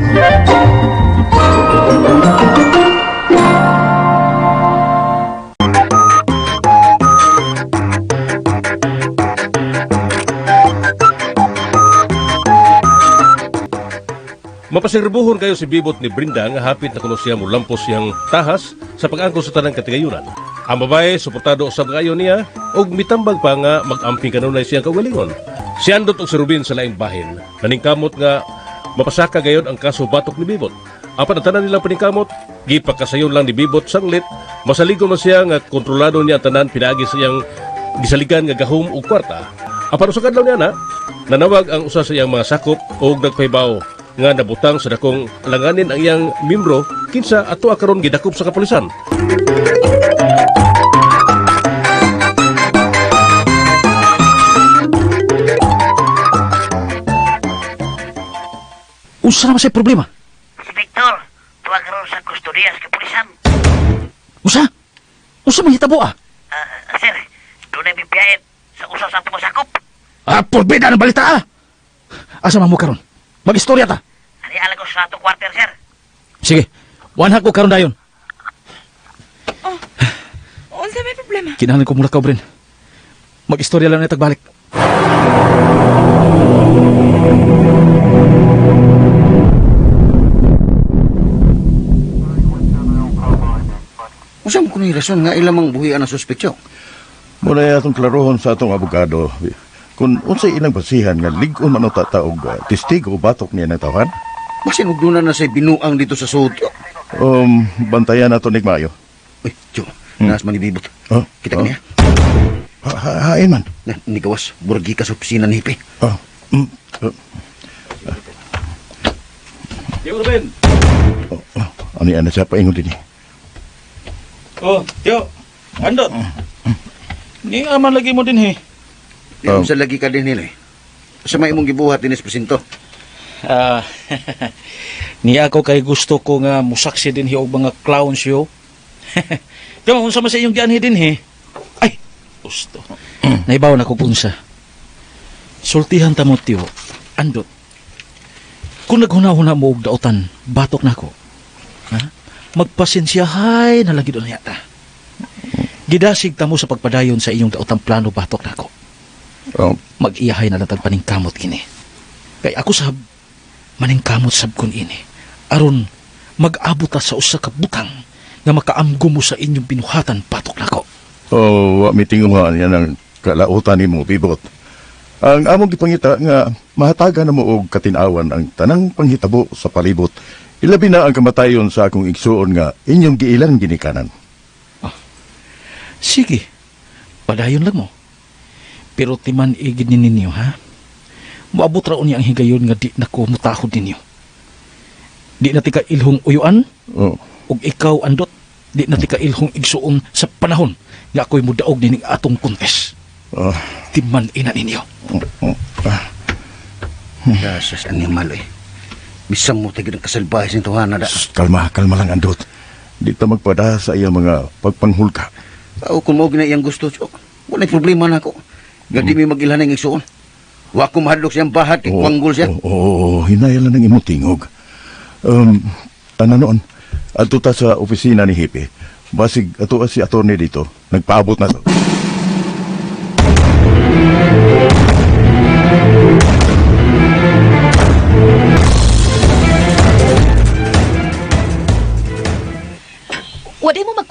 Mapasirbuhon kayo si Bibot ni Brinda nga hapit na kuno siya mulampos siyang tahas sa pag-angkon sa tanang katigayunan. Ang babae, suportado usab kayo niya og mitambag pa nga mag-amping kanunay siyang kaugalingon. Si Andot og si Rubin sa laing bahin, naningkamot nga mapasaka gayon ang kaso batok ni Bibot. Apan ang tanan nilang paningkamot, gipakasayon lang ni Bibot sanglit, masaligon man siya nga kontrolado niya ang tanan pinaagi siyang gisaligan nga gahom ug kwarta. Apan usagad lang niya na, nanawag ang usa sa iyang mga sakop og nagpahibaw nga nabutang sa dakong langanin ang iyang membro kinsa ato karon gidakop sa kapulisan. Unsa naman say problema? Si Victor, tuwag karon sa kustodiya sa kapulisan. Usa? Usa man hitabo ah? Sir, doon ay bibiyahit sa usa sa atong sakop. Porbida ng balita ah! Asa man mo karon? Mag-istorya ta. Ani alam ko sa atong kwarter, sir. Sige, wanhag ko karon dayon. Unsa may problema? Kinahanglan ko mula ka, Bren. Mag-istorya lang na tagbalik. Usa mo kuno rason nga ilamang buhian ang suspektyo. Muna atong klarohon sa atong abogado. Kung unsay ilang basihan nga lig-on man o tataog testigo o batok niya ng tawhan? Basin ugdunan na say binuang dito sa sutyo. Bantayan nato ni Mayo. Uy, Tiyo, naas man ni Bibot. Kita ka niya. Hain man. Ni gawas, burgi ka sa opisina ni Hipe. Tiyo, Ruben. Ano yan na siya paingon din eh. Oh, Tiyo. Andot. Ni aman lagi mo din Yung sa lagi ka din nila eh. Sa may imong gibuhat din presinto. Niya ako kay gusto ko nga musaksi din og mga clowns yo. Tiyo, unsa man sa iyong gianhi din Ay, gusto. Naibaw na ko punsa. Sultihan ta mo, Tiyo. Andot. Kung naghuna-huna mo og dautan, batok na ko. Ha? Magpasensyahay na lagi doon yata. Gidasig ta mo sa pagpadayon sa iyong daotang plano batok na ko. Mag-iyahay na lang paningkamot kini. Kay ako sab, maningkamot sab kun ini. Aron, mag-abot ta sa usa ka butang nga makaamgo mo sa inyong binuhatan batok na ko. Mitinguhan yan ang kalautan ni mo, Bibot. Ang among gipangita nga mahataga na mo og katinawan ang tanang panghitabo sa palibot. Ilabi na ang kamatayon sa akong igsuon nga inyong giilang ginikanan. Sige, padayon lang mo. Pero timan igid ninyo, ha? Maabot raon niya ang higayon nga di na ko mutahod ninyo. Di na tika ilhong uyuan, ug ikaw, Andot, di na tika ilhong igsuon sa panahon nga ako'y mudaog nining atong kontes. Timan ina ninyo. Dasas animal eh. Bisang mo tigil ang kasalbahe sa tuhanan da. Kalma lang, Andot. Di ta magpada sa iyang mga pagpanghulka. Kung mo gina iyang gusto, Tiyo, wala problema na ako. Gadi may mag-ilhan ng igsuon. Wa ko mahadlok siyang bahat, ikwangol siya. Hinaya lang ng imong tingog. Noon, ato ta sa opisina ni Hipe. Basig ato si attorney dito. Nagpaabot na to.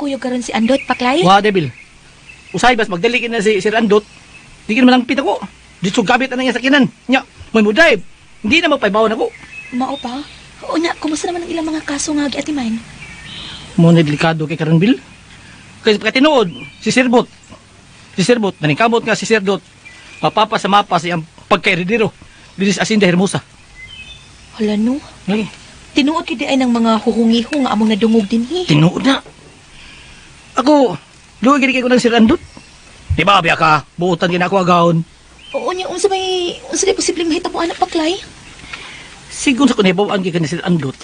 makuyog karon si Andot, Paklay? Wa, Devil. Usay bas magdalikin na si Sir Andot. Di ka naman lang pita ko. Dito gabit na niya sa kinan. Nya, may mudrive. Hindi na magpaibawan ako. Mao pa? O nya, kumusta naman ang ilang mga kaso nga giatiman? Muna delikado kay Karon Bill. Kasi pagkatinood, si Sir Bot. Si Sir Bot, naningkamot nga si Sir Dot. Mapapa sa mapa siyang pagkairidero. Dinis Asinda Hermosa. Hala no, Lagi, tinuod kidi ay ng mga huhungiho nga among nadungog dinhi. tinood na. Ako, luwi gini kay ko ng Sir Andot. Di ba, biya ka? Buutan gina ako agawon. Oo nya, unsa di posibleng mahitabo anak, Paklay? Sigun sa kunibaw ang gikan ni Sir Andot.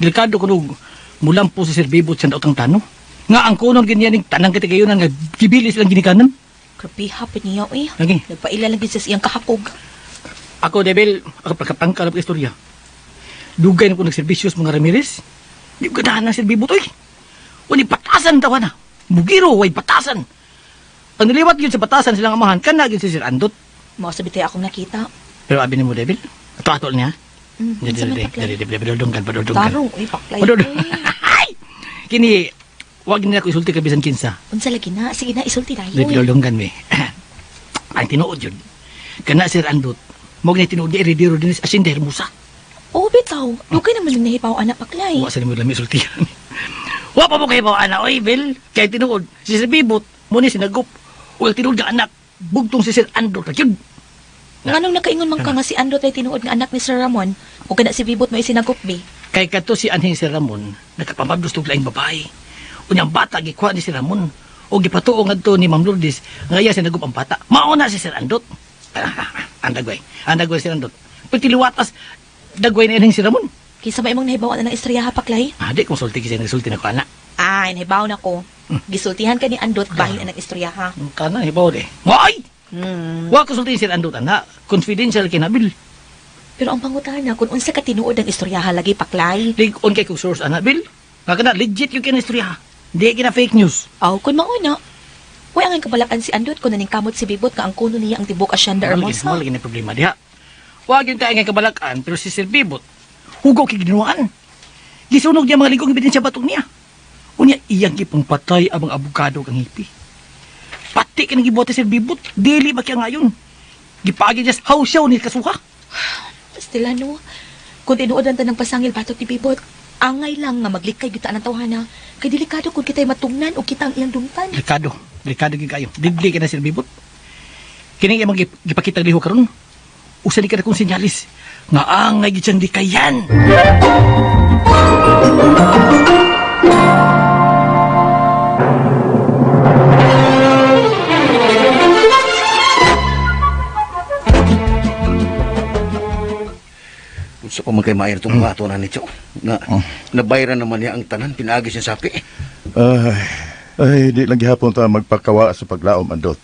Delikado ko nung mulampo si Sir Bibot sa daotang tano. Nga ang kunon ganyan ng tanang kitagayonan nga gibilis lang ginikanan. Grabe hapon niya, eh. Lagi. Nagpaila lang gid sa iyang kahakog. Ako, Devil, ako pagkatangka ng istorya. Dugay na ko nagserbisyos mga Ramirez. Di ko ganahan ng Sir Bibot, oy. Wani patasan tawa na. Bugiro, way patasan. Ang niliwat yun sa patasan silang amahan, kanagin si Sir Andot. Mao sabi tayo akong nakita. Pero abi ni mo, Devil, ato-atol niya. Unsa man, Paklay? Padudunggan. Tarong, uy, Paklay. Ay! Kini, wag nila ko isulti ka bisan kinsa. Unsa lagi na? Sige na, isulti tayo. Padudunggan mi. Ang tinuod yun. Kana Sir Andot, mog na tinuod di eredero din sa Asinda Hermosa. Oo, bitaw. Dugay naman yung nahipaw anak, Paklay. Wa sa nimo lang isultihan. Wa pa mo kay ba ana, oy, Bel. Kay tinuod, si Sir Bibot, muni sinagop. Uy, tinuod nga anak, bugtong si Sir Andot. Kyud. Nganong nakaingon man ka nga si Andot ay tinuod nga anak ni Sir Ramon o kana si Bibot may sinagop bi? Kay kadto si anhing Sir Ramon, nakapamabdos tog laing babae. Unyang bata gikuha ni Sir Ramon. O gipatuo ngadto ni Ma'am Lourdes nga iya sinagop ang bata. Mauna si Sir Andot. Andagway Sir Andot. Pagtiliwatas, dagway na anhing Sir Ramon. Kinsa may imong nahibaw na ng istorya ha, Paklay? Di kong sulti kasi nagsulti na ko anak. Ah, nahibaw na ko. Gisultihan ka ni Andot bahin ang istorya ha. Kana, hibaw de. Why? Wa ko sulti si Sir Andot anak. Confidential kinabil. Pero ang pangutana kung unsa ka tinuod ang istorya ha lagi, Paklay. On kay kong source anak bil. Nga kana legit yung kinastorya. Di kina fake news. Aw, kun mauna. Way ang kabalakan si Andot kung naning kamot si Bibot nga ang kuno niya ang tibok Asyanda Hermosa. Malagi na problema diha. Wag yung tayo nga kabalakan pero si Sir Bibot hugaw kay ginuwaan. Gisunog niya mga ligong ebidensya batong niya. Unya iyang gipong patay ang mga abogado kang hipi. Pati ka nang gibuhat si Sir Bibot. Dili ba kaya ngayon? Gipagi niya sa house show ni kasuha. Pastilano, kung tinuod ang tanang pasangil batok ni Bibot, angay lang nga maglikay kita ang tawhana. Kay delikado kung kita'y matungnan o kita ang iyang dumtan. Delikado gid kayo. Didli ka na Sir Bibot. Kining iyang gipakita liho karon. Usa ni ka na kong sinyalis nga angay gid siyang dikayan. Sa pa magkay maayar itong mga ato na nito. Nabayran naman niya ang tanan, pinagis niya sapi. Ay, di lang gihapon ta magpakawa sa paglaom Andot.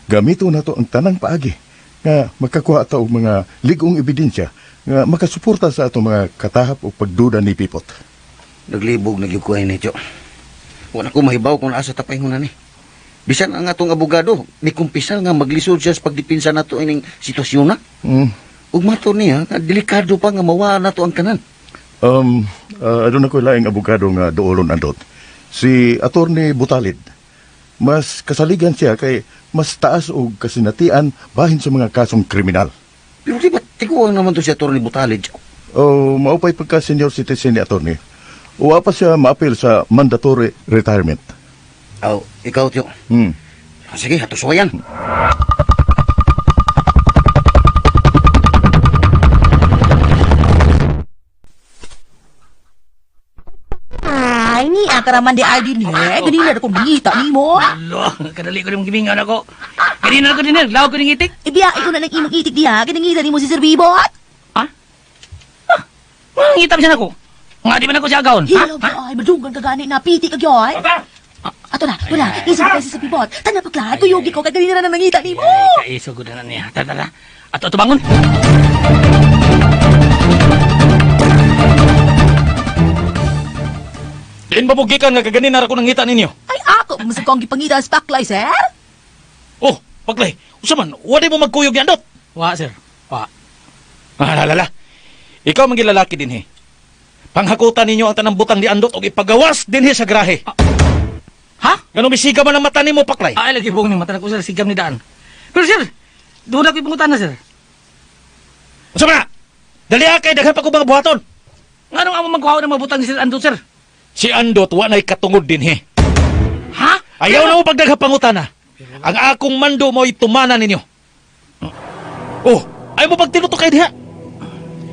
Gamito na to ang tanang paagi nga makakuha ta og mga ligong ebidensya nga makasuporta sa atong mga katahap o pagduda ni Pipot. Naglibog nagyukuhay nito. Wala ko mahibaw kung naasa tapay ho na ni. Bisan ang atong abogado, ni kumpisal nga maglisod siya sa pagdipinsa nato ining sitwasyon na. Ug mato niya, delikado pa nga mawa nato ang tanan. Adun ako laing abogado nga doolon Andot. Si Attorney Butalid. Mas kasaligan siya kay mas taas og kasinatian bahin sa mga kasong kriminal. Pero di ba tiguan naman to si Attorney Butalid? Maupay pagka senior citizen ni Attorney. Uwa pa siya maapil sa mandatory retirement. Ikaw tiyo. Sige, hatos wayan. Ay, ni akaraman di Aldin eh. Ganina na kong nangita ni mo. Alo, kadali ko rin gimingan ako. Ganina ko din law ko ning itik. Ibiyain ko na ng imong itik diha. Ganangita ni mo si Sir Bibot. Mangitam siya nako. Nga di ba nako siya agawon? Hilaw ka ay, madugan ka gani na piti ka gyoy. Ato na, wala. Isip ka si Sir Bibot. Tanda paglahat, kuyugi ko kay ganina na nangita ni mo. Ay, kaiso ko na niya. Tara. Ato bangon. Diin ba bugikan nga kaganin na ako nangita ninyo? Ay, ako, masag ko ang gipangita sa Paklay, sir. Oh, Paklay, usaman, wala mo magkuyog ni Andot. Wa, sir. Wa. Lala. Ikaw man gilalaki din he. Panghakutan ninyo ang tanang butang ni Andot o ipagawas din he sa grahe. Ha? Ganun bisiga man ang mata nimo paklay. Ay, lagi buong ni mata na ko, sir. Sigam ni Daan. Pero, sir, doon ako ipungutan na, sir. Unsa man na? Dali kay daghan pa ko mga buhaton. Nga nung amo magkuhaw ng mabutang ni Sir Andot, sir. Si Andot wa nay katungod din he. Ha? Ayaw na mo pagdagha pangutana. Ang akong mando mo itumana ninyo. Oh, ayaw mo pagtinuto kay diha.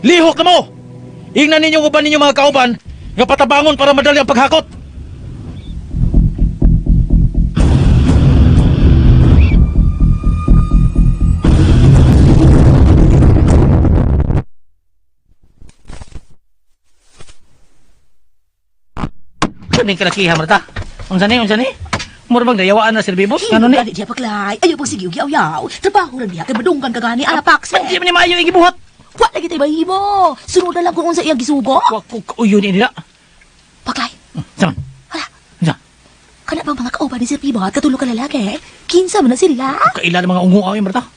Lihok na mo. Ingnan ninyo uban ninyo mga kauban nga patabangon para madali ang paghakot. Saan yung kalakiha, Marta? Unsa ni? Mura bang dayawaan na, Sir Bibos? Ano ni? Gani diya paklay. Ayaw pag sige yaw-yaw. Trabaho lang diya kay madunggan ka gani alapax. Di man ni maayo yung gibuhat. Wa lagi tay bahimo. Sunod na lang kung unsa iyang gisugo. Wa ko kauyon ni nila. Paklay. Saan? Hala. Unsa? Kana bang mga kauban ni Sir Pibot katulog ka lalaki? Kinsa man na sila? Kaila ng mga unguaw yung Marta.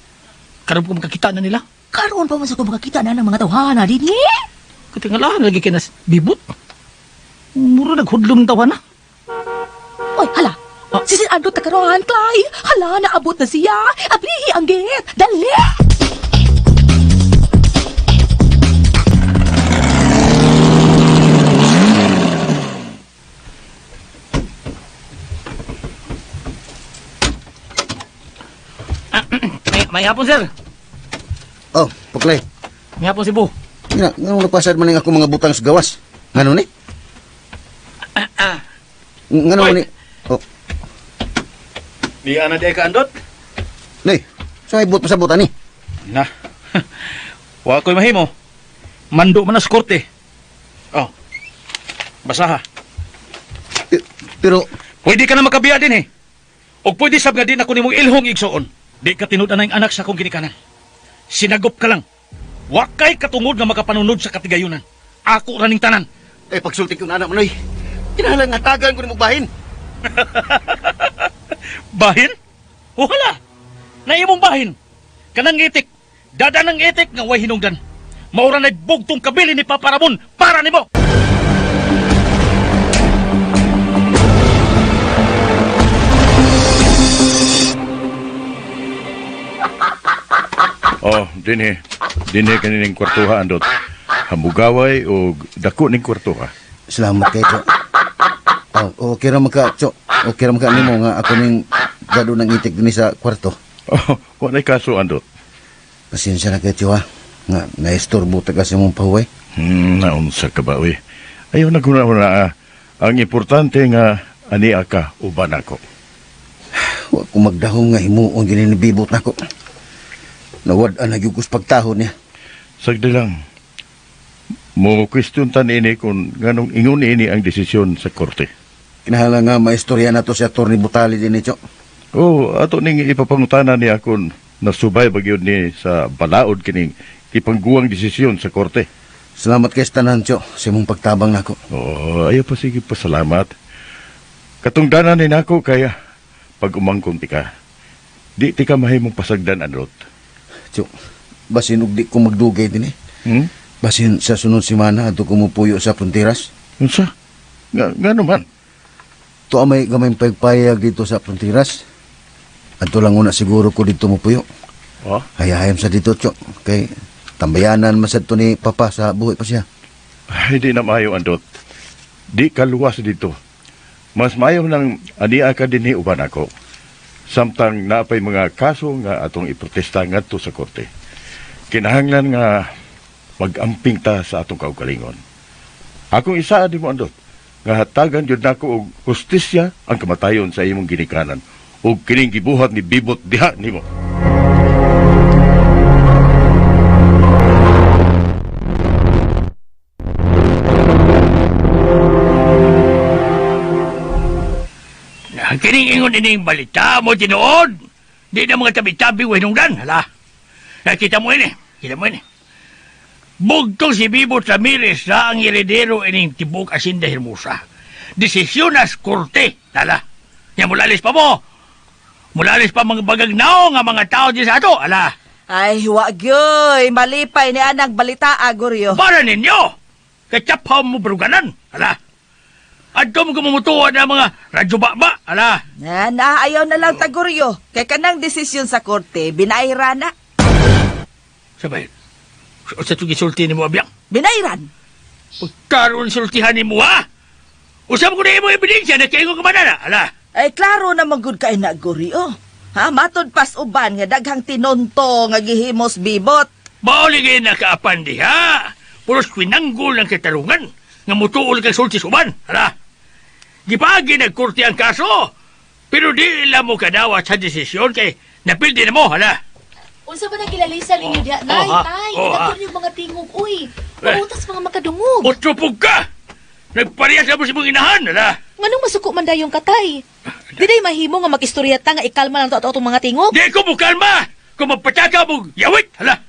Karon ko makakita na nila. Karon pa man sa makakita na ng mga tawhana dinhi. Katingalahan lagi kay nas bibot. Mura naghudlong tawa na. Oy, hala. Si Sir Andot takarohan, Clay. Hala, naabot na siya. Ablihi ang gate. Dali! May hapon, sir. Oh, paklay. May hapon si Bu. Nga napasad man ako mga butang sa gawas. Ngano ni? Ngano ni? Oh, Di ana di ka Andot? nay. So ay but pasabutan ni. Na. Wa ko'y mahimo. Mando man na sa korte. Oh. Basaha. Pero Pwede ka na makabiya din eh. O pwede sab nga din ako nimong ilhong igsoon. Di ka tinud na yung anak sa akong ginikanan. Sinagop ka lang. Wakay katungod nga makapanunod sa katigayunan. Ako raning tanan. pagsulti ko na anak mo noy. Kinahanglan nga tagan ko ni bahin. Bahin? O hala. Na imong bahin. Kanang itik. Dada ng itik nga way hinungdan. Maura na'y bugtong kabili ni Papa Ramon para nimo. Oh, dinhi kanining kwartuha Andot. Hambugaway o dako ning kwartuha. Salamat kay Cho. Oh, okay ra maka Cho. Okay ra maka nimo nga ako ning gado ng itik dinhi sa kwarto. Oh, wa nay kaso Andot. Pasensya na kay Cho ha. Nga naistorbo ta kasi mong pahuway. Naunsa ka ba uy? Ayaw na guna ang importante nga ani ka uban ako. Wa ko magdahom nga himuon gini ni bibot nako. Nawad-an nagyugos pagtahon niya. Sagdi lang. Mo question tan ini kung nganong ingon ini ang desisyon sa korte. Kinahanglan nga maistorya na to si Atty. Butali din ni Cho. Oh, ato ning ipapangutana niya kung nasubay bagyod ni sa balaod kining ipangguwang desisyon sa korte. Salamat kay tanan Cho sa imong pagtabang nako. Oh, ayaw pa sige pasalamat. Katungdanan ni nako kaya pag umangkong tika. Di tika mahimong pasagdan Andot. Cho, basin ug di ko magdugay din eh. Basin sa sunod semana ato ko mupuyo sa fronteras. Unsa? Nga naman. To may gamay pagpayag dito sa fronteras. Adto lang una siguro ko dito mupuyo. Oh? Hayahayam sa dito Cho. Kay tambayanan masad to ni Papa sa buhay pa siya. Ay, di na maayo Andot. Di kaluwas dito. Mas maayo nang ania ka din ni uban ako. Samtang naapay mga kaso nga atong iprotesta ngadto sa korte. Kinahanglan nga mag-amping ta sa atong kaugalingon. Akong isa di mo Andot, nga hatagan jud nako og hustisya ang kamatayon sa imong ginikanan ug kining gibuhat ni Bibot diha nimo. Kining ingon ining balita mo tinuod. Di na mga tabi-tabi wahinungdan. Hala. Nakita mo ini. Bugtong si Bibot Ramirez na ang heredero ining tibok Asinda Hermosa. Desisyonas korte. Hala. Yan mulalis pa mo. Mulalis pa mga bagagnaw nga mga tao di sa ato. Hala. Ay, wagyoy. Malipay ni anang balita, Agoryo. Para ninyo. Katsaphaw mo bruganan. Hala. Adto mo kumutuwa ng mga radyo ba? Ala. Naayaw na lang taguryo. Kay kanang desisyon sa korte, binayra na. Sabay. Sa ito gisulti ni mo, abiyang. Binayran. Pagkaroon sultihan ni mo, ha? Usap ko na yung ebidensya na kayo kamanana. Ala. Ay, klaro naman gud kay na guryo. Ha, matod pas uban nga daghang tinonto nga gihimos bibot. Mauligay na kaapan diha. Puros kwinanggol ng katarungan. Nga mutuol kang sulti suban. Ala. Gipagi nagkurti ang kaso. Pero di ila mo kadawat sa desisyon kay napildi na mo, hala. Unsa ba nang kilalisan ninyo diha? Nay, tay, nagkaroon yung mga tingog, uy. Pautas mga makadungog. Otrupog ka! Nagparehas na mo si mong inahan, hala. Nganong masuko man dayong katay? Di day mahimo nga mag-istoryata nga ikalma lang to atong mga tingog. Di ko mo kalma! Kung magpataka mo, yawit, hala.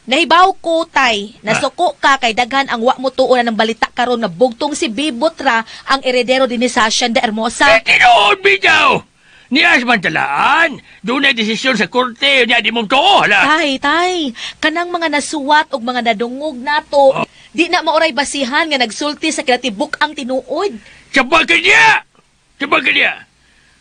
Nahibaw ko, tay, nasuko ka kay daghan ang wa mo tuunan ng balita karon na bugtong si Bibot ra ang eredero din ni Sasha de Hermosa. Tinood, bitaw! Niyas man talaan. Doon ay desisyon sa korte, niya di mong too, hala. Tay, kanang mga nasuwat og mga nadungog nato, di na maoray basihan nga nagsulti sa kinatibuk ang tinuod. Sabag ka niya! Sabag ka niya!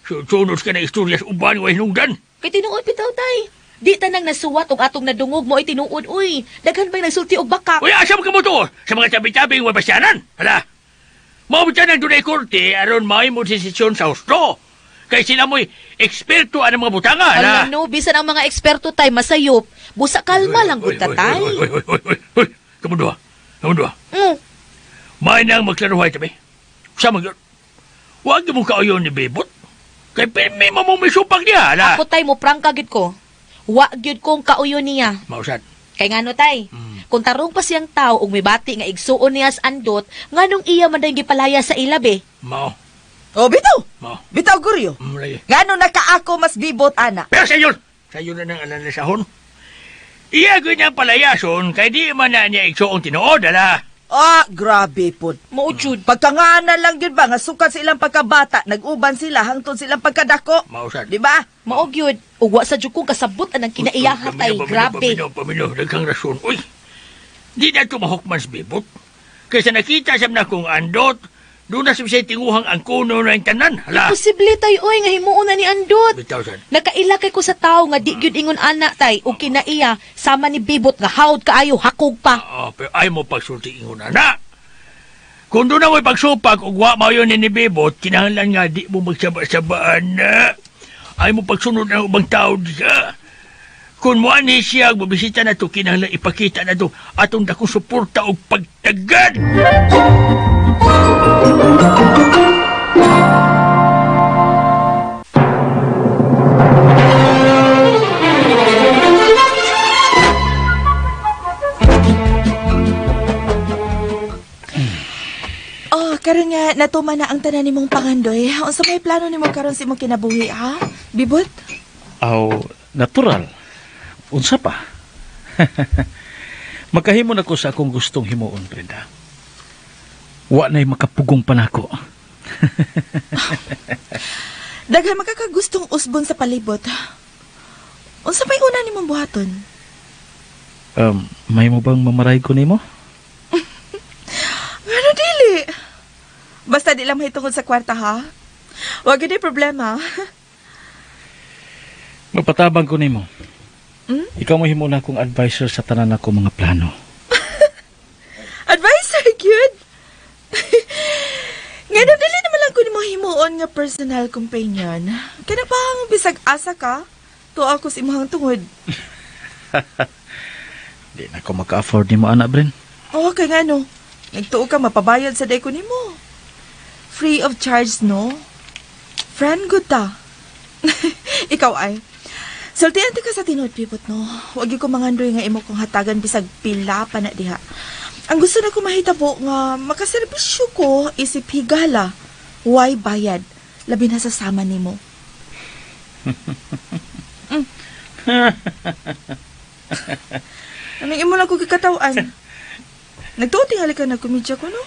Sunos ka na istorya sa uban o hinungdan. Kay tinuod bitaw, tay. Di tanang nasuwat og atong nadungog mo ay tinuod, uy. Daghan ba'y nagsulti og bakak? Uy, asam ka mo to? Sa mga tabi-tabing mabasyanan, hala. Maubitan ang dunay korte, aron may mo desisyon sa husto. Kay sila mo'y eksperto ang mga butanga, hala. Ano, bisan ang mga eksperto, tay, masayop. Busa kalma lang gud ta, tay. Uy, kamundua. May nang magklaruhay tabi. Sama yun. Huwag mo kaayon ni Bebot. Kay may mamong may supag niya, hala. Ako, tay, mo prangka gid ko. Wa gyud kong kauyo niya. Mausad. Kay ngano, tay? Kung tarong pa siyang tao ug may bati nga igsuon niya sa andot, nganong iya man dayong gipalaya sa ilabe? Mao. O, bitaw! Mao. Bitaw, guryo. Mulay. Gano nakaako mas bibot, ana? Pero sa iyo na nang alalasahon. Iya ganyang palayason, kay di man na niya igsuong tinuod, hala. Ah, grabe po. Maudsud. Pagkangana lang yun ba, nga sukat silang pagkabata, nag-uban sila hangtod silang pagkadako. Mausad. Di ba? Maog yun. Ug wa sa jukong kasabot anang kinaiyaha, tay. Grabe. Paminaw, daghang rason. Uy, di na tumahokman sa Bebot. Kaysa nakita siya na kung andot, doon na siya tinguhang ang kuno na yung tanan, hala. Imposible, tay, oy, nga himuon na ni andot. Bitaw sad. Nakailakay ko sa tao nga di gyud ingon ana, tay, ug kinaiya sama ni Bibot nga hawd kaayo hakog pa. Pero ay mo pagsulti ingon na. Kung doon na mo'y pagsupak ug wa mayon ni Bebot, kinahanglan nga di mo magsaba-sabaan na. Ay mo pagsunod ng ubang tao diya. Kung mo ani siya, bubisita na to, kinahanglan ipakita na to atong dakong suporta o pagtagad. Oh, karon nga natuman na ang tanan nimong pangandoy. Unsa may plano nimo karon sa imong kinabuhi, ha? Bibot? Aw, natural. Unsa pa? Makahimo na ko sa akong gustong himuon, Brenda. Wa na'y makapugong panako. Daghan makakagustong usbon sa palibot. Unsa may una nimong buhaton? May mo bang mamaray ko nimo? Ano dili? Basta di lang mahitungod sa kwarta, ha? Wag yun problema. Mapatabang ko nimo. Hmm? Ikaw mo himo na akong advisor sa tanan ako mga plano. Advisor, cute. Ngayon, dili naman lang ko ni mo himuon nga personal companion. Kaya pang bisag asa ka, to ako sa imong tungod. Di na ako maka-afford nimo, anak, Bren. Oo, kaya nga no. Nagtuo ka, mapabayad sa day ko ni mo. Free of charge, no? Friend, good ta. Ikaw ay. Sultihan ti ka sa tinuod, Pipot, no? Huwag ko mangandoy nga imo kong hatagan bisag pila pa na diha. Ang gusto na ko mahitabo nga makaserbisyo ko isip higala. Why bayad? Labi na sa sama ni mo. Anong imo lang ko kikatawan? Nagtutingali ka na kumidya ko, no?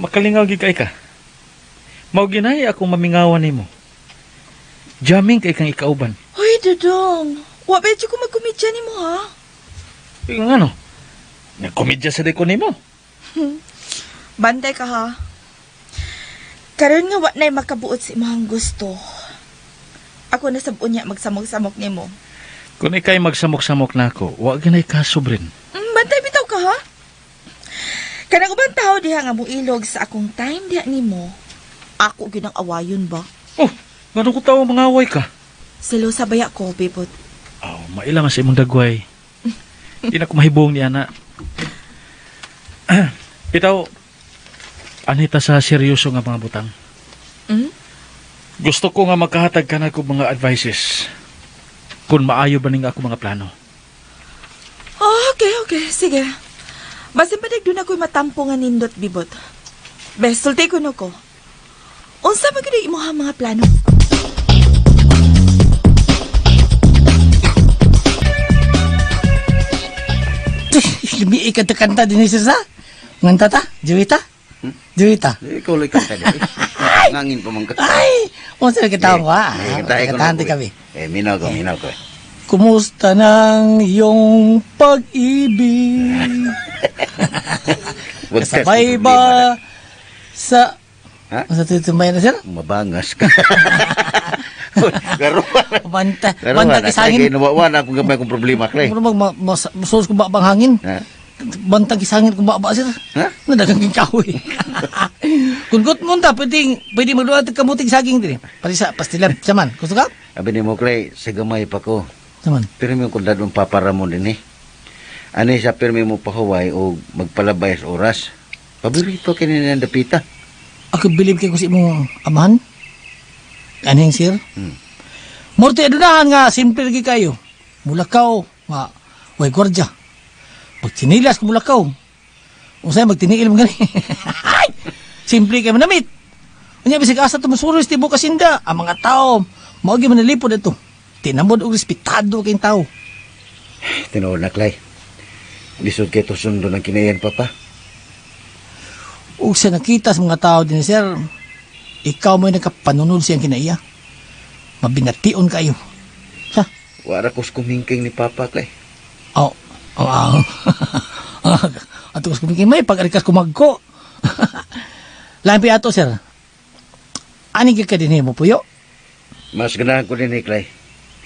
Makalingaw gid kay ka. Mao ginay akong mamingawan nimo. Jamming kay kang ikauban. Hoy, Dodong. Wa medyo ko magkumidya ni mo, ha? Nga no? Nagkomedya sa deko nimo. Bantay ka, ha? Karon nga wa na'y makabuot si imong gusto. Ako na sabon niya magsamok-samok nimo. Kung ikay magsamok-samok na ako, wag ganay kaso, Bren. Bantay bitaw ka ha? Kanang ubang tao diha nga muilog sa akong time diha nimo. Ako gyud ang awayon ba? Oh, ganun ko tao mga away ka. Silo sa baya ko, bibot. Oh, maila man sa imong dagway. Di na ko mahibong niya na. Bitaw, anita sa seryoso nga mga butang. Hmm? Gusto ko nga makahatag ka na ko mga advices. Kung maayo ba ning ako mga plano. Oh, okay. Sige. Basin pa doon ako'y matampo nga nindot, bibot. Bes, sulti ko no ko. Unsa ba gano'y imuha mga plano? Lumi ikanta din ni Sisa. Nganta ta? Juwita? Juwita? Ikaw lang kanta din. Ngangin pa mong Ay! Unsa na kita ko ha? Kantahin ko na Kantahan kami. minaw ko. Kumusta ng iyong pag-ibig? Kasabay ba sa... Ha? Masa tutumbay na sir? Mabangas ka. Garo. Bantag isangin. Nawawan akong gamay kong problema, Clay. Ano bang masos kung bang hangin? Ha? Bantag isangin kung ba sir? Ha? Nadagang kahoy. Kung gut mo ta, pwede magluwa at kamuting saging din. Pari sa pastilab, saman. Gusto ka? Sabi ni mo, Clay, sa gamay pa ko. Saman. Pero may kung dadong paparamon din eh. Ano sa pirmi mo pahuway o magpalabay sa oras. Paborito kinina ng dapita. Ako believe kay ko si imong amahan. Anhing sir? Morte adunahan nga simple gi kayo. Mulakaw nga way gwardiya. Pag sinilas ko mulakaw. Unsay magtiniil mo gani. Simple kay manamit. Unya bisig asa tumusuros tibo kasinda ang mga tao mao gi manalipod ato. Tinamod og respetado kay tao. Tinuod na, Clay. Lisod kay to sundo ng kinayan, Papa. Ug sa nakita sa mga tao din sir, ikaw mo'y nakapanunod siyang kinaiya. Mabination kayo. Sa? Wara ko kumingking ni Papa, Clay. Oh. Ato ko kumingking may pag-arikas kumagko. Lampi ato sir. Ani ka din mo puyo? Mas ganahan ko din ni Clay.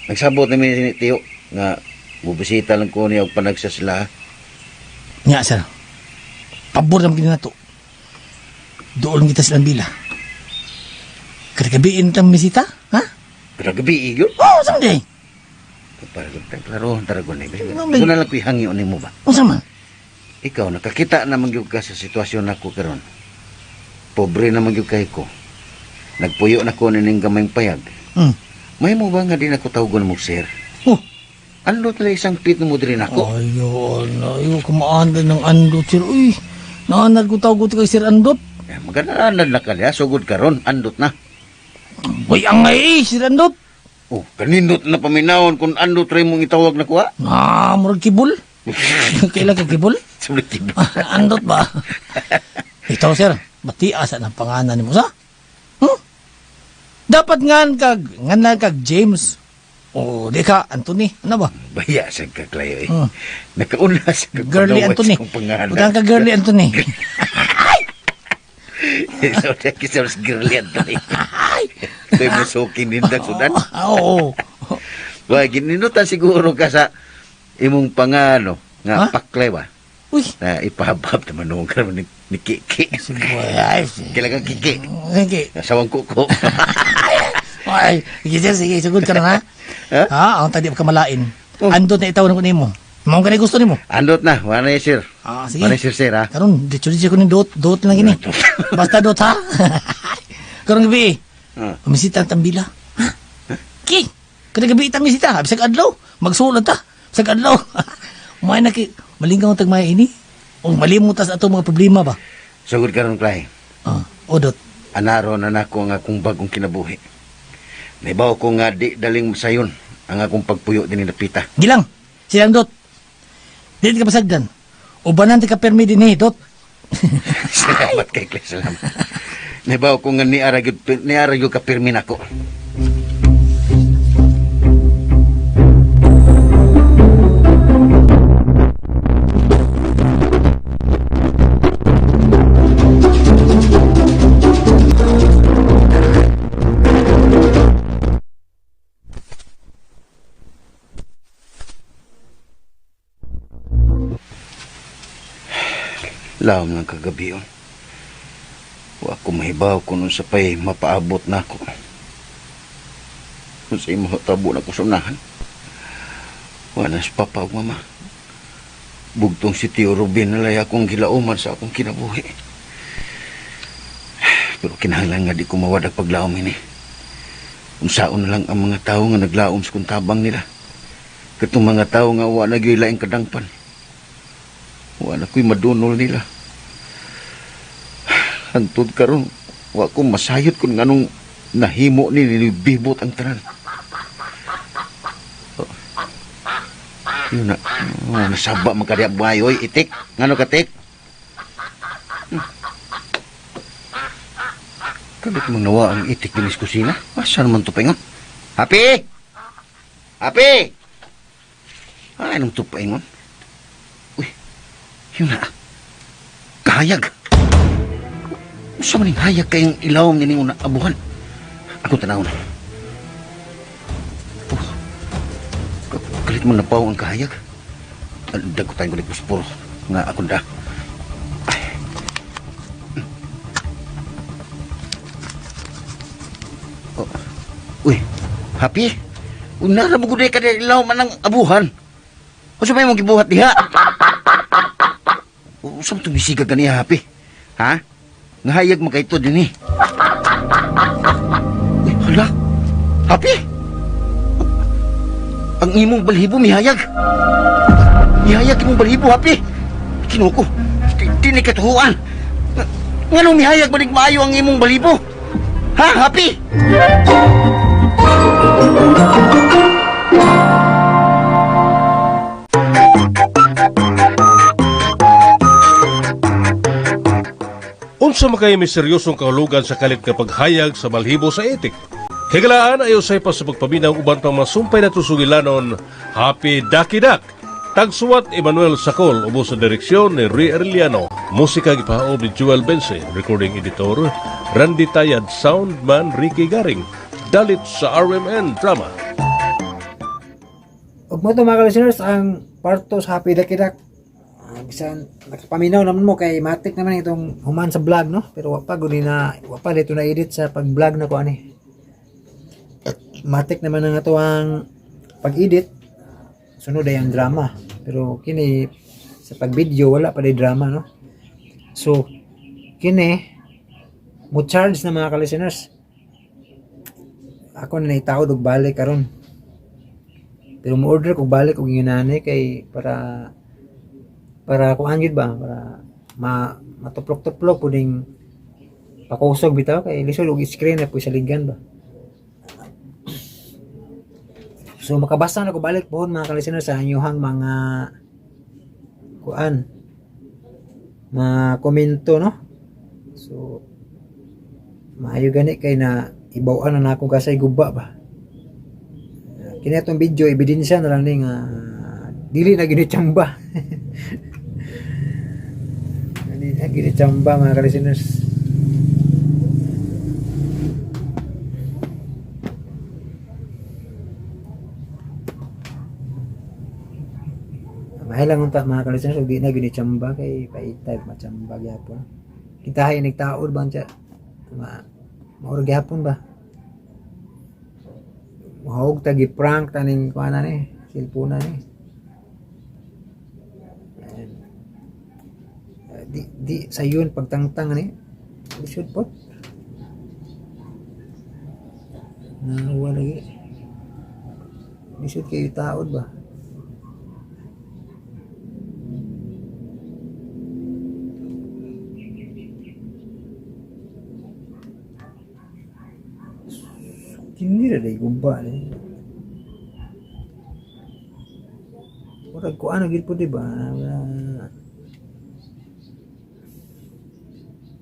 Nagsabot na ni Tiyo nga bubisita lang ko niya og panagsasla. Nya sir. Pabor naman kini nato. Doon kita silang bila. Kadagabiin tang misita? Ha? Kadagabi yun? Oo, someday. Klaro, taragon ni. Doon na lang ko'y hangion ni mo ba? O sama? Ikaw, nakakita na magyug ka sa sitwasyon ako karon. Pobre na magyug kay ko. Nagpuyo na ko nining gamayng payag. May mo ba nga din ako tawgon mo, sir? Ano tala isang pit mo din ako? Ayaw, kumaandan ng andot, sir. Uy, naanad ko tawgon kay Sir Andot. Magandaan na ka niya, sugod karon, andot na. Uy, angay, Sir Andot. Oh, kanindot na paminawon kung andot rin mong itawag na kuha. Murag kibul. Kailan ka kibul? Sulit kibul. Andot ba? Ito, sir, bati asa ng panganan ni mo sa? Dapat ngan kag James. O, di ka, Anthony. Ano ba? Baya sa kaklayo eh. Nakauna sa Girly Anthony. Budang ka Girly Anthony. Kisar sa Girly Anthony. Ito'y masuking nindag sudan. Oo. Wah, gininutan siguro ka sa imong pangano nga paklay ba? Uy. Na ipahabab naman nung karoon ni Kiki. Kailangan Kiki. Kiki. Nasawang kuko. Ay, sige, sugod ka na ha? Ang tadi ka malain. Andot na itaw na ko nimo. Mao ka na gusto nimo? Andot na, wala na sir. Sige. Wala sir ha? Karon, dito ko ni dot lang gini. Basta dot ha. Karon gabi. Umisita ang tambila. Ki, kada gabi itang misita. Bisag adlaw, magsulat ta. Bisag adlaw. May malingaw tag may ini. O malimutas ato mga problema ba? Sugod karon Clay. Odot. Anaro na nako nga akong bagong kinabuhi. Naibaw ko nga di daling sayon ang akong pagpuyo din ni Napita. Gilang, silang dot. Dito ka pasagdan. Ubanan ti ka permi din dot. Salamat kay Clay, salamat. Naibaw ko nga ni aragyo ka permi nako. Laom ng kagabi yun. Wa ko mahibaw kung sa pa'y mapaabot na ako. Kung sa imo tabo na ko sa unahan. Wala si papa o mama. Bugtong si Tio Rubin nalay akong gilauman sa akong kinabuhi. Pero kinahanglan nga di ko mawadag paglaom ini. Unsaon na lang ang mga tao nga naglaom sa kuntabang nila. Katong mga tao nga wa nagyoy kadangpan. Wa na ko'y madunol nila. Hantod karon, wa ko masayot kung nganong nahimo ni nilibibot ang tanan. Yun na, nasaba magkadiya bayoy, itik. Ngano ka, tik? Kalit mong nawa ang itik din sa kusina. Asa naman ito paingon? Happy! Happy! Ay, anong ito paingon? Uy, yun na. Kahayag. Gusto maning hayag kayong ilawom nining una abuhan. Ako tanaw na. Kalit mo napaw ang kahayag. Dago tayong kulit puspuro. Nga ako da. Oh. Uy, Happy? Unara mo guday ka na ilawom man ang abuhan. O sa may mong gibuhat diha? O saan tumisigag ka niya, Happy? Ha? Ngahayag mo kayo din eh. Uy, hala? Happy? Ang imong balhibo, mihayag. Mihayag imong balhibo, Happy. Kinuko, di katuhuan. Nganong mihayag ba maayo ang imong balhibo? Ha, Happy? Unsa makay misteryosong kahulugan sa kalit nga paghayag sa balhibo sa etik. Higalaan ayo say pa sa pagpaminaw uban pang masumpay na tusugilanon. Happy Ducky Duck. Tagsuwat Emmanuel Sacol ubos sa direksyon ni Ray Arellano. Musika gipahaob ni Joel Bense. Recording editor Randy Tayad. Soundman Ricky Garing. Dalit sa RMN Drama. Ug mo to mga listeners ang parto sa Happy Ducky Duck. Bisan nakapaminaw naman mo kay matik naman itong human sa vlog no, pero wa pa dito na edit sa pag-vlog na ko ani. Matik naman ang ato ang pag-edit. Sunod ay ang drama. Pero kini sa pag-video wala pa day drama no. So kini mo charge na mga ka-listeners. Ako na naitaod og balik karon. Pero mo order kog balik og inganani kay para kuan gid ba para matuplok-tuplok puding pakusog bitaw kay lisod og screen na po sa linggan ba. So makabasa na ko balik po mga ka-listeners sa inyong mga kuan mga komento no. So maayo gani kay na ibaw-an na ako kasay guba ba. Kini atong video ebidensya na lang ni nga dili na gini tsamba. Dili na gini tsamba mga ka-listeners. Mahal lang unta mga ka-listeners ug di na gini tsamba kay paitay matsamba gyapon. Kita hay nagtaod ba siya? Maurag gyapon ba? Mahog tagi prank taning kuana ni, cellphone ni. Di sayon pagtangtang ni. Shoot po. Nawa lagi. Shoot kayo taod ba? Hindi na day gumba ni. Murag ko ano gid po di ba?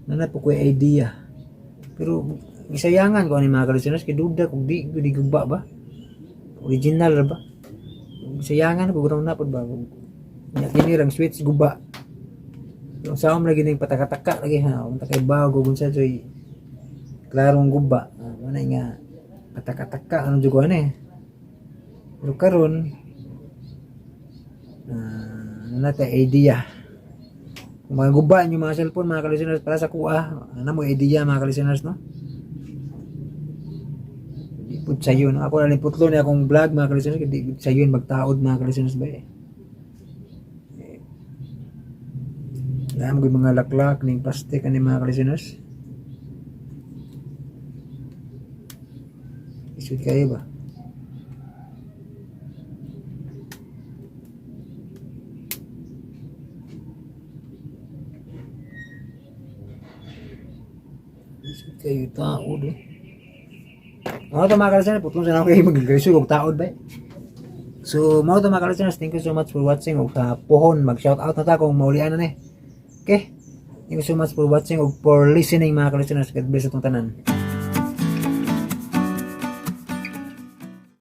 Nanap ko idea. Pero gisayangan ko ani mga ka-listeners kay duda kung di gumba ba? Original ra ba? Gisayangan ko guraw na pod ba? Nya kini rang switch gumba. Yung saom lagi ning pataka-taka lagi ha. Unta kay bago kun sa joy. Klarong gumba. Ano nga pataka-taka ano jud ko ani. Pero karon nata idea Kung mga guba yung mga cellphone mga ka-listeners para sa kuha, ano mo idea mga ka-listeners, no? Di po sa yun. Ako na putlo na akong vlog mga ka-listeners, di sa yun magtaod mga ka-listeners ba eh. Alam ko yung mga laklak ng plastic ani mga ka-listeners. Isud kayo ba? Isud kayo tao do. Mga ito mga ka-listeners, putong sana ako kayo mag-agreso kung taod ba eh. So, mga ito mga ka-listeners, thank you so much for watching. Huwag sa pohon, mag-shoutout na ta kung maulian na eh. Okay? Thank you so much for watching or for listening mga ka-listeners. God bless itong tanan.